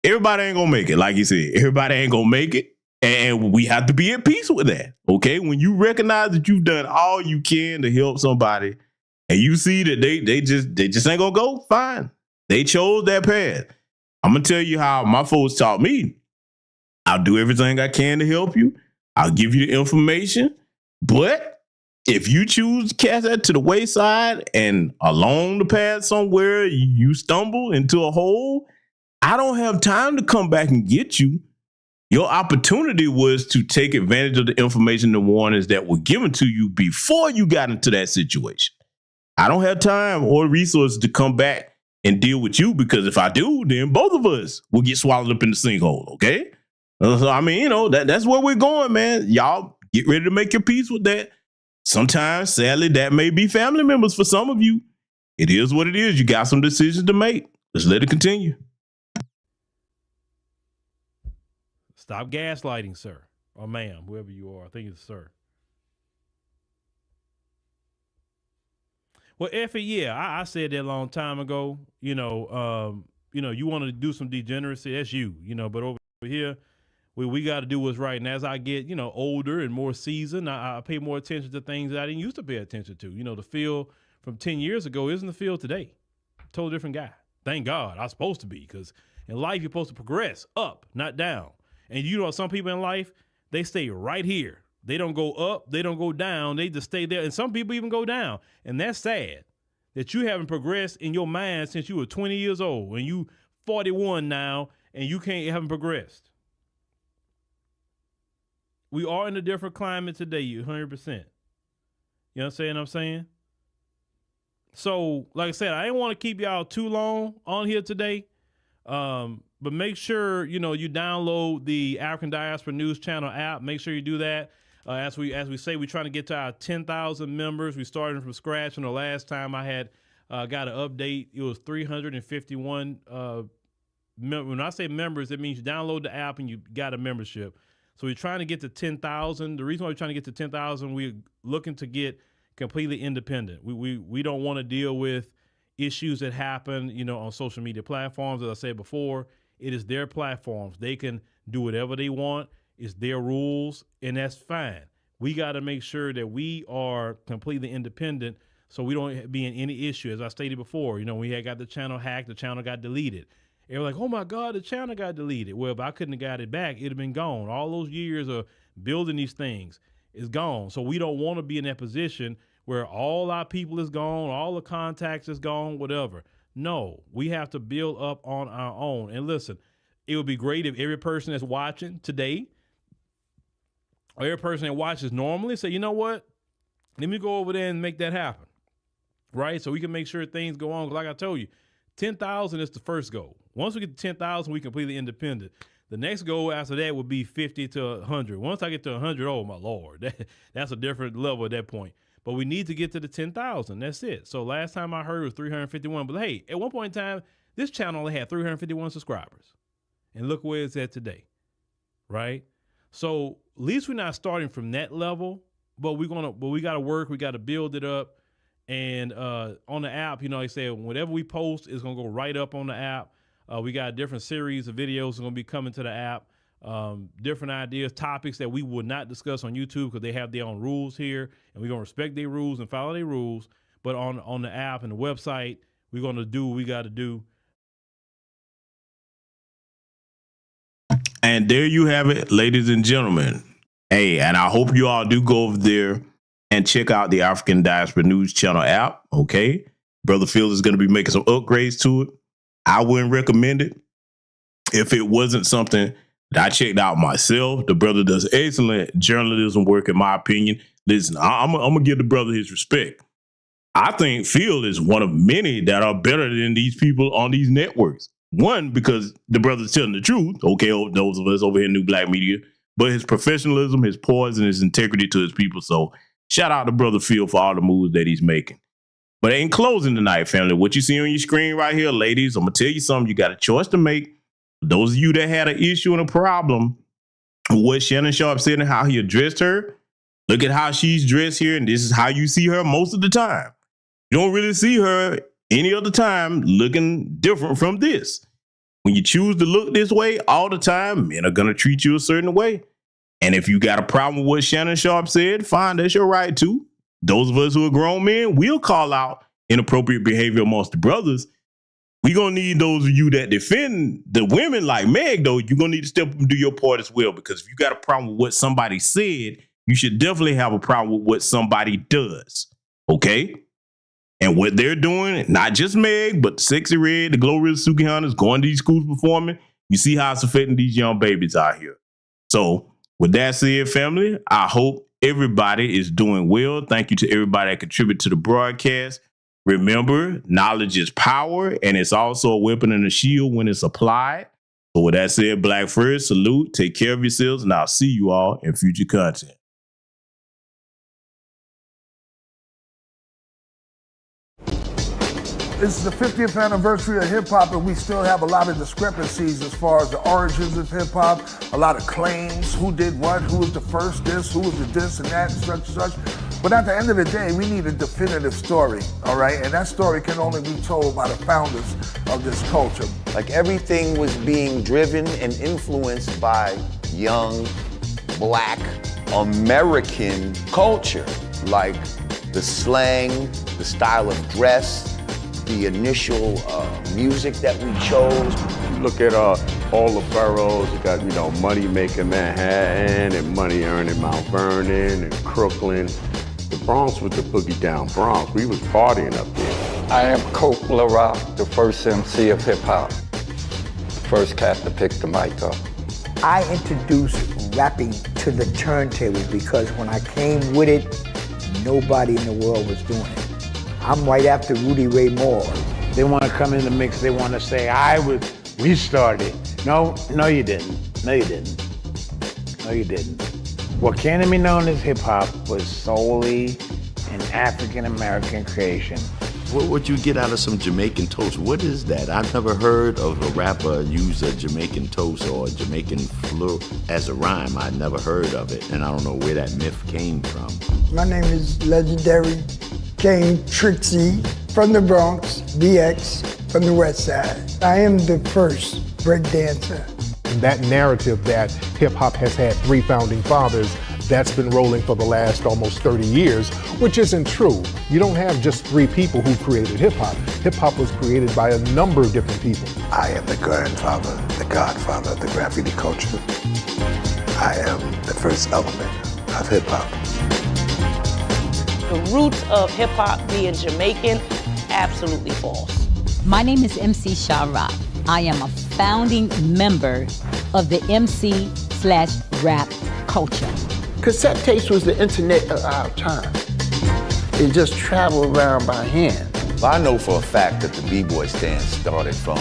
everybody ain't going to make it. Like you said, everybody ain't going to make it. And we have to be at peace with that, okay? When you recognize that you've done all you can to help somebody and you see that they just ain't going to go, fine. They chose that path. I'm going to tell you how my folks taught me. I'll do everything I can to help you. I'll give you the information. But if you choose to cast that to the wayside and along the path somewhere you stumble into a hole, I don't have time to come back and get you. Your opportunity was to take advantage of the information, the warnings that were given to you before you got into that situation. I don't have time or resources to come back and deal with you, because if I do, then both of us will get swallowed up in the sinkhole, okay? So, I mean, that's where we're going, man. Y'all get ready to make your peace with that. Sometimes, sadly, that may be family members for some of you. It is what it is. You got some decisions to make. Let's let it continue. Stop gaslighting, sir, or ma'am, whoever you are. I think it's sir. Well, Effie, yeah, I said that a long time ago. You want to do some degeneracy, that's you. But over here, we got to do what's right. And as I get, older and more seasoned, I pay more attention to things that I didn't used to pay attention to. The Phil from 10 years ago isn't the Phil today. Totally different guy. Thank God. I was supposed to be, because in life you're supposed to progress up, not down. And some people in life, they stay right here. They don't go up. They don't go down. They just stay there. And some people even go down. And that's sad that you haven't progressed in your mind since you were 20 years old and you 41 now and you haven't progressed. We are in a different climate today, 100%. You know what I'm saying? So, like I said, I didn't want to keep y'all too long on here today. But make sure, you download the African Diaspora News Channel app. Make sure you do that. As we say, we're trying to get to our 10,000 members. We started from scratch. And the last time I had got an update, it was 351. When I say members, it means you download the app and you got a membership. So we're trying to get to 10,000. The reason why we're trying to get to 10,000, we're looking to get completely independent. We don't want to deal with issues that happen, on social media platforms. As I said before, it is their platforms. They can do whatever they want. It's their rules, and that's fine. We got to make sure that we are completely independent so we don't be in any issue. As I stated before, we had got the channel hacked, the channel got deleted. They were like, oh my God, the channel got deleted. Well, if I couldn't have got it back, it'd have been gone. All those years of building these things is gone. So we don't want to be in that position where all our people is gone, all the contacts is gone, whatever. No, we have to build up on our own. And listen, it would be great if every person that's watching today, or every person that watches normally, say, you know what? Let me go over there and make that happen, right? So we can make sure things go on. Like I told you, 10,000 is the first goal. Once we get to 10,000, we completely independent. The next goal after that would be 50 to 100. Once I get to 100, oh my Lord, that's a different level at that point. But we need to get to the 10,000. That's it. So last time I heard it was 351. But hey, at one point in time, this channel only had 351 subscribers. And look where it's at today, right? So at least we're not starting from that level, but we got to work. We got to build it up. And on the app, like I said, whatever we post is going to go right up on the app. We got a different series of videos going to be coming to the app. Different ideas, topics that we would not discuss on YouTube because they have their own rules here, and we're going to respect their rules and follow their rules. But on the app and the website, we're going to do what we got to do. And there you have it, ladies and gentlemen. Hey, and I hope you all do go over there and check out the African Diaspora News Channel app, okay? Brother Phil is going to be making some upgrades to it. I wouldn't recommend it if it wasn't something that I checked out myself. The brother does excellent journalism work, in my opinion. Listen, I'm going to give the brother his respect. I think Phil is one of many that are better than these people on these networks. One, because the brother's telling the truth. Okay, those of us over here in New Black Media. But his professionalism, his poise, and his integrity to his people. So shout out to Brother Phil for all the moves that he's making. But in closing tonight, family, what you see on your screen right here, ladies, I'm going to tell you something. You got a choice to make. Those of you that had an issue and a problem with what Shannon Sharpe said and how he addressed her, look at how she's dressed here, and this is how you see her most of the time. You don't really see her any other time looking different from this. When you choose to look this way all the time, men are going to treat you a certain way. And if you got a problem with what Shannon Sharpe said, fine, that's your right too. Those of us who are grown men, we'll call out inappropriate behavior amongst the brothers. We're going to need those of you that defend the women like Meg, though. You're going to need to step up and do your part as well, because if you got a problem with what somebody said, you should definitely have a problem with what somebody does. Okay? And what they're doing, not just Meg, but Sexy Red, the Glorious Suki Hunters, going to these schools performing, you see how it's affecting these young babies out here. So with that said, family, I hope everybody is doing well. Thank you to everybody that contributed to the broadcast. Remember, knowledge is power, and it's also a weapon and a shield when it's applied. So with that said, Black first, salute, take care of yourselves, and I'll see you all in future content. This is the 50th anniversary of hip-hop, and we still have a lot of discrepancies as far as the origins of hip-hop, a lot of claims, who did what, who was the first this, who was the this and that, and such. But at the end of the day, we need a definitive story, all right? And that story can only be told by the founders of this culture. Like everything was being driven and influenced by young, Black, American culture, like the slang, the style of dress, the initial music that we chose. You look at all the boroughs, you got, money making Manhattan and money earning Mount Vernon and Crooklyn. The Bronx was the boogie down Bronx. We was partying up there. I am Coke LaRock, the first MC of hip hop. First cat to pick the mic up. I introduced rapping to the turntable because when I came with it, nobody in the world was doing it. I'm right after Rudy Ray Moore. They want to come in the mix. They want to say, we started. No, you didn't. No, you didn't. No, you didn't. What came to be known as hip hop was solely an African-American creation. What would you get out of some Jamaican toast? What is that? I've never heard of a rapper use a Jamaican toast or a Jamaican fleur as a rhyme. I never heard of it, and I don't know where that myth came from. My name is legendary King Trixie from the Bronx, DX from the West Side. I am the first break dancer. That narrative that hip hop has had 3 founding fathers, that's been rolling for the last almost 30 years, which isn't true. You don't have just 3 people who created hip hop. Hip hop was created by a number of different people. I am the grandfather, the godfather of the graffiti culture. I am the first element of hip hop. The roots of hip hop being Jamaican, absolutely false. My name is MC Sharpe. I am a founding member of the MC/rap culture. Cassette tapes was the internet of our time. It just traveled around by hand. Well, I know for a fact that the B-boy stand started from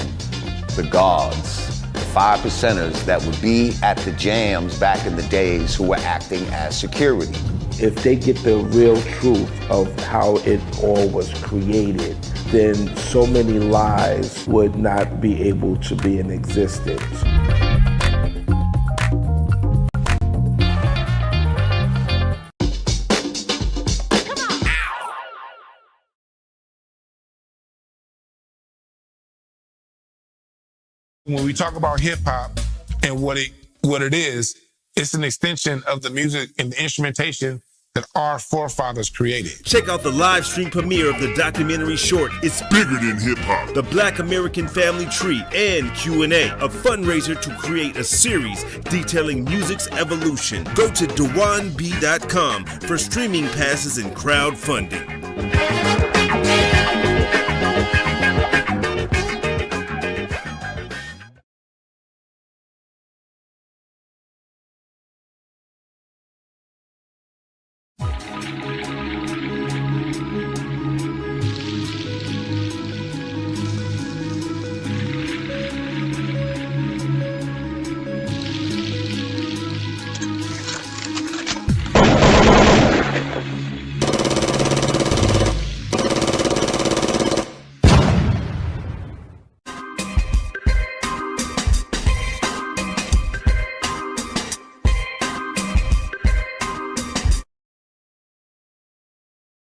the guards, the 5%ers that would be at the jams back in the days who were acting as security. If they get the real truth of how it all was created, then so many lies would not be able to be in existence. When we talk about hip hop and what it is, it's an extension of the music and the instrumentation that our forefathers created. Check out the live stream premiere of the documentary short, It's Bigger Than Hip Hop, The Black American Family Tree, and Q&A, a fundraiser to create a series detailing music's evolution. Go to DewanB.com for streaming passes and crowdfunding.